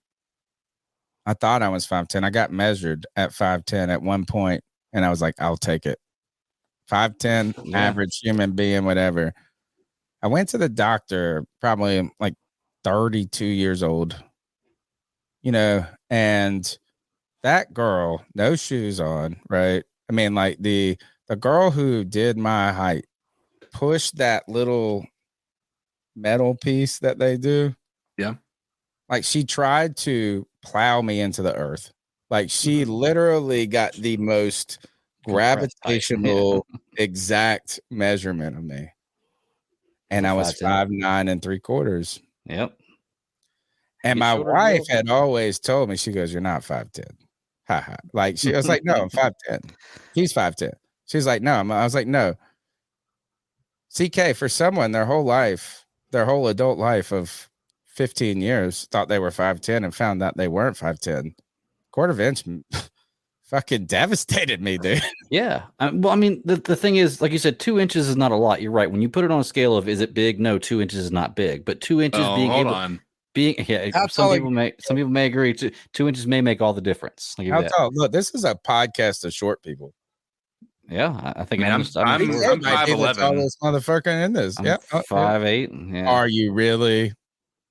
I thought I was 5'10". I got measured at 5'10" at one point, and I was like, I'll take it. 5'10", average human being, whatever. I went to the doctor, probably like 32 years old. And that girl, no shoes on, right? I mean, like the the girl who did my height pushed that little metal piece that they do. Yeah. Like she tried to plow me into the earth. Like she literally got the most gravitational exact measurement of me. And I was 5'9" 3/4. Yep. And my wife had always told me, she goes, "You're not 5'10". Ha. Like she was like, "No, I'm 5'10". He's 5'10". She's like, "No." I was like, "No." CK, for someone their whole life, their whole adult life of 15 years, thought they were 5'10" and found out they weren't 5'10". Quarter inch fucking devastated me, dude. Yeah. Well, I mean, the thing is, like you said, 2 inches is not a lot. You're right. When you put it on a scale of is it big? No, 2 inches is not big. But 2 inches some people may agree. 2 inches may make all the difference. How tall? Look, this is a podcast of short people. Yeah, I think I'm 5'11". Tallest motherfucker in this. Yeah, 5'8". Yeah. Are you really?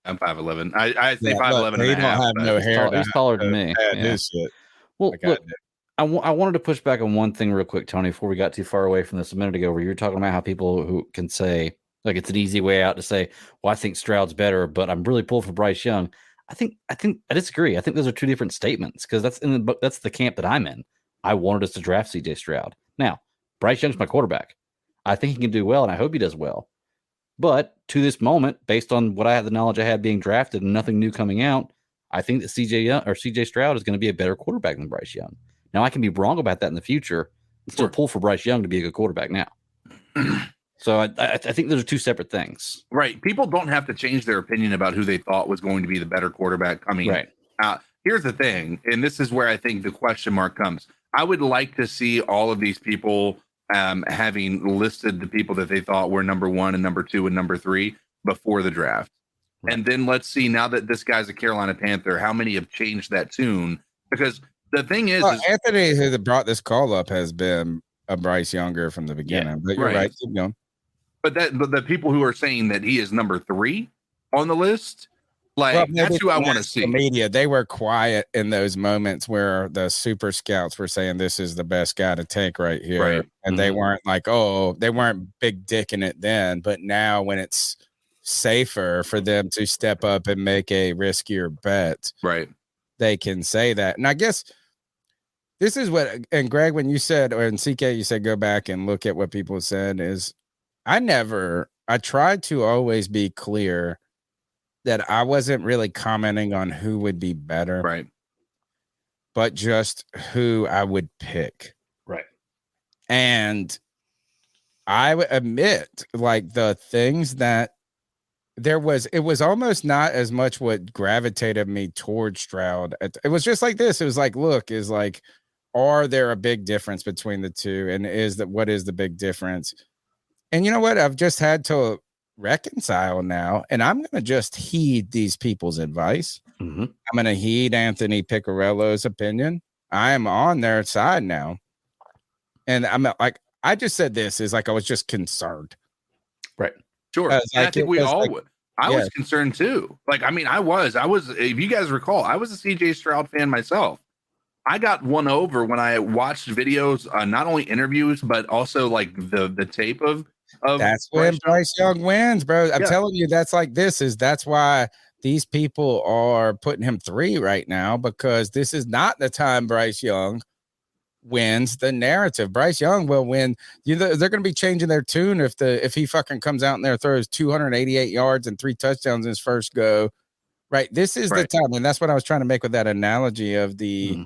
I'm 5'11". I say 5'11". He don't have no hair. He's taller than me. This shit. Well, look, I wanted to push back on one thing real quick, Tony, before we got too far away from this a minute ago, where you were talking about how people who can say, like, it's an easy way out to say, well, I think Stroud's better, but I'm really pulled for Bryce Young. I think I disagree. I think those are two different statements, because that's the camp that I'm in. I wanted us to draft CJ Stroud. Now, Bryce Young's my quarterback. I think he can do well, and I hope he does well. But to this moment, based on what I had, the knowledge I had being drafted and nothing new coming out, I think that CJ Stroud is going to be a better quarterback than Bryce Young. Now, I can be wrong about that in the future and still pull for Bryce Young to be a good quarterback now. So I think those are two separate things. Right. People don't have to change their opinion about who they thought was going to be the better quarterback coming out. Here's the thing, and this is where I think the question mark comes. I would like to see all of these people having listed the people that they thought were number 1 and number 2 and number 3 before the draft. Right. And then let's see, now that this guy's a Carolina Panther, how many have changed that tune? Because the thing is Anthony, who brought this call up, has been a Bryce Younger from the beginning. But you're right. Keep going. But the people who are saying that he is number 3 on the list, that's who I want to see. Media, they were quiet in those moments where the super scouts were saying this is the best guy to take right here. Right. And they weren't like, they weren't big dicking it then. But now when it's safer for them to step up and make a riskier bet, they can say that. And I guess this is what, and Greg, when you said, or in CK, you said go back and look at what people said, is I tried to always be clear that I wasn't really commenting on who would be better. Right. But just who I would pick. Right. And I would admit, like, the things that it was almost not as much what gravitated me towards Stroud. It was just like this. It was like, look, is like, are there a big difference between the two? And what is the big difference? And you know what? I've just had to reconcile now, and I'm going to just heed these people's advice. Mm-hmm. I'm going to heed Anthony Piccirillo's opinion. I am on their side now. And I'm like, I just said this is like, I was just concerned. Right. Sure. I think we all would. I was concerned too. Like, I mean, I was, if you guys recall, I was a CJ Stroud fan myself. I got won over when I watched videos, not only interviews, but also like the tape of that's when Bryce Young wins, bro. I'm telling you, that's why these people are putting him 3 right now, because this is not the time Bryce Young wins the narrative. Bryce Young will win. They're going to be changing their tune if he fucking comes out in there, throws 288 yards and 3 touchdowns in his first go. Right. This is the time. And that's what I was trying to make with that analogy of the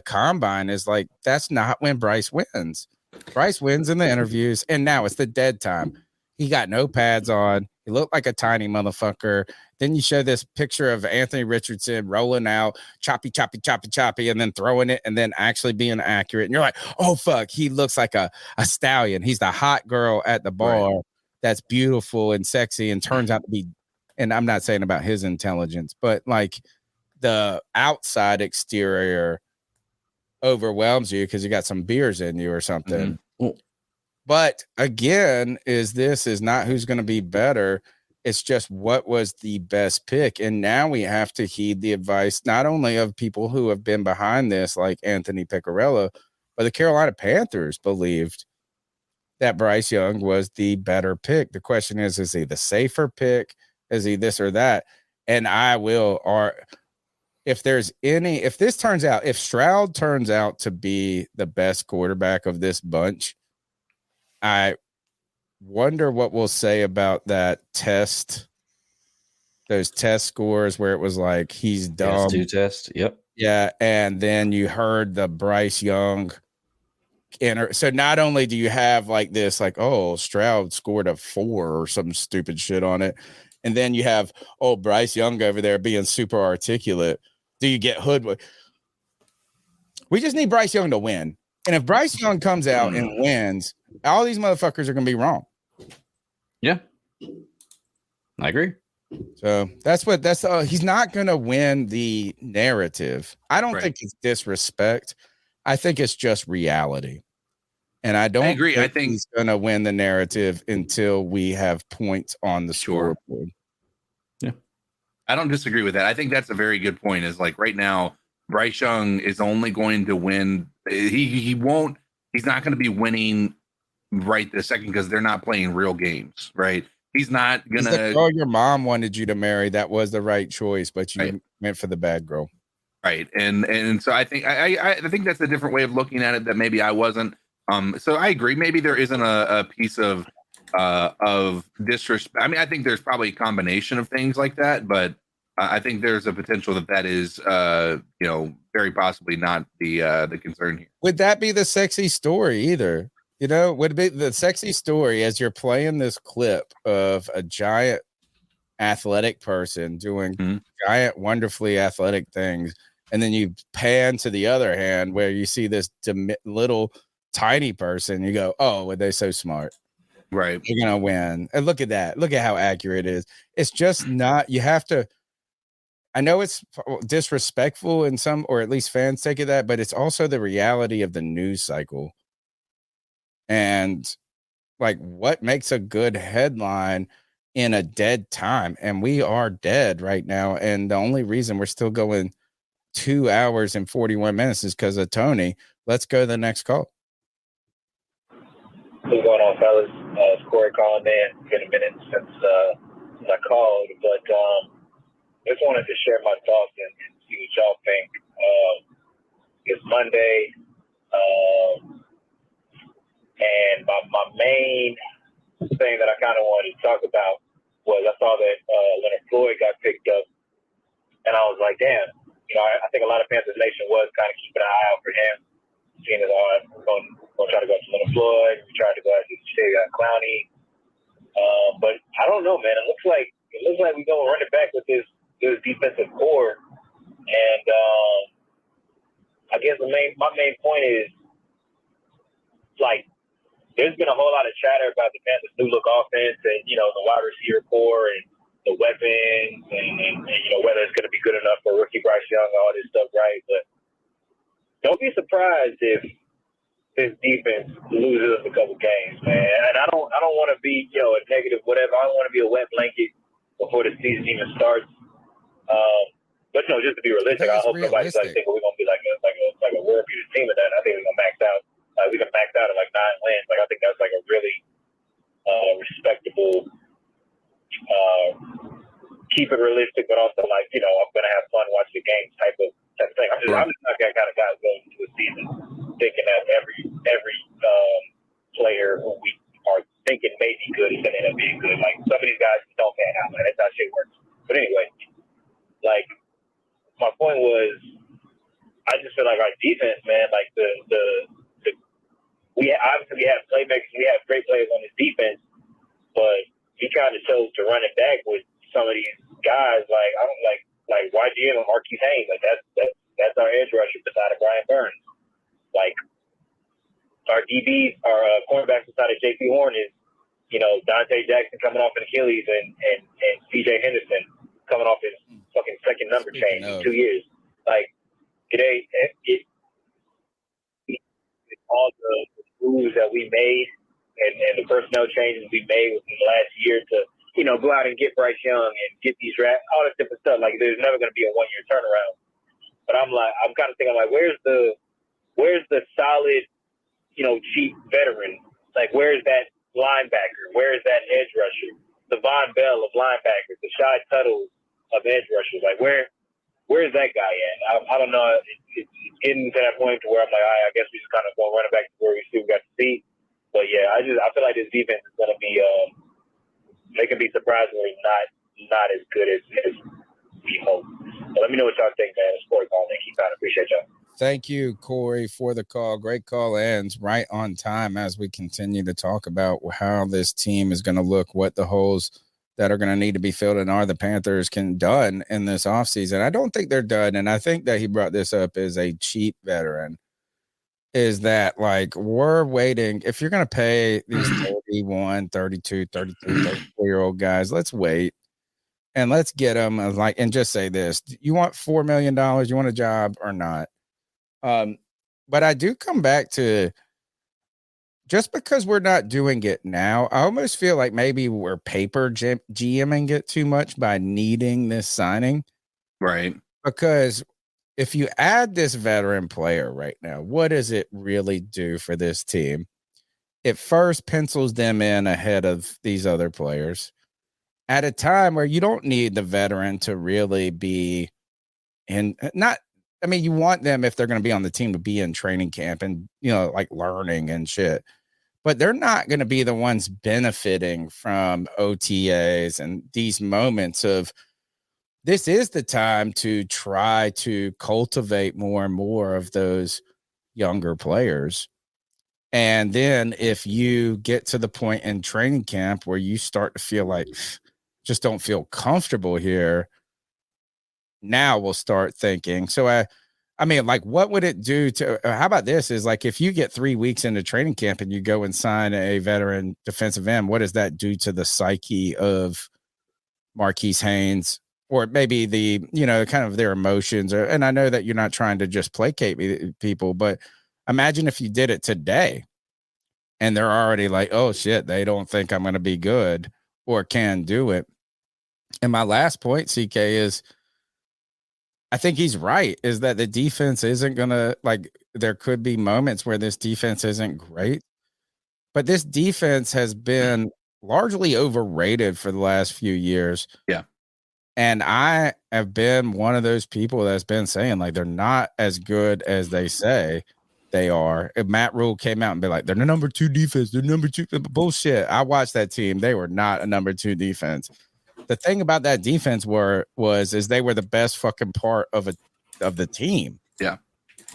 combine, is like, that's not when Bryce wins. Bryce wins in the interviews, and now it's the dead time. He got no pads on. He looked like a tiny motherfucker. Then you show this picture of Anthony Richardson rolling out, choppy, and then throwing it, and then actually being accurate. And you're like, oh, fuck, he looks like a stallion. He's the hot girl at the bar that's beautiful and sexy and turns out to be, and I'm not saying about his intelligence, but like the outside exterior overwhelms you because you got some beers in you or something. Mm-hmm. But again, this is not who's going to be better. It's just what was the best pick. And now we have to heed the advice, not only of people who have been behind this, like Anthony Piccirillo, But the Carolina Panthers believed that Bryce Young was the better pick. The question is he the safer pick? Is he this or that? And if Stroud turns out to be the best quarterback of this bunch, I wonder what we'll say about that test, those test scores where it was like he's dumb. PS2 test. Yep. Yeah. And then you heard the Bryce Young. So not only do you have like this, like, oh, Stroud scored a 4 or some stupid shit on it. And then you have, oh, Bryce Young over there being super articulate. Do you get hoodwinked? We just need Bryce Young to win. And if Bryce Young comes out and wins, all these motherfuckers are going to be wrong. Yeah. I agree. So he's not going to win the narrative. I don't think it's disrespect. I think it's just reality. And I agree. I think he's going to win the narrative until we have points on the scoreboard. Yeah. I don't disagree with that. I think that's a very good point. Is like right now, Bryce Young is only going to win. He's not going to be winning right this second because they're not playing real games, right? He's not going to. Oh, your mom wanted you to marry. That was the right choice, but you went for the bad girl. Right. And so I think I think that's a different way of looking at it that maybe I wasn't. So I agree. Maybe there isn't a piece of disrespect. I mean, I think there's probably a combination of things like that, but I think there's a potential that is, very possibly not the concern here. Would that be the sexy story either? Would it be the sexy story as you're playing this clip of a giant athletic person doing giant, wonderfully athletic things, and then you pan to the other hand where you see this little tiny person, you go, oh, well, they're so smart, right? They're gonna win. And look at that, look at how accurate it is. It's just not, you have to, I know it's disrespectful in some, or at least fans take it that, but it's also the reality of the news cycle. And like, what makes a good headline in a dead time? And we are dead right now, and the only reason we're still going 2 hours and 41 minutes is because of Tony. Let's go to the next call. What's going on, fellas? It's Corey calling in. It's been a minute since I called, but just wanted to share my thoughts and see what y'all think. It's Monday, and my main thing that I kind of wanted to talk about was I saw that Leonard Floyd got picked up, and I was like, damn. I think a lot of Panthers Nation was kind of keeping an eye out for him, seeing as we're going to try to go after Leonard Floyd. We tried to go after Clowney. But I don't know, man. It looks like we're going to run it back with this defensive core. And I guess my main point is, like, there's been a whole lot of chatter about the Panthers' new look offense and, the wide receiver core and the weapons and whether it's going to be good enough for rookie Bryce Young and all this stuff, right? But don't be surprised if this defense loses a couple games, man. And I don't want to be, a negative whatever. I don't want to be a wet blanket before the season even starts. But just to be realistic, I hope nobody's like thinking we're going to be like a world beater team of that. I think we're going to max out. We can max out at like 9 wins. Like, I think that's like a really respectable. Keep it realistic, but also like I'm gonna have fun watching the games type of thing. I'm just not that kind of guy going into a season thinking that every player who we are thinking may be good is gonna end up being good. Like, some of these guys don't pan out, man. That's how shit works. But anyway, like, my point was, I just feel like our defense, man, like we have playmakers, we have great players on this defense, but he kind of chose to run it back with some of these guys. Like, I don't like YGM and Marquise Haynes. Like, that's our edge rusher beside of Brian Burns. Like, our DBs, our cornerbacks beside of Jaycee Horn is, Dante Jackson coming off an Achilles and CJ Henderson coming off his fucking second number change in 2 years. Like, all the moves that we made and the personnel changes we made within the last year to, go out and get Bryce Young and get these all this different stuff. Like, there's never going to be a 1-year turnaround. But I'm kind of thinking, like, where's the where's the solid, cheap veteran? Like, where's that linebacker? Where's that edge rusher? The Von Bell of linebackers, the Shy Tuttle of edge rushers. Like, where's that guy at? I don't know. It's getting to that point to where I'm like, all right, I guess we just kind of going to run it back to where we got to see. But yeah, I feel like this defense is going to be, they can be surprisingly not as good as we hope. So let me know what y'all think, man. It's Corey calling. Keep on. Appreciate y'all. Thank you, Corey, for the call. Great call, ends right on time as we continue to talk about how this team is going to look, what the holes that are going to need to be filled and are the Panthers done in this offseason. I don't think they're done, and I think that he brought this up as a cheap veteran, is that, like, we're waiting. If you're going to pay these 31, 32, 33, 34-year-old guys, let's wait. And let's get them, and just say this. You want $4 million? You want a job or not? But I do come back to, just because we're not doing it now, I almost feel like maybe we're paper GMing it too much by needing this signing. Right. Because if you add this veteran player right now, what does it really do for this team? It first pencils them in ahead of these other players at a time where you don't need the veteran to really be in, you want them, if they're going to be on the team, to be in training camp and, like, learning and shit. But they're not going to be the ones benefiting from OTAs and these moments of, this is the time to try to cultivate more and more of those younger players. And then if you get to the point in training camp where you start to feel like, just don't feel comfortable here, now we'll start thinking. So what would it do to, how about this is, like, if you get 3 weeks into training camp and you go and sign a veteran defensive end, what does that do to the psyche of Marquise Haynes, or maybe the, kind of their emotions? And I know that you're not trying to just placate people, but imagine if you did it today and they're already like, oh shit, they don't think I'm going to be good or can do it. And my last point, CK, is, I think he's right, is that the defense isn't going to, like, there could be moments where this defense isn't great, but this defense has been largely overrated for the last few years. Yeah. And I have been one of those people that's been saying, like, they're not as good as they say they are. If Matt Rule came out and be like, they're the number 2 defense, they're number 2, bullshit. I watched that team. They were not a number 2 defense. The thing about that defense was they were the best fucking part of the team. Yeah.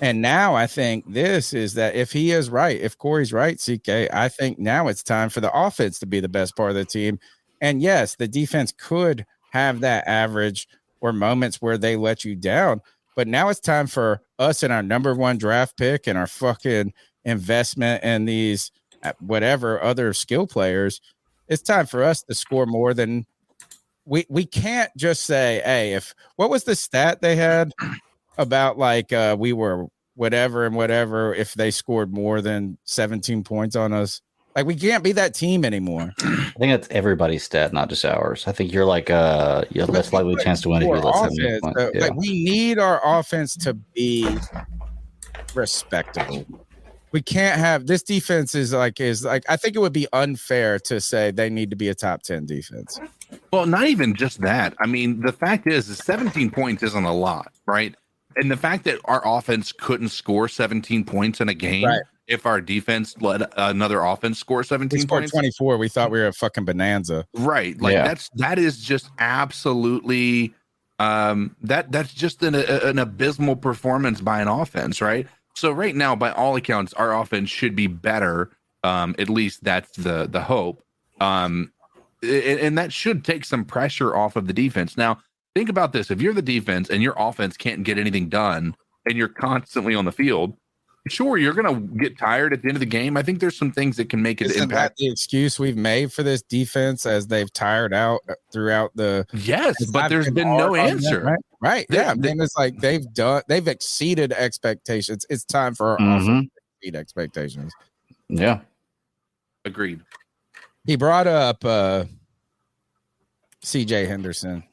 And now I think this is that, if he is right, if Corey's right, CK, I think now it's time for the offense to be the best part of the team. And yes, the defense could have that average or moments where they let you down, but now it's time for us and our number 1 draft pick and our fucking investment in these whatever other skill players. It's time for us to score more than we can't just say, hey, what was the stat they had about, like, we were whatever and whatever if they scored more than 17 points on us? Like, we can't be that team anymore. I think that's everybody's stat, not just ours. I think you're like you have less likely chance to win if you're less than offense, like, we need our offense to be respectable. We can't have this defense is like I think it would be unfair to say they need to be a top 10 defense. Well, not even just that. I mean, the fact is 17 points isn't a lot, right? And the fact that our offense couldn't score 17 points in a game, right, if our defense let another offense score 17 points. 24. We thought we were a fucking bonanza. Right. Like, that is just absolutely that's just an abysmal performance by an offense, right? So right now, by all accounts, our offense should be better. At least that's the hope. And that should take some pressure off of the defense. Now, think about this. If you're the defense and your offense can't get anything done and you're constantly on the field, sure, you're going to get tired at the end of the game. I think there's some things that can make it impact. That the excuse we've made for this defense as they've tired out throughout the. Yes, but there's been no answer. That, right. Yeah. I mean, it's like they've exceeded expectations. It's time for our offense to exceed expectations. Yeah. Agreed. He brought up CJ Henderson.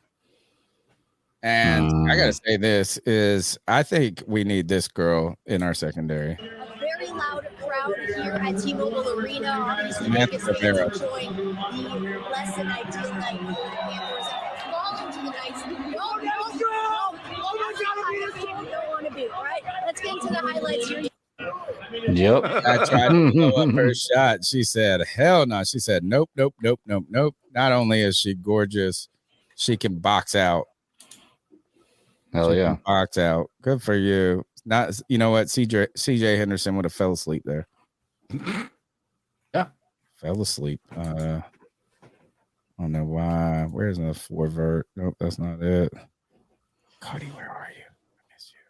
And I gotta say, this is, I think we need this girl in our secondary. A very loud crowd here at T-Mobile Arena. Obviously, Samantha Vegas fans Rivera. enjoying the less than ideal night for the Panthers. Fall into the nights. Oh my God, you don't want to be. All right, let's get into the highlights here. Yep. I tried to blow up her shot. She said, hell no. She said, nope. Not only is she gorgeous, she can box out. Hell She yeah. can box out. Good for you. Not, you know what? CJ Henderson would have fell asleep there. Yeah. Fell asleep. I don't know why. Where's the forvert? Nope, that's not it. Cody, where are you?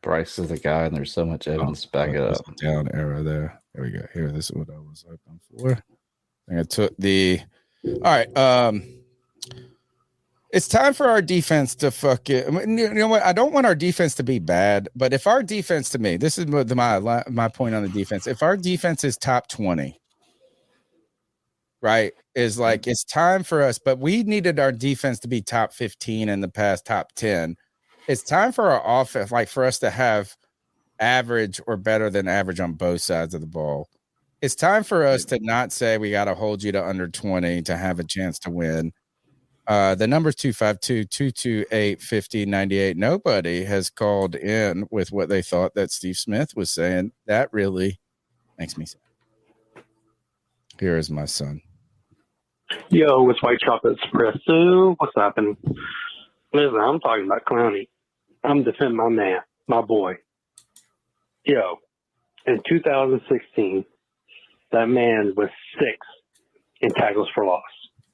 Bryce is the guy, and there's so much evidence to back it There's up. a down arrow there. There we go. Here, this is what I was hoping for. I think I took the. All right. It's time for our defense to fuck it. I mean, you know what? I don't want our defense to be bad, but if our defense, to me, this is my point on the defense. If our defense is top 20, right, is like it's time for us, but we needed our defense to be top 15 in the past, top 10. It's time for our offense, like for us to have average or better than average on both sides of the ball. It's time for us to not say we got to hold you to under 20 to have a chance to win. The number's 252-228-5098. Nobody has called in with what they thought that Steve Smith was saying. That really makes me sad. Here is my son. Yo, it's White Chocolate Espresso. What's happening? Listen, I'm talking about Clowney. I'm defending my man, my boy. Yo, in 2016, that man was 6th in tackles for loss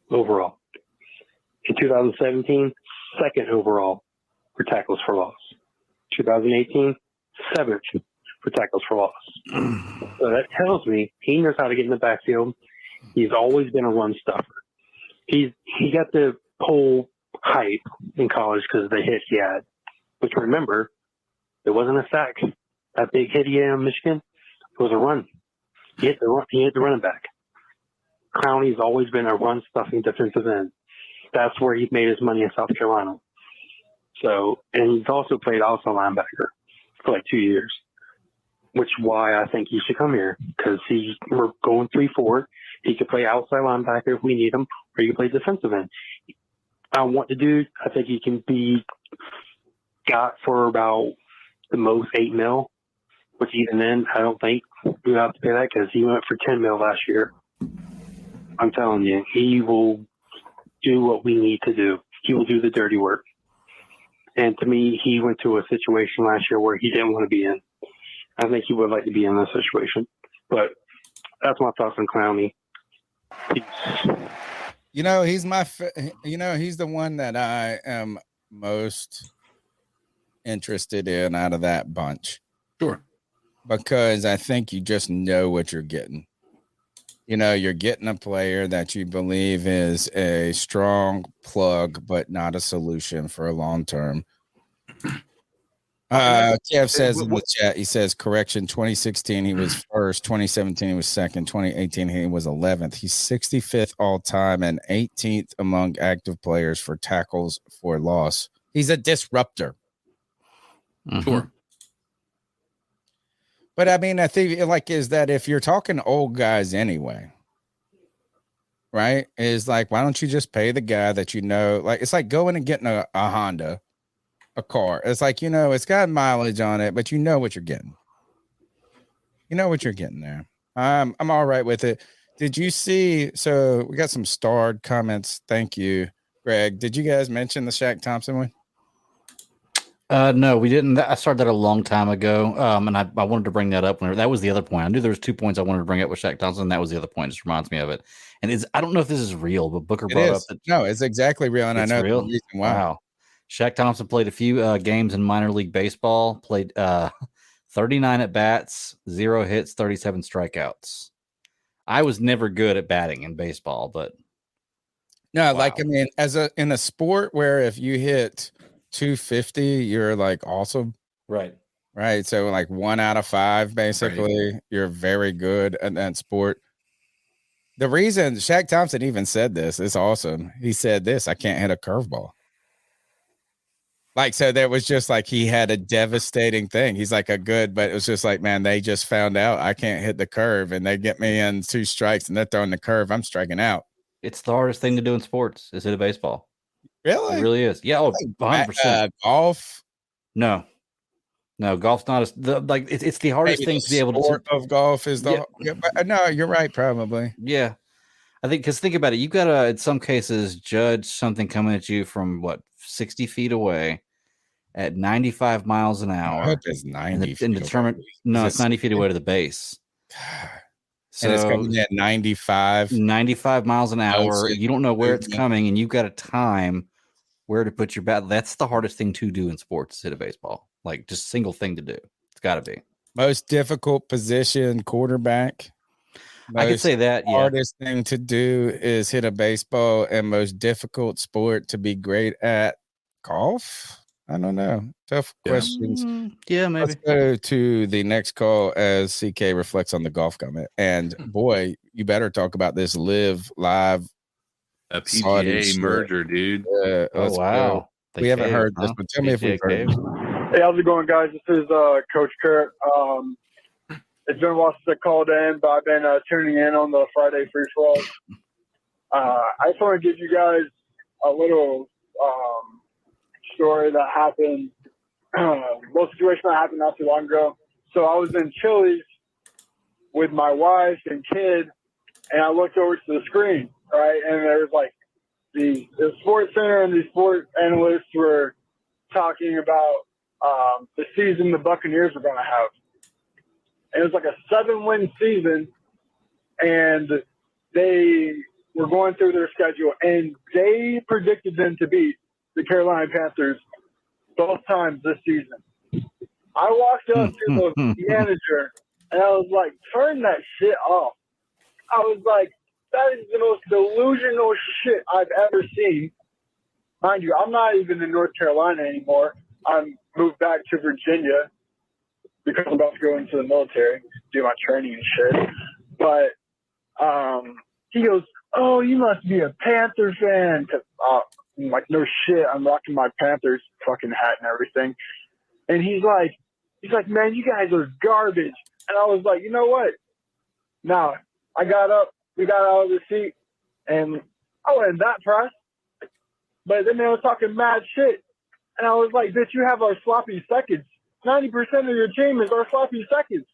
overall. In 2017, 2nd overall for tackles for loss. 2018, 7th for tackles for loss. So that tells me he knows how to get in the backfield. He's always been a run stuffer. He got the whole hype in college because of the hit he had. But remember, it wasn't a sack. That big hit he had in Michigan, it was a run. He hit the running back. Clowney's always been a run stuffing defensive end. That's where he made his money in South Carolina. So, and he's also played outside linebacker for like 2 years, which is why I think he should come here, because we're going 3-4. He could play outside linebacker if we need him, or he could play defensive end. I want the dude. I think he can be got for about the most $8 million, which even then, I don't think we have to pay that because he went for $10 million last year. I'm telling you, he will do what we need to do. He will do the dirty work. And to me, he went to a situation last year where he didn't want to be in. I think he would like to be in this situation. But that's my thoughts on Clowney. Peace. You know, he's he's the one that I am most interested in out of that bunch. Sure. Because I think you just know what you're getting. You know, you're getting a player that you believe is a strong plug, but not a solution for a long term. Kev says in the chat, he says, correction, 2016, he was first. 2017, he was second. 2018, he was 11th. He's 65th all time and 18th among active players for tackles for loss. He's a disruptor. Sure. But I mean, I think is that if you're talking old guys anyway, right? Is like, why don't you just pay the guy that you know? Like, it's like going and getting a Honda, a car. It's like, it's got mileage on it, but you know what you're getting. You know what you're getting there. I'm all right with it. Did you see? So we got some starred comments. Thank you, Greg. Did you guys mention the Shaq Thompson one? No, we didn't. I started that a long time ago, and I wanted to bring that up. That was the other point. I knew there was 2 points I wanted to bring up with Shaq Thompson. That was the other point. It just reminds me of it. And I don't know if this is real, but Booker brought up that. No, it's exactly real, and I know real. the reason why. Wow. Shaq Thompson played a few games in minor league baseball. Played 39 at bats, 0 hits, 37 strikeouts. I was never good at batting in baseball, but no, wow. I mean, in a sport where if you hit 250, you're like awesome. Right. So like 1 out of 5, basically, you're very good at that sport. The reason Shaq Thompson even said this is awesome. He said this: I can't hit a curveball. Like, so there was just like he had a devastating thing. He's like but it was just like, man, they just found out I can't hit the curve and they get me in 2 strikes and they're throwing the curve. I'm striking out. It's the hardest thing to do in sports is hit a baseball. Really? It really is. Yeah. 100%. Golf? No, golf's not it's the hardest Maybe thing the to be able to. sport of golf is no, you're right. Probably. Yeah. I think because think about it, you've got to, in some cases, judge something coming at you from 60 feet away at 95 miles an hour. I hope it's 90 and determine. away. No, it's 90 feet away to the base. So, and it's coming at 95 miles an hour. You don't know where it's coming, and you've got to time where to put your bat. That's the hardest thing to do in sports, hit a baseball. Like, just single thing to do. It's got to be. Most difficult position, quarterback. I could say that. Yeah. Hardest thing to do is hit a baseball, and most difficult sport to be great at, golf. I don't know. Tough questions. Yeah, maybe. Let's go to the next call as CK reflects on the golf comment. And boy, you better talk about this live a PGA merger, dude. Oh wow. We haven't heard this, but tell me if we've heard. Hey, how's it going, guys? This is Coach Kurt. It's been a while since I called in, but I've been tuning in on the Friday free for all. I just want to give you guys a little story that happened, little situation that happened not too long ago. So I was in Chili's with my wife and kid, and I looked over to the screen, right? And there was like the sports center and the sports analysts were talking about the season the Buccaneers were going to have. And it was like a 7-win season, and they were going through their schedule, and they predicted them to beat the Carolina Panthers both times this season. I walked up to the manager, and I was like, turn that shit off. I was like, that is the most delusional shit I've ever seen. Mind you, I'm not even in North Carolina anymore. I'm moved back to Virginia because I'm about to go into the military, do my training and shit. But he goes, oh, you must be a Panthers fan. I'm like, no shit, I'm rocking my Panthers fucking hat and everything. And he's like, man, you guys are garbage. And I was like, you know what? Now, I got up, we got out of the seat, and I wasn't that pressed. But then they were talking mad shit. And I was like, bitch, you have our sloppy seconds. 90% of your team is our sloppy seconds.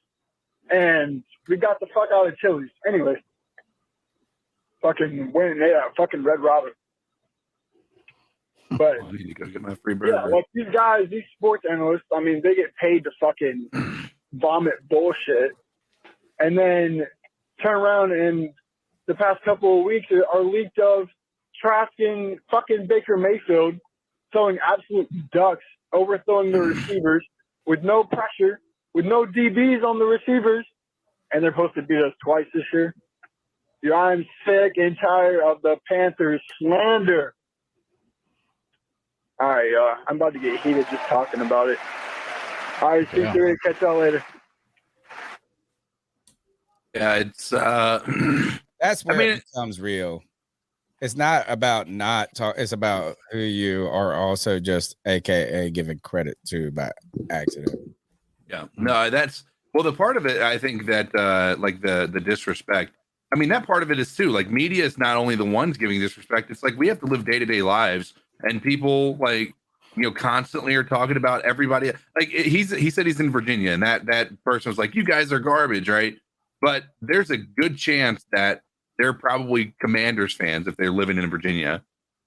And we got the fuck out of Chili's. Anyway, fucking went and ate at fucking Red Robin. But I need to go get my free burger. yeah, like these guys, these sports analysts, I mean, they get paid to fucking vomit bullshit. And then turn around and the past couple of weeks are leaked of trashing fucking Baker Mayfield, throwing absolute ducks, overthrowing the receivers with no pressure, with no DBs on the receivers, and they're supposed to beat us twice this year. Dude, I'm sick and tired of the Panthers slander. All right, y'all. I'm about to get heated just talking about it. All right, see you. Catch y'all later. Yeah, it's that's where it becomes real. It's not about not talk. It's about who you are also just AKA giving credit to by accident. Yeah, no, that's the part of it. I think that like the disrespect. I mean, that part of it is too. Like, media is not only the ones giving disrespect. It's like we have to live day-to-day lives, and people constantly are talking about everybody. Like he said he's in Virginia, and that person was like, "You guys are garbage," right? But there's a good chance that they're probably Commanders fans if they're living in Virginia.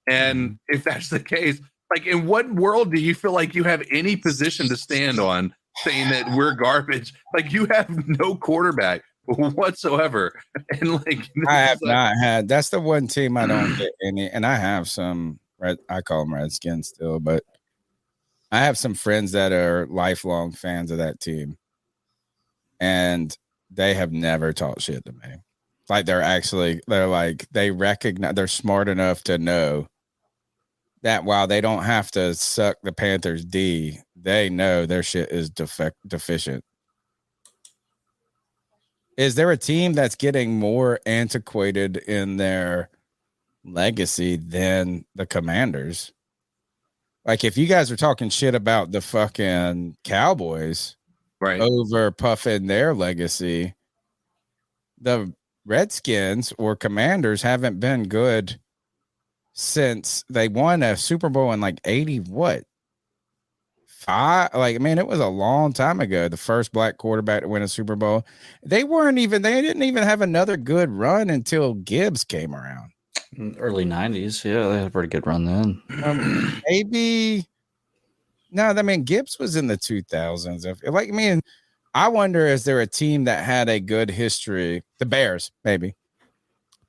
And if that's the case, like, in what world do you feel like you have any position to stand on saying that we're garbage? Like, you have no quarterback whatsoever. And like, I have not had, that's the one team I don't get any, and I have some I call them Redskins still, but I have some friends that are lifelong fans of that team. And they have never talked shit to me. Like, they recognize, they're smart enough to know that while they don't have to suck the Panthers D, they know their shit is deficient. Is there a team that's getting more antiquated in their legacy than the Commanders? Like if you guys are talking shit about the fucking Cowboys over puffing their legacy, the Redskins or Commanders haven't been good since they won a Super Bowl in like 80 5, like, man, it was a long time ago. The first black quarterback to win a Super Bowl. They didn't even have another good run until Gibbs came around. Early 90s. Yeah, they had a pretty good run then. Maybe. No, I mean, Gibbs was in the 2000s. I wonder, is there a team that had a good history? The Bears, maybe.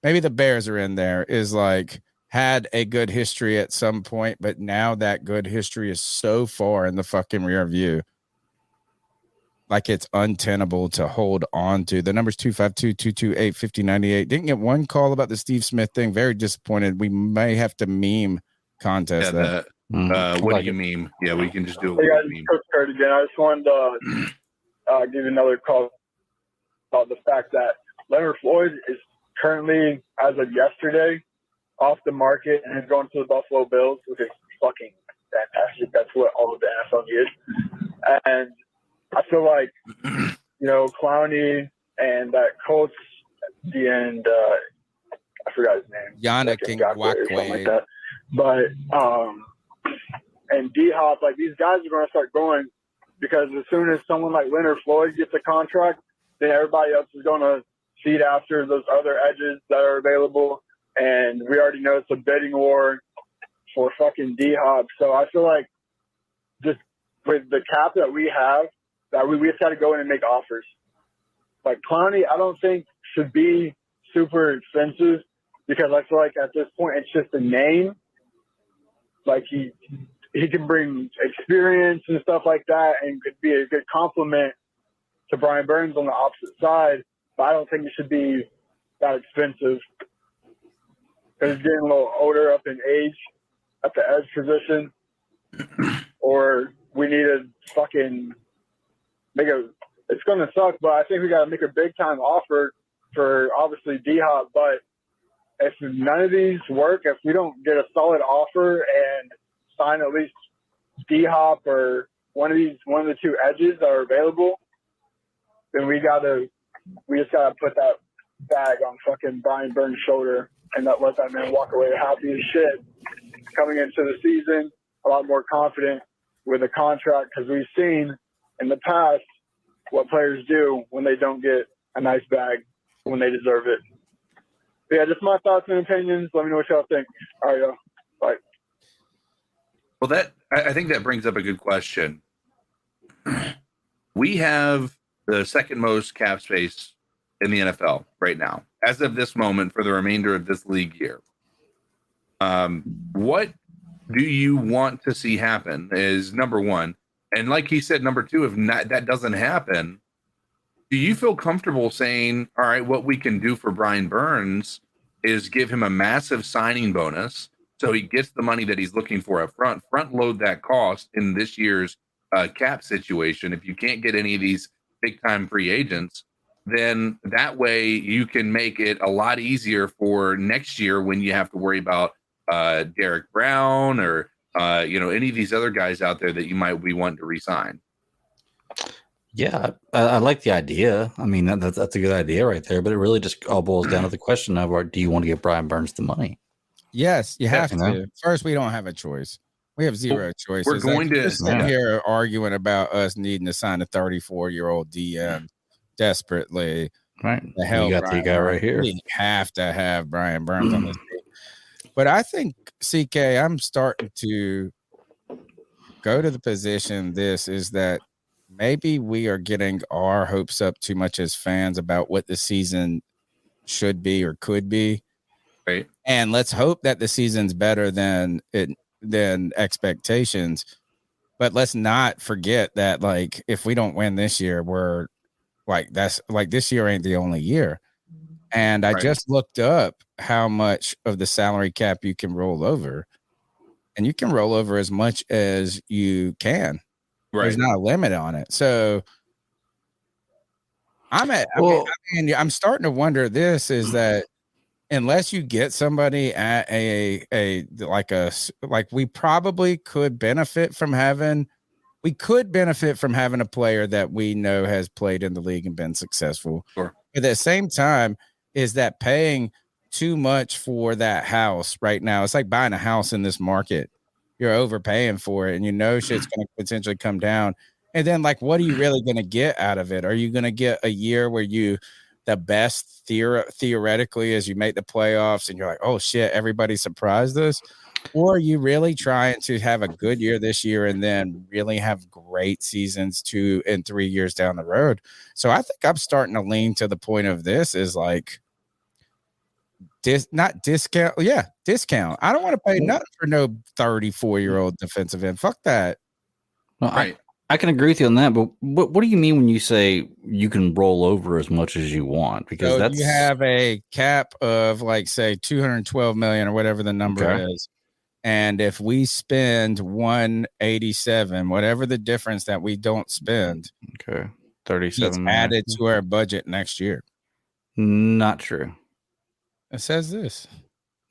Maybe the Bears are in there, is like, had a good history at some point, but now that good history is so far in the fucking rear view. Like it's untenable to hold on to. The number's 252-228-5098. Didn't get one call about the Steve Smith thing. Very disappointed. We may have to meme contest that. What do you meme? Yeah, we can just do Hey a guys, meme. Coach Kurt again. I just wanted to give you another call about the fact that Leonard Floyd is currently, as of yesterday, off the market and is going to the Buffalo Bills, which is fucking fantastic. That's what all of the NFL needs. And I feel like, Clowney and that coach at the end, I forgot his name. Yana Ngakwe. Something like that. But, and D-Hop, like these guys are going to start going because as soon as someone like Leonard Floyd gets a contract, then everybody else is going to feed after those other edges that are available. And we already know it's a bidding war for fucking D-Hop. So I feel like just with the cap that we have, that we just got to go in and make offers. Like Clowney, I don't think should be super expensive because I feel like at this point it's just a name. Like he can bring experience and stuff like that and could be a good compliment to Brian Burns on the opposite side. But I don't think it should be that expensive. Because he's getting a little older up in age at the edge position. Or we need to fucking it's going to suck, but I think we got to make a big time offer for obviously D-Hop. But if none of these work, if we don't get a solid offer and sign at least D-Hop or one of the two edges that are available, then we just got to put that bag on fucking Brian Burns' shoulder and let that man walk away happy as shit. Coming into the season, a lot more confident with a contract because we've seen in the past what players do when they don't get a nice bag when they deserve it. But yeah, just my thoughts and opinions. Let me know what y'all think. All right, y'all. Bye. Well, I think that brings up a good question. We have the second most cap space in the NFL right now, as of this moment for the remainder of this league year. What do you want to see happen is number one. And like he said, number two, if that doesn't happen, do you feel comfortable saying, all right, what we can do for Brian Burns is give him a massive signing bonus so he gets the money that he's looking for up front load that cost in this year's cap situation. If you can't get any of these big time free agents, then that way you can make it a lot easier for next year when you have to worry about Derrick Brown or any of these other guys out there that you might be wanting to re-sign. Yeah, I like the idea. I mean, that's a good idea right there, but it really just all boils down to the question of, do you want to give Brian Burns the money? Yes, you have to. First, we don't have a choice. We have zero choices. We're going to sit here arguing about us needing to sign a 34-year-old DM desperately. Right. The hell, you got the guy right here. We have to have Brian Burns on this team. But I think, CK, I'm starting to go to the position is that maybe we are getting our hopes up too much as fans about what the season should be or could be. Right. And let's hope that the season's better than expectations. But let's not forget that, like, if we don't win this year, we're like, this year ain't the only year. And I just looked up how much of the salary cap you can roll over, and you can roll over as much as you can. Right. There's not a limit on it. So I'm starting to wonder is that unless you get somebody at like we probably could benefit from having a player that we know has played in the league and been successful. Sure. But at the same time, is that paying too much for that house right now? It's like buying a house in this market. You're overpaying for it, and shit's going to potentially come down. And then, like, what are you really going to get out of it? Are you going to get a year where the best theoretically is you make the playoffs and you're like, oh shit, everybody surprised us? Or are you really trying to have a good year this year and then really have great seasons 2 and 3 years down the road? So I think I'm starting to lean to the point of this is like discount. Yeah, discount. I don't want to pay nothing for no 34-year-old defensive end. Fuck that. Well, right. I can agree with you on that, but what do you mean when you say you can roll over as much as you want? Because so you have a cap of like say 212 million or whatever the number is. And if we spend 187, whatever the difference that we don't spend, 37 added to our budget next year. Not true. It says this.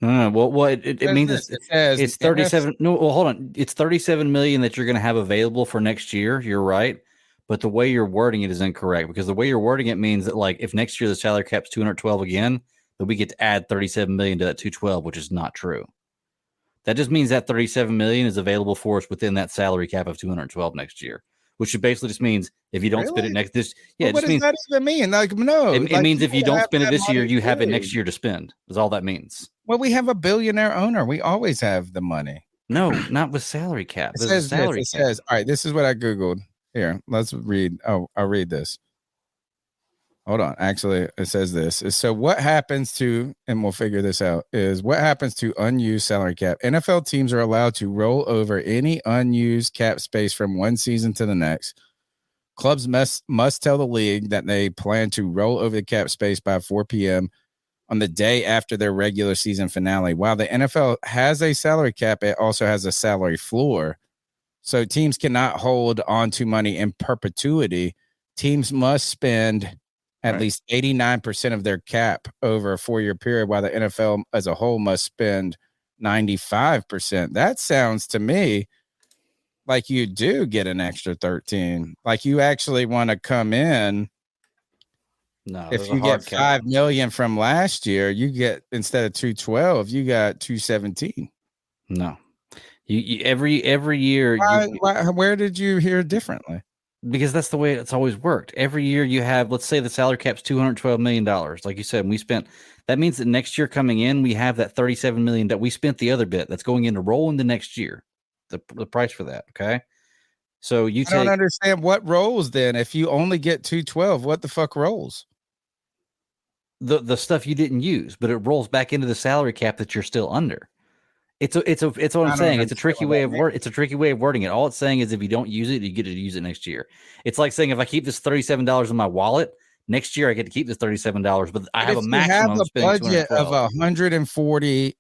No. Well, it means it's 37. No, well, hold on. It's 37 million that you're going to have available for next year. You're right. But the way you're wording it is incorrect, because the way you're wording it means that, like, if next year the salary cap's 212 again, then we get to add 37 million to that 212, which is not true. That just means that 37 million is available for us within that salary cap of 212 next year, which basically just means if you don't spend it next this, what does that even mean? Like, no, it means if you don't spend it this year, you have it next year to spend. Is all that means. Well, we have a billionaire owner. We always have the money. No, not with salary cap. It says all right, this is what I Googled. Here, let's read. Oh, I'll read this. Hold on. Actually, it says this. So what happens to, and we'll figure this out, is what happens to unused salary cap. NFL teams are allowed to roll over any unused cap space from one season to the next. Clubs must tell the league that they plan to roll over the cap space by 4 p.m. on the day after their regular season finale. While the NFL has a salary cap, it also has a salary floor. So teams cannot hold on to money in perpetuity. Teams must spend at least 89% of their cap over a 4-year period, while the NFL as a whole must spend 95%. That sounds to me like you do get an extra 13. Like you actually want to come in. No, if you get 5 million from last year, you get, instead of 212, you got 217. No, you every year. Where did you hear differently? Because that's the way it's always worked. Every year you have, let's say the salary cap's $212 million. Like you said, we spent, that means that next year coming in, we have that $37 million that we spent the other bit that's going in to roll into next year. The price for that. Okay. So I don't understand what rolls then. If you only get 212, what the fuck rolls? The stuff you didn't use, but it rolls back into the salary cap that you're still under. It's what I'm saying. It's a tricky way of wording it. All it's saying is if you don't use it, you get to use it next year. It's like saying if I keep this $37 in my wallet, next year I get to keep this $37, but I have a maximum of budget of $140.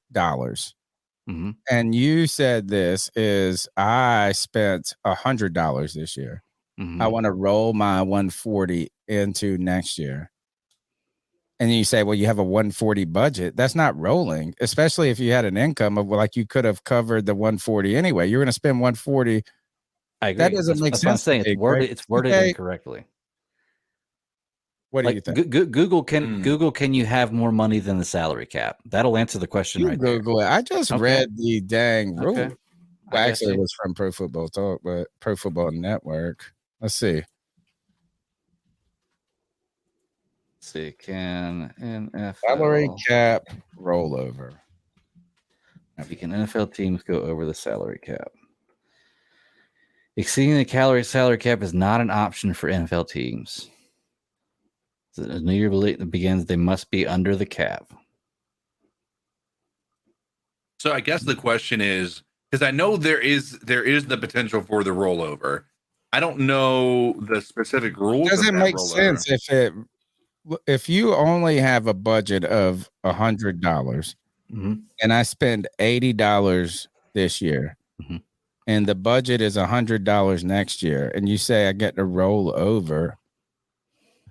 Mm-hmm. And you said this is I spent $100 this year. Mm-hmm. I want to roll my 140 into next year. And then you say, well, you have a 140 budget. That's not rolling, especially if you had an income of like you could have covered the 140 anyway. You're going to spend 140. I agree. That doesn't make sense. I'm saying it's worded incorrectly. What do you think? Google can you have more money than the salary cap? That'll answer the question right there. Google it. I just read the dang rule. Okay. Well, actually, it was from Pro Football Talk, but Pro Football Network. Let's see. Can NFL salary cap rollover? Can NFL teams go over the salary cap? Exceeding the salary cap is not an option for NFL teams. As the new year begins, they must be under the cap. So I guess the question is, because I know there is the potential for the rollover. I don't know the specific rules. Does it make sense if you only have a budget of $100 mm-hmm. and I spend $80 this year mm-hmm. and the budget is $100 next year, and you say I get to roll over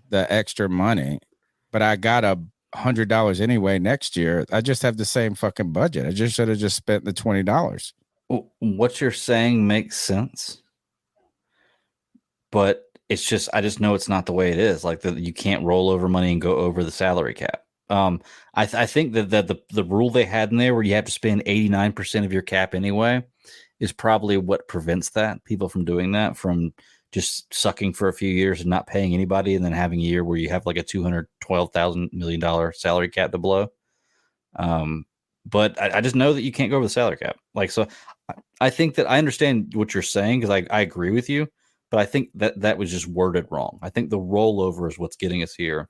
the extra money, but I got a $100 anyway next year. I just have the same fucking budget. I just should have just spent the $20. What you're saying makes sense, but it's just I just know it's not the way it is. Like you can't roll over money and go over the salary cap. I think that the rule they had in there where you have to spend 89% of your cap anyway is probably what prevents that people from doing that, from just sucking for a few years and not paying anybody, and then having a year where you have like a $212,000 million salary cap to blow. But I just know that you can't go over the salary cap. Like, so I think that I understand what you're saying because I agree with you, but I think that was just worded wrong. I think the rollover is what's getting us here.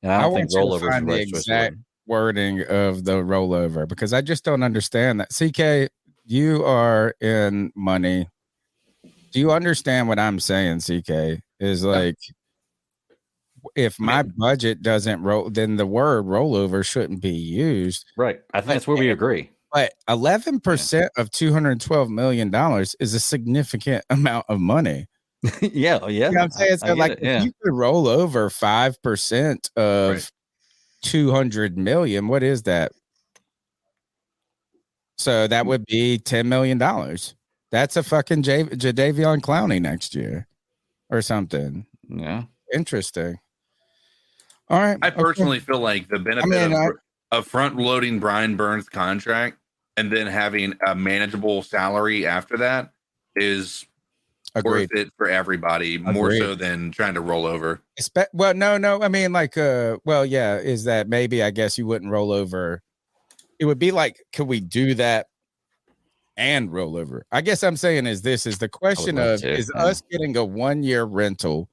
And I don't think rollover is the right exact wording of the rollover, because I just don't understand that. CK, you are in money. Do you understand what I'm saying, CK? Is like, if my budget doesn't roll, then the word rollover shouldn't be used. Right. I think that's where we agree. But 11% of $212 million is a significant amount of money. Yeah. You know what I'm saying? So, like, if you could roll over 5% of 200 million, what is that? So that would be $10 million. That's a fucking Jadeveon Clowney next year or something. Yeah. Interesting. All right. I personally feel like the benefit of front loading Brian Burns' contract and then having a manageable salary after that is worth it for everybody, more so than trying to roll over. Well, no. I mean, like, is that maybe, I guess you wouldn't roll over. It would be like, could we do that and roll over? I guess I'm saying is the question of, is us getting a 1-year rental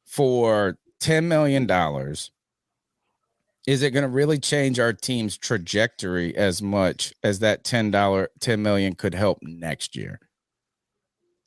for $10 million, is it going to really change our team's trajectory as much as that $10 million could help next year?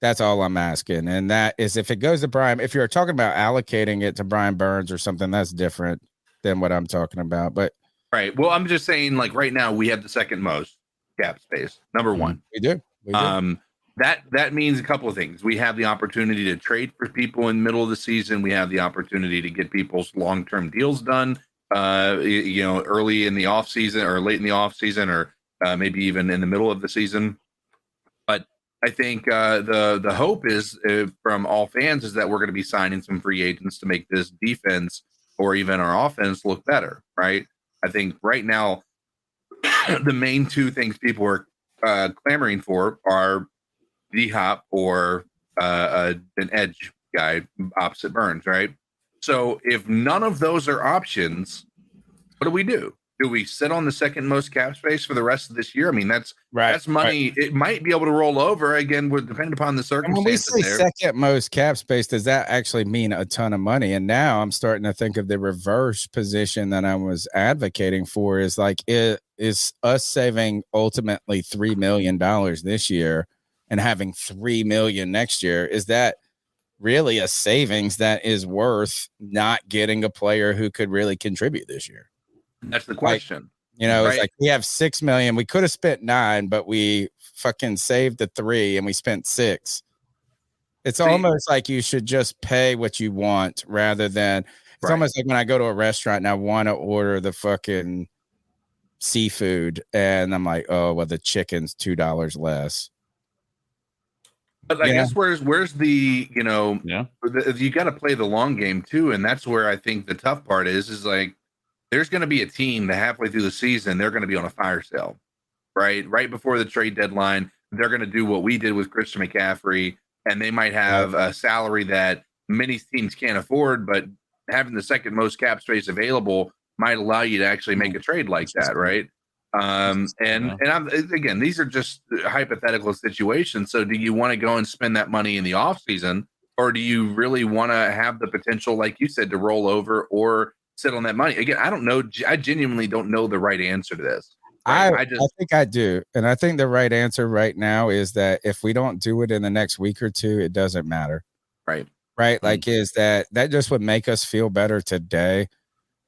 That's all I'm asking. And that is, if it goes to Brian, if you're talking about allocating it to Brian Burns or something, that's different than what I'm talking about. But right. Well, I'm just saying, like, right now we have the second most cap space. Number one. We do. That means a couple of things. We have the opportunity to trade for people in the middle of the season. We have the opportunity to get people's long-term deals done, early in the off season or late in the off season, or maybe even in the middle of the season. But I think the hope is from all fans is that we're going to be signing some free agents to make this defense or even our offense look better. Right. I think right now, the main two things people are clamoring for are D-Hop or an edge guy opposite Burns, right? So if none of those are options, what do we do? Do we sit on the second most cap space for the rest of this year? I mean, that's money. It might be able to roll over again, depending upon the circumstances. When we say second most cap space, does that actually mean a ton of money? And now I'm starting to think of the reverse position that I was advocating for, is like, it is us saving ultimately $3 million this year and having $3 million next year. Is that really a savings that is worth not getting a player who could really contribute this year? That's the question. It's like, we have $6 million. We could have spent $9 million, but we fucking saved the $3 million and we spent $6 million. It's almost like you should just pay what you want rather than, it's almost like when I go to a restaurant and I want to order the fucking seafood and I'm like, oh, well, the chicken's $2 less. But I guess where's the, you got to play the long game too. And that's where I think the tough part is like, there's going to be a team that halfway through the season, they're going to be on a fire sale, right? Right before the trade deadline, they're going to do what we did with Christian McCaffrey, and they might have a salary that many teams can't afford, but having the second most cap space available might allow you to actually make a trade like that, right? And again, these are just hypothetical situations. So do you want to go and spend that money in the off season, or do you really want to have the potential, like you said, to roll over or sit on that money? Again, I don't know. I genuinely don't know the right answer to this. Right? I think I do. And I think the right answer right now is that if we don't do it in the next week or two, it doesn't matter. Right. Like, is that just would make us feel better today.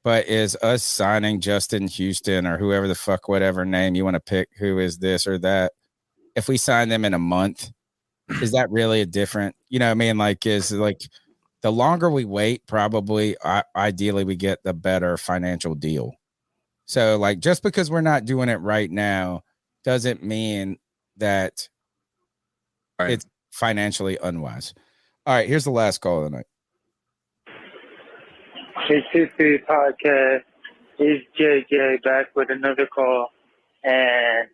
But is us signing Justin Houston or whoever the fuck, whatever name you want to pick, who is this or that, if we sign them in a month, is that really a different, you know what I mean? Like, is like, the longer we wait, probably ideally we get the better financial deal. So like, just because we're not doing it right now doesn't mean that it's financially unwise. All right, here's the last call of the night. It's History Podcast. It's JJ back with another call. And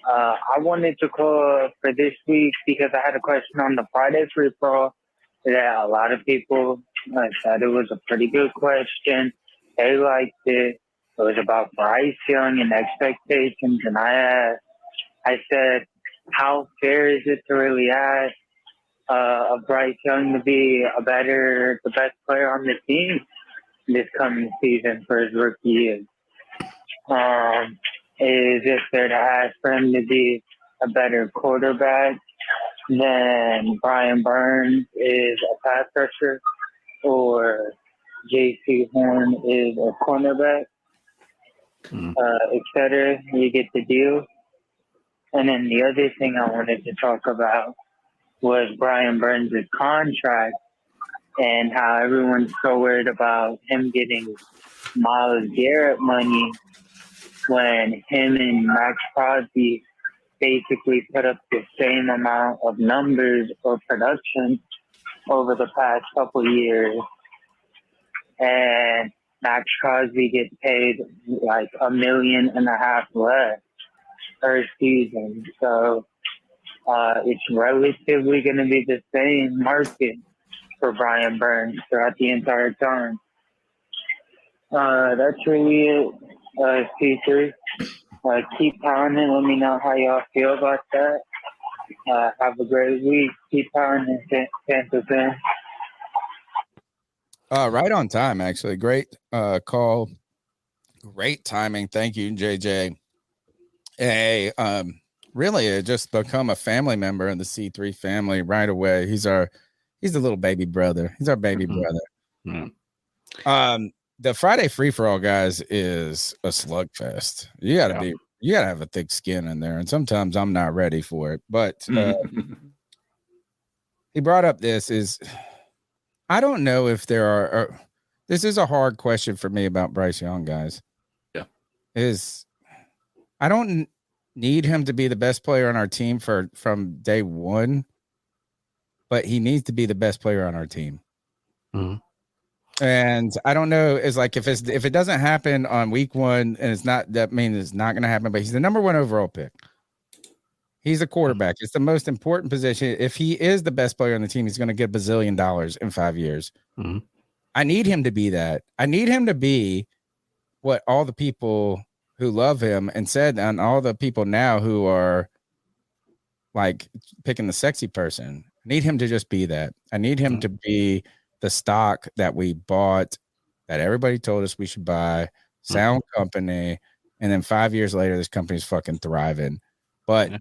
I wanted to call for this week because I had a question on the Friday free for all that a lot of people said it was a pretty good question. They liked it. It was about Bryce Young and expectations. And I said, how fair is it to really ask of Bryce Young to be the best player on the team this coming season for his rookie year? Is it fair to ask for him to be a better quarterback than Brian Burns is a pass rusher, or Jaycee Horn is a cornerback, et cetera? You get the deal. And then the other thing I wanted to talk about was Brian Burns' contract and how everyone's so worried about him getting Myles Garrett money when him and Max Crosby basically put up the same amount of numbers or production over the past couple of years. And Max Crosby gets paid like $1.5 million less per season. So it's relatively going to be the same market for Brian Burns throughout the entire time. That's really it, C3. Keep pounding. Let me know how y'all feel about that. Have a great week. Keep pounding, Panthers fans. Right on time, actually. Great call. Great timing. Thank you, JJ. Hey, really just become a family member in the C3 family right away. He's the little baby brother. He's our baby brother. The Friday free for all, guys, is a slugfest. You gotta have a thick skin in there, and sometimes I'm not ready for it. But he brought up I don't know if there are. This is a hard question for me about Bryce Young, guys. Yeah, I don't need him to be the best player on our team from day one, but he needs to be the best player on our team. Mm-hmm. And I don't know, if it doesn't happen on week one, and that means it's not going to happen, but he's the number 1 overall pick. He's a quarterback. It's the most important position. If he is the best player on the team, he's going to get $1 bazillion in 5 years. Mm-hmm. I need him to be that. I need him to be what all the people who love him and all the people now who are like picking the sexy person. I need him to just be that. I need him to be the stock that we bought, that everybody told us we should buy, sound company, and then 5 years later, this company's fucking thriving. But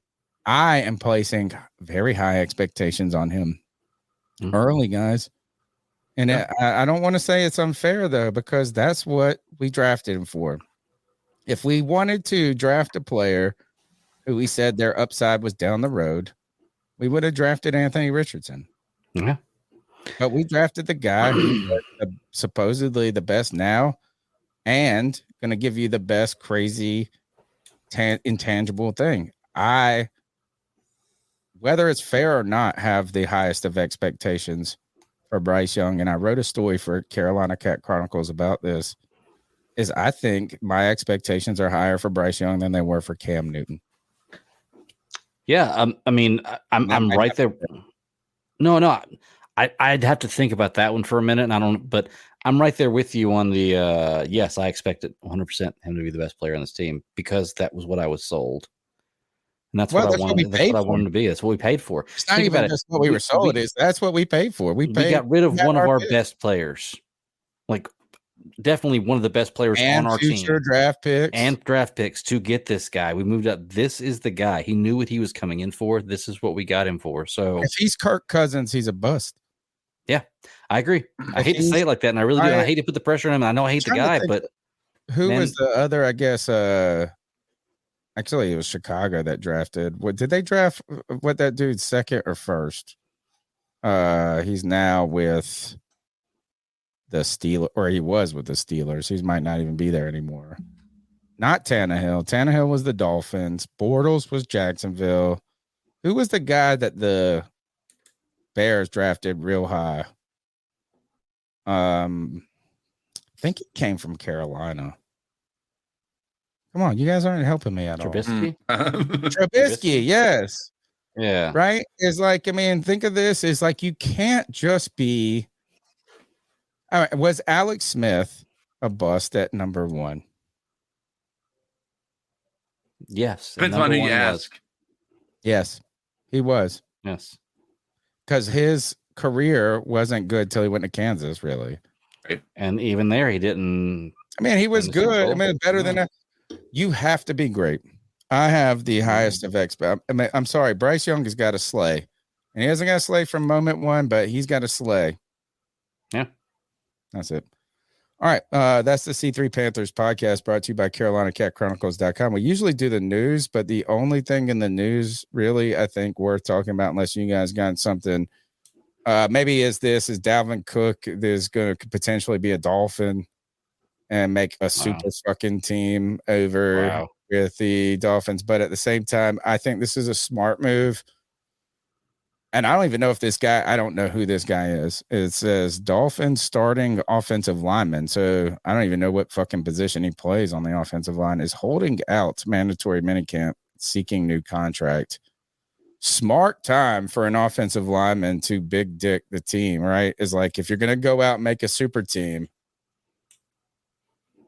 I am placing very high expectations on him early, guys. And I don't want to say it's unfair, though, because that's what we drafted him for. If we wanted to draft a player who we said their upside was down the road, we would have drafted Anthony Richardson. Yeah. But we drafted the guy who's supposedly the best now and going to give you the best crazy intangible thing. Whether it's fair or not, have the highest of expectations for Bryce Young. And I wrote a story for Carolina Cat Chronicles about this. I think my expectations are higher for Bryce Young than they were for Cam Newton. Yeah. I'm right there. No. I'd have to think about that one for a minute. But I'm right there with you on the, yes, I expected 100% him to be the best player on this team because that was what I was sold. And that's what I wanted. That's what I wanted to be. That's what we paid for. It's not even just what we were sold. That's what we paid for. We got rid of one of our best players. Like definitely one of the best players on our team. Draft picks. And draft picks to get this guy. We moved up. This is the guy. He knew what he was coming in for. This is what we got him for. So if he's Kirk Cousins, he's a bust. Yeah, I agree. I hate to say it like that, and I really do. And I hate to put the pressure on him. I know I hate the guy, but who was the other? I guess actually it was Chicago that drafted. What did they draft? What that dude second or first? He's now with the Steelers, or he was with the Steelers. He might not even be there anymore. Not Tannehill. Tannehill was the Dolphins. Bortles was Jacksonville. Who was the guy that the Bears drafted real high? I think he came from Carolina. Come on, you guys aren't helping me at Trubisky? all. Trubisky, yes. Yeah. Right? It's like, I mean, think of this. It's like you can't just be. All right, was Alex Smith a bust at number 1? Yes. Depends on who you ask. Yes, he was. Yes. Because his career wasn't good till he went to Kansas, really. Right. And even there, he didn't. I mean, he was win the Super good. I Bowl. mean, better than that. You have to be great. I have the highest of expect. I mean, I'm sorry, Bryce Young has got to slay, and he hasn't got to slay from moment one, but he's got to slay. Yeah, that's it. All right, that's the C3 Panthers podcast brought to you by CarolinaCatChronicles.com. We usually do the news, but the only thing in the news really I think worth talking about, unless you guys got something, maybe is Dalvin Cook is going to potentially be a Dolphin and make a super fucking team over with the Dolphins. But at the same time, I think this is a smart move. And I don't even know if this guy, I don't know who this guy is. It says Dolphins starting offensive lineman. So I don't even know what fucking position he plays on the offensive line. Is holding out mandatory minicamp, seeking new contract. Smart time for an offensive lineman to big dick the team, right? Is like, if you're going to go out and make a super team,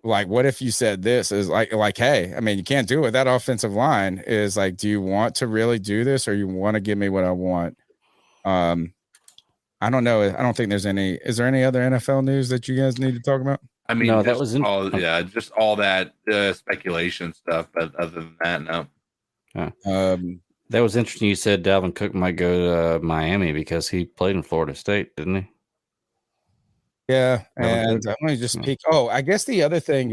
like, what if you said this is like, hey, I mean, you can't do it. That offensive line is like, do you want to really do this, or you want to give me what I want? I don't know. I don't think there's any. Is there any other NFL news that you guys need to talk about? I mean, No, just that was just all that speculation stuff. But other than that, no. That was interesting. You said Dalvin Cook might go to Miami because he played in Florida State, didn't he? Yeah, Dalvin and Cook? let me just peek. Oh, I guess the other thing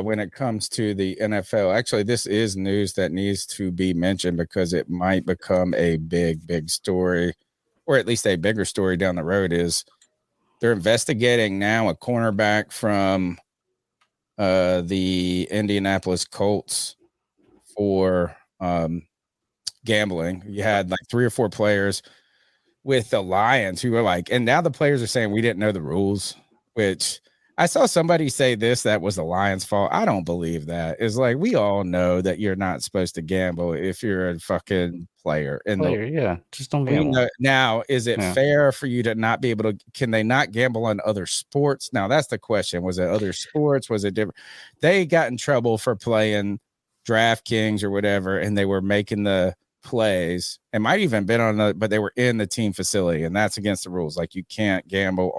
when it comes to the NFL, actually, this is news that needs to be mentioned because it might become a big story, or at least a bigger story down the road. Is they're investigating now a cornerback from the Indianapolis Colts for gambling. You had like 3 or 4 players with the Lions who were like, and now the players are saying we didn't know the rules, which I saw somebody say that was the Lions' fault. I don't believe that. It's like, we all know that you're not supposed to gamble if you're a fucking player. Yeah, just don't gamble. Now, is it Yeah. fair for you to not be able to? Can they not gamble on other sports? Now, that's the question. Was it other sports? Was it different? They got in trouble for playing DraftKings or whatever, and they were making the plays. It might even been but they were in the team facility, and that's against the rules. Like, you can't gamble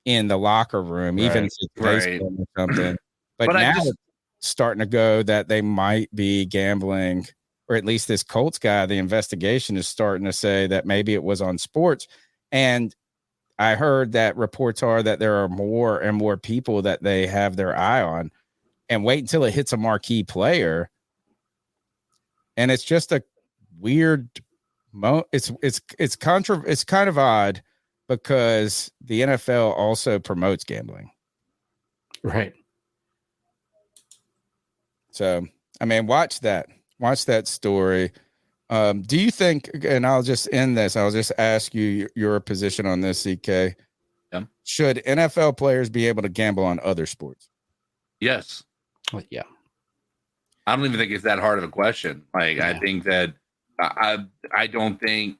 in the locker room, even if it's baseball or something. But now it's starting to go that they might be gambling, or at least this Colts guy, the investigation is starting to say that maybe it was on sports. And I heard that reports are that there are more and more people that they have their eye on, and wait until it hits a marquee player. And it's just a weird it's kind of odd because the NFL also promotes gambling. Right. So, I mean, watch that story. Do you think, and I'll just end this, I'll just ask you your position on this, CK. Yeah. Should NFL players be able to gamble on other sports? Yes. Well, yeah. I don't even think it's that hard of a question. Like, I think that I don't think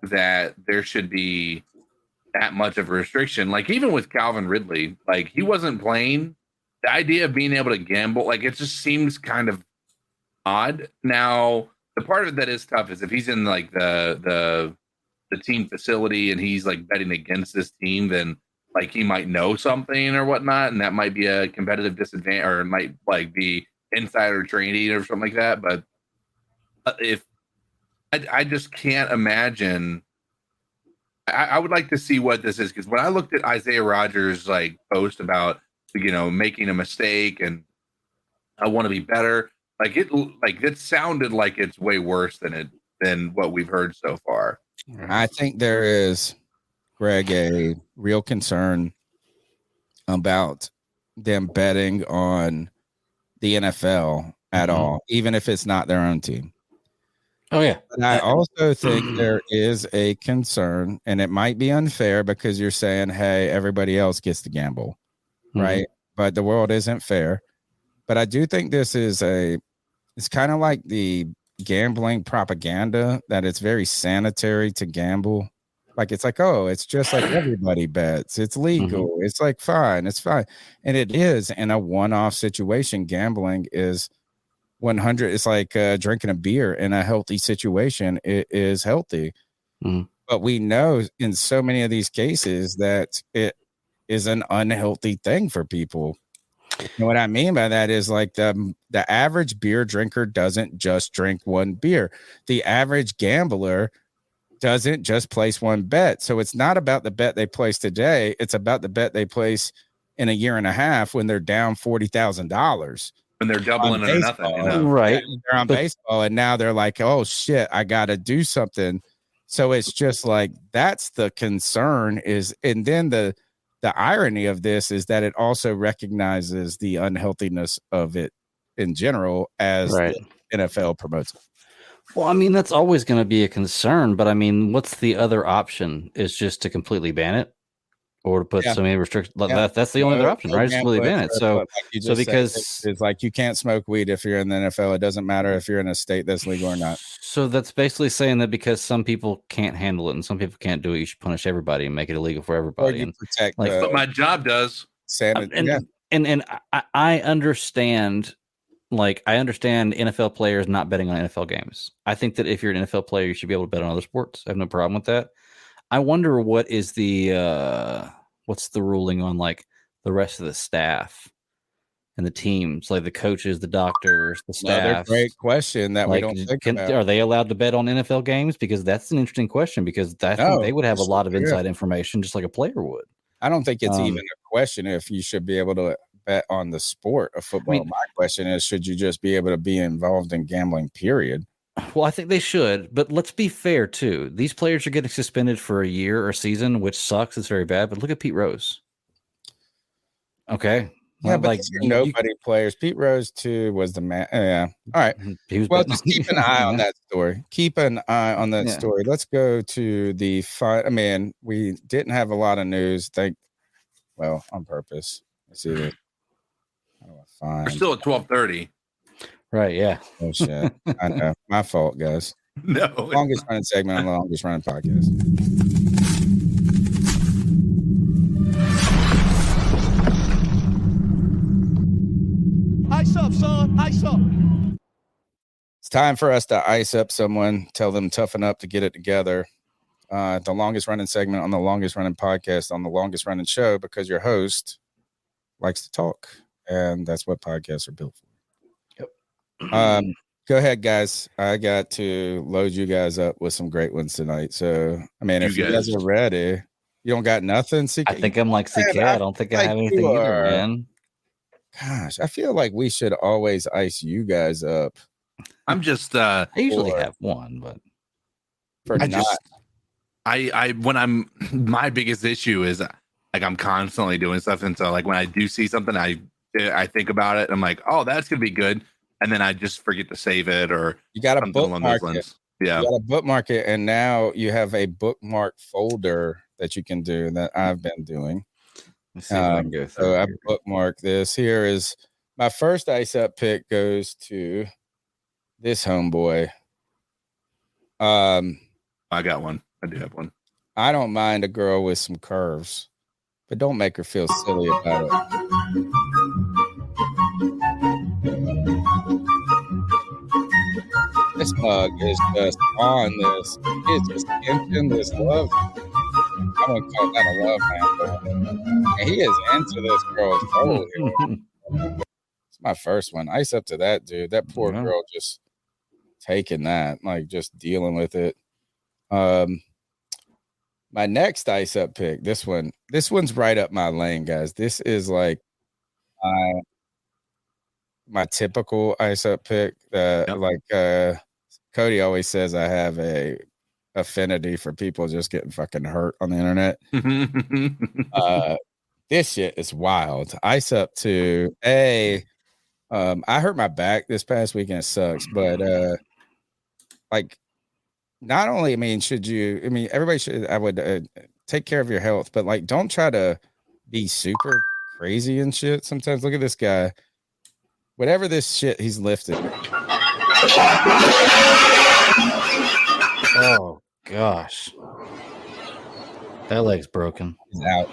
that there should be that much of a restriction. Like, even with Calvin Ridley, like, he wasn't playing. The idea of being able to gamble, like, it just seems kind of odd. Now, the part of it that is tough is if he's in like the team facility and he's like betting against this team, then like he might know something or whatnot, and that might be a competitive disadvantage, or it might like be insider trading or something like that. But if I just can't imagine. I would like to see what this is, because when I looked at Isaiah Rodgers' like post about, you know, making a mistake and I want to be better, it sounded like it's way worse than what we've heard so far. I think there is Greg, a real concern about them betting on the NFL at all, even if it's not their own team. Oh, yeah. But I also think there is a concern, and it might be unfair because you're saying, hey, everybody else gets to gamble, right? But the world isn't fair. But I do think this is it's kind of like the gambling propaganda that it's very sanitary to gamble. Like, it's like, oh, it's just like everybody bets. It's legal. It's like, fine. It's fine. And it is in a one-off situation. Gambling is 100. It's like drinking a beer in a healthy situation. It is healthy. But we know in so many of these cases that it is an unhealthy thing for people. And what I mean by that is like the average beer drinker doesn't just drink one beer. The average gambler doesn't just place one bet. So it's not about the bet they place today. It's about the bet they place in a year and a half when they're down $40,000. When they're doubling into nothing, you know? Right. They're on baseball, and now they're like, oh shit, I gotta do something. So it's just like that's the concern is, and then the irony of this is that it also recognizes the unhealthiness of it in general as the NFL promotes it. Well, I mean, that's always going to be a concern, but I mean, what's the other option? Is just to completely ban it or to put so many restrictions. That's the only other option, right? Just completely ban it. So, because it's like you can't smoke weed if you're in the NFL. It doesn't matter if you're in a state that's legal or not. So that's basically saying that because some people can't handle it and some people can't do it, you should punish everybody and make it illegal for everybody. And protect, but my job does. And I understand. Like, I understand NFL players not betting on NFL games. I think that if you're an NFL player, you should be able to bet on other sports. I have no problem with that. I wonder what is what's the ruling on like the rest of the staff and the teams, like the coaches, the doctors, the staff. Another great question that we don't think about. Are they allowed to bet on NFL games? Because that's an interesting question. Because I think they would have a lot of inside information, just like a player would. I don't think it's even a question if you should be able to bet on the sport of football. My question is, should you just be able to be involved in gambling, period? Well, I think they should, but let's be fair too. These players are getting suspended for a year or season, which sucks. It's very bad. But look at Pete Rose. Okay. Yeah, but like nobody players. Pete Rose too was the man. Yeah. All right. Well, just keep an eye on that story. Keep an eye on that story. Let's go to the fight. I mean, we didn't have a lot of news. On purpose. Let's see this. We're still at 12:30. Right, yeah. Oh shit. I know. My fault, guys. No. Longest running segment on the longest running podcast. Ice up, son. Ice up. It's time for us to ice up someone, tell them toughen up to get it together. The longest running segment on the longest running podcast on the longest running show, because your host likes to talk. And that's what podcasts are built for. Yep. Go ahead, guys. I got to load you guys up with some great ones tonight. So, I mean, if you guys are ready, you don't got nothing, CK? I think I'm like CK. I don't think I have anything either, man. Gosh, I feel like we should always ice you guys up. I'm just I usually have one, but my biggest issue is like I'm constantly doing stuff, and so like when I do see something, I think about it. And I'm like, oh, that's gonna be good, and then I just forget to save it, or you got to bookmark it. Yeah, you got to bookmark it, and now you have a bookmark folder that you can do that I've been doing. Let's see if I can go through. So I bookmark this. Here is my first ice up pick goes to this homeboy. I got one. I do have one. I don't mind a girl with some curves, but don't make her feel silly about it. This mug is just on this. It's just into this love. I wouldn't call that a love man. And he is into this girl's soul here. It's my first one. Ice up to that dude. That poor girl just taking that, like just dealing with it. My next ice up pick, this one's right up my lane, guys. This is like my typical ice up pick. Like Cody always says, I have a affinity for people just getting fucking hurt on the internet. This shit is wild. Ice up to I hurt my back this past weekend. It sucks, but like, not only, I mean, everybody should, I would take care of your health, but like, don't try to be super crazy and shit. Sometimes look at this guy, whatever this shit he's lifted. Oh gosh, that leg's broken. He's out.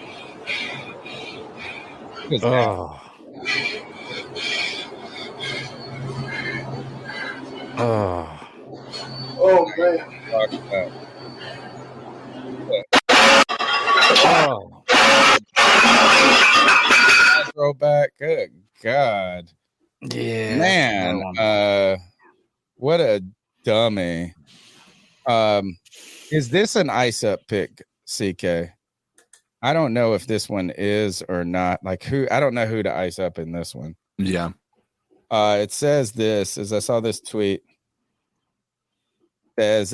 He's out. Oh man. Throwback. Good God. Yeah, Man. What a dummy. Is this an ice up pick, CK? I don't know if this one is or not. Like, I don't know who to ice up in this one. Yeah. It says this, as I saw this tweet. Says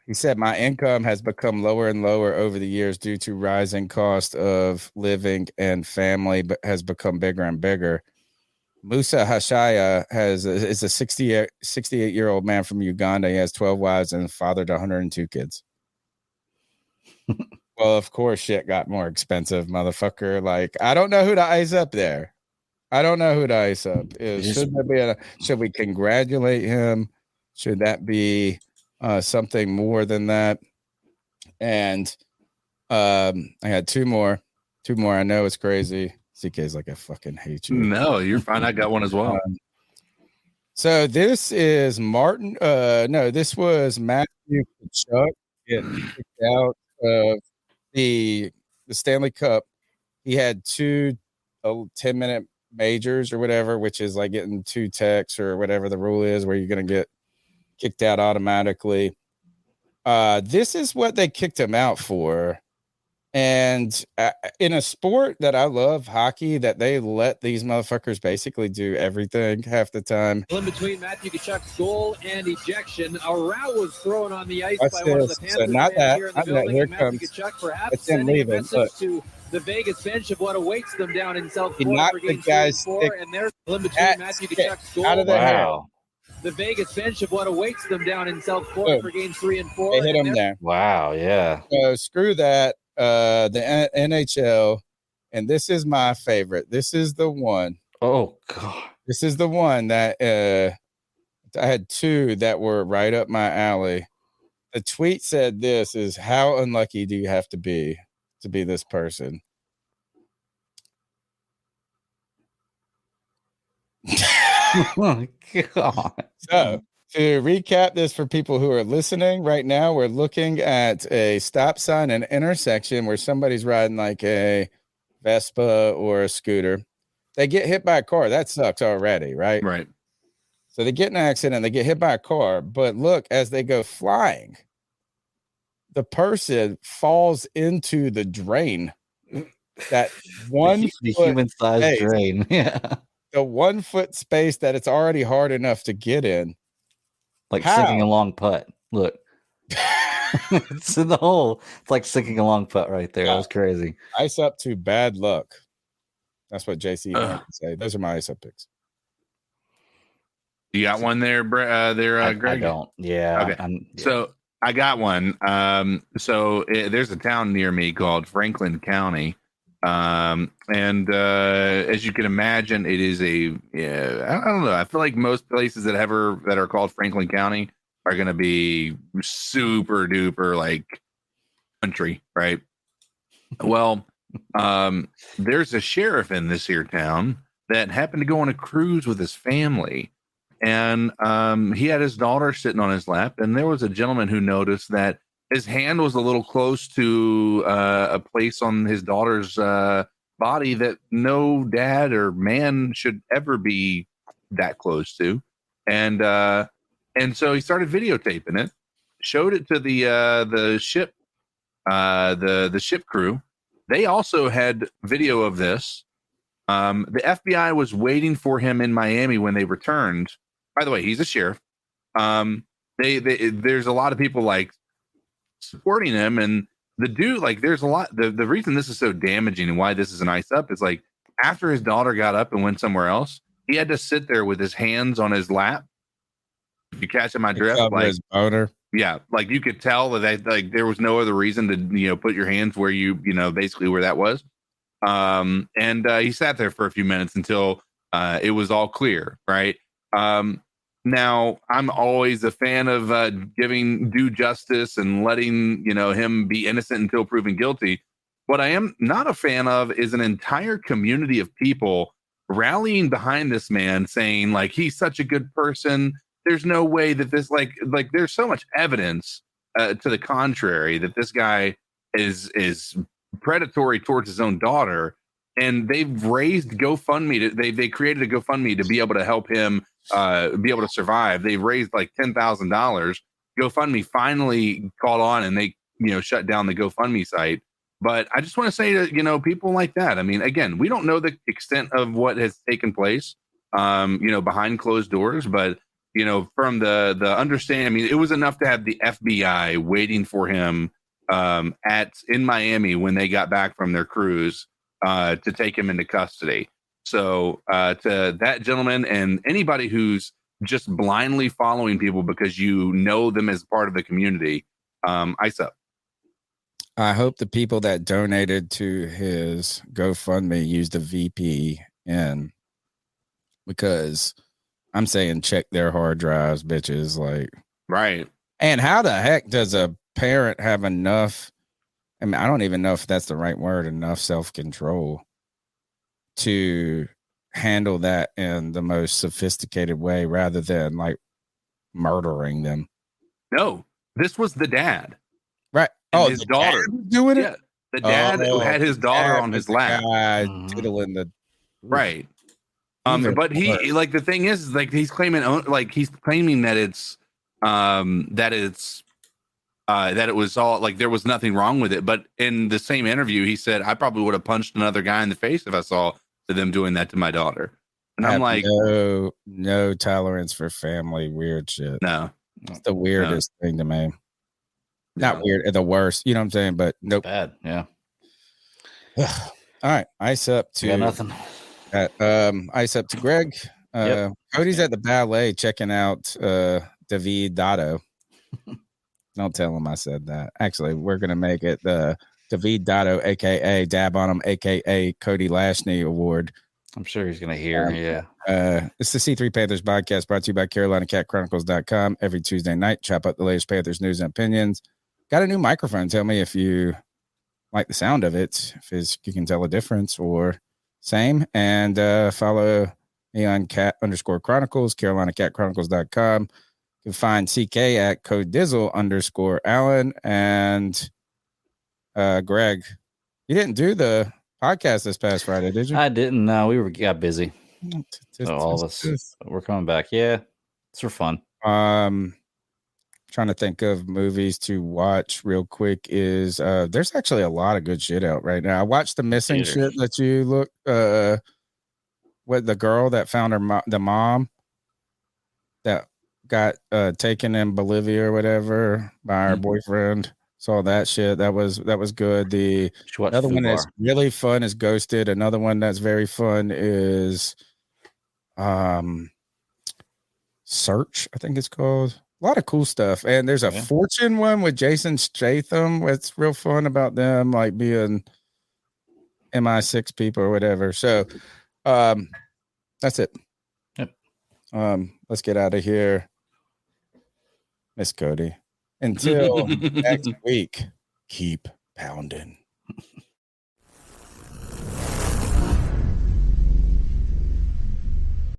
he said, my income has become lower and lower over the years due to rising cost of living, and family has become bigger and bigger. Musa Hashaya is a 68-year-old man from Uganda. He has 12 wives and fathered 102 kids. Well, of course, shit got more expensive, motherfucker. Like, I don't know who to ice up there. I don't know who to ice up. Should we congratulate him? Should that be something more than that? And I had two more. I know it's crazy. CK's like, I fucking hate you. No, you're fine. I got one as well. So this is Martin. No, this was Matthew Tkachuk getting kicked out of the Stanley Cup. He had two 10-minute majors or whatever, which is like getting 2 techs or whatever the rule is, where you're going to get kicked out automatically. This is what they kicked him out for. And in a sport that I love, hockey, that they let these motherfuckers basically do everything half the time. In between Matthew Tkachuk's goal and ejection, a route was thrown on the ice What's by one of the this? Panthers So not fans that, here in the not that. building. Here And Matthew comes. Tkachuk perhaps It's him sending a leaving. message Look. to the Vegas bench of what awaits them down in South He Florida knocked for the game 3 guy's and 4. stick And there's in between Matthew Tkachuk's goal out of the head. the Vegas bench of what awaits them down in South Florida for games 3 and 4. They hit him there. Wow, yeah. So screw that. The NHL, and this is my favorite. This is the one. Oh God. This is the one that I had two that were right up my alley. The tweet said, this is, how unlucky do you have to be this person? Oh God. So to recap this for people who are listening right now, we're looking at a stop sign, an intersection where somebody's riding like a Vespa or a scooter. They get hit by a car. That sucks already, right? Right. So they get in an accident, they get hit by a car, but look, as they go flying, the person falls into the drain. That the human-sized drain. Yeah. The 1 foot space that it's already hard enough to get in. Like sinking a long putt. Look. It's in the hole. It's like sinking a long putt right there. That was crazy. Ice up to bad luck. That's what Jaycee wanted to say. Those are my ice up picks. You got one there, Greg? I don't. Yeah. Okay. So I got one. There's a town near me called Franklin County. And as you can imagine, it is I don't know. I feel like most places that are called Franklin County are going to be super duper like country, right? Well, there's a sheriff in this here town that happened to go on a cruise with his family, and he had his daughter sitting on his lap, and there was a gentleman who noticed that his hand was a little close to a place on his daughter's body that no dad or man should ever be that close to. And so he started videotaping it, showed it to the ship, the ship crew. They also had video of this. The FBI was waiting for him in Miami when they returned. By the way, he's a sheriff. There's a lot of people like, supporting him. And the dude, like, there's a lot. The reason this is so damaging and why this is an ice up is like after his daughter got up and went somewhere else, he had to sit there with his hands on his lap. If you catch my drift, like his boner. Yeah, like you could tell that like there was no other reason to put your hands where basically where that was. And he sat there for a few minutes until it was all clear, right? Now I'm always a fan of giving due justice and letting him be innocent until proven guilty. What I am not a fan of is an entire community of people rallying behind this man, saying like he's such a good person. There's no way that this like there's so much evidence to the contrary that this guy is predatory towards his own daughter, and they've raised GoFundMe. They created a GoFundMe to be able to help him be able to survive. They've raised like $10,000. GoFundMe finally caught on, and they shut down the GoFundMe site. But I just want to say to people like that. I mean, again, we don't know the extent of what has taken place, behind closed doors, but. From the understanding, I mean, it was enough to have the FBI waiting for him in Miami when they got back from their cruise to take him into custody. So to that gentleman and anybody who's just blindly following people because you know them as part of the community, ice up. I hope the people that donated to his GoFundMe used a VPN because I'm saying check their hard drives, bitches. Like, right. And how the heck does a parent have enough? I mean, I don't even know if that's the right word, enough self-control to handle that in the most sophisticated way rather than like murdering them. No, this was the dad. Right. And his daughter doing it. Yeah, the dad who had his daughter on his lap. Tiddling the right. But he like the thing is like he's claiming that it was all like there was nothing wrong with it. But in the same interview, he said, I probably would have punched another guy in the face if I saw them doing that to my daughter. And I'm like, no tolerance for family weird shit. No, it's the weirdest thing to me. Not weird, the worst. You know what I'm saying? But nope. Bad. Yeah. All right. Ice up to nothing. Ice up to Greg. Cody's at the ballet checking out David Dotto. Don't tell him I said that. Actually, we're gonna make it the David Dotto, aka Dab on him, aka Cody Lashney Award. I'm sure he's gonna hear. It's the C3 Panthers podcast brought to you by CarolinaCatChronicles.com. Every Tuesday night, chop up the latest Panthers news and opinions. Got a new microphone. Tell me if you like the sound of it, if you can tell a difference or same. And follow me on cat_chronicles, CarolinaCatChronicles.com. You can find CK at CodeDizzle_Allen. And Greg, you didn't do the podcast this past Friday, did you? I didn't. No, we got busy. So all of us, we're coming back. Yeah, it's for fun. Trying to think of movies to watch real quick is there's actually a lot of good shit out right now. I watched the missing shit that you look with the girl that found the mom that got taken in Bolivia or whatever by her boyfriend. Saw that shit. That was good. The other one that's really fun is Ghosted. Another one that's very fun is Search, I think it's called. A lot of cool stuff. And there's a Fortune one with Jason Statham. It's real fun about them like being MI6 people or whatever. So that's it. Yep. Let's get out of here. Miss Cody. Until next week, keep pounding.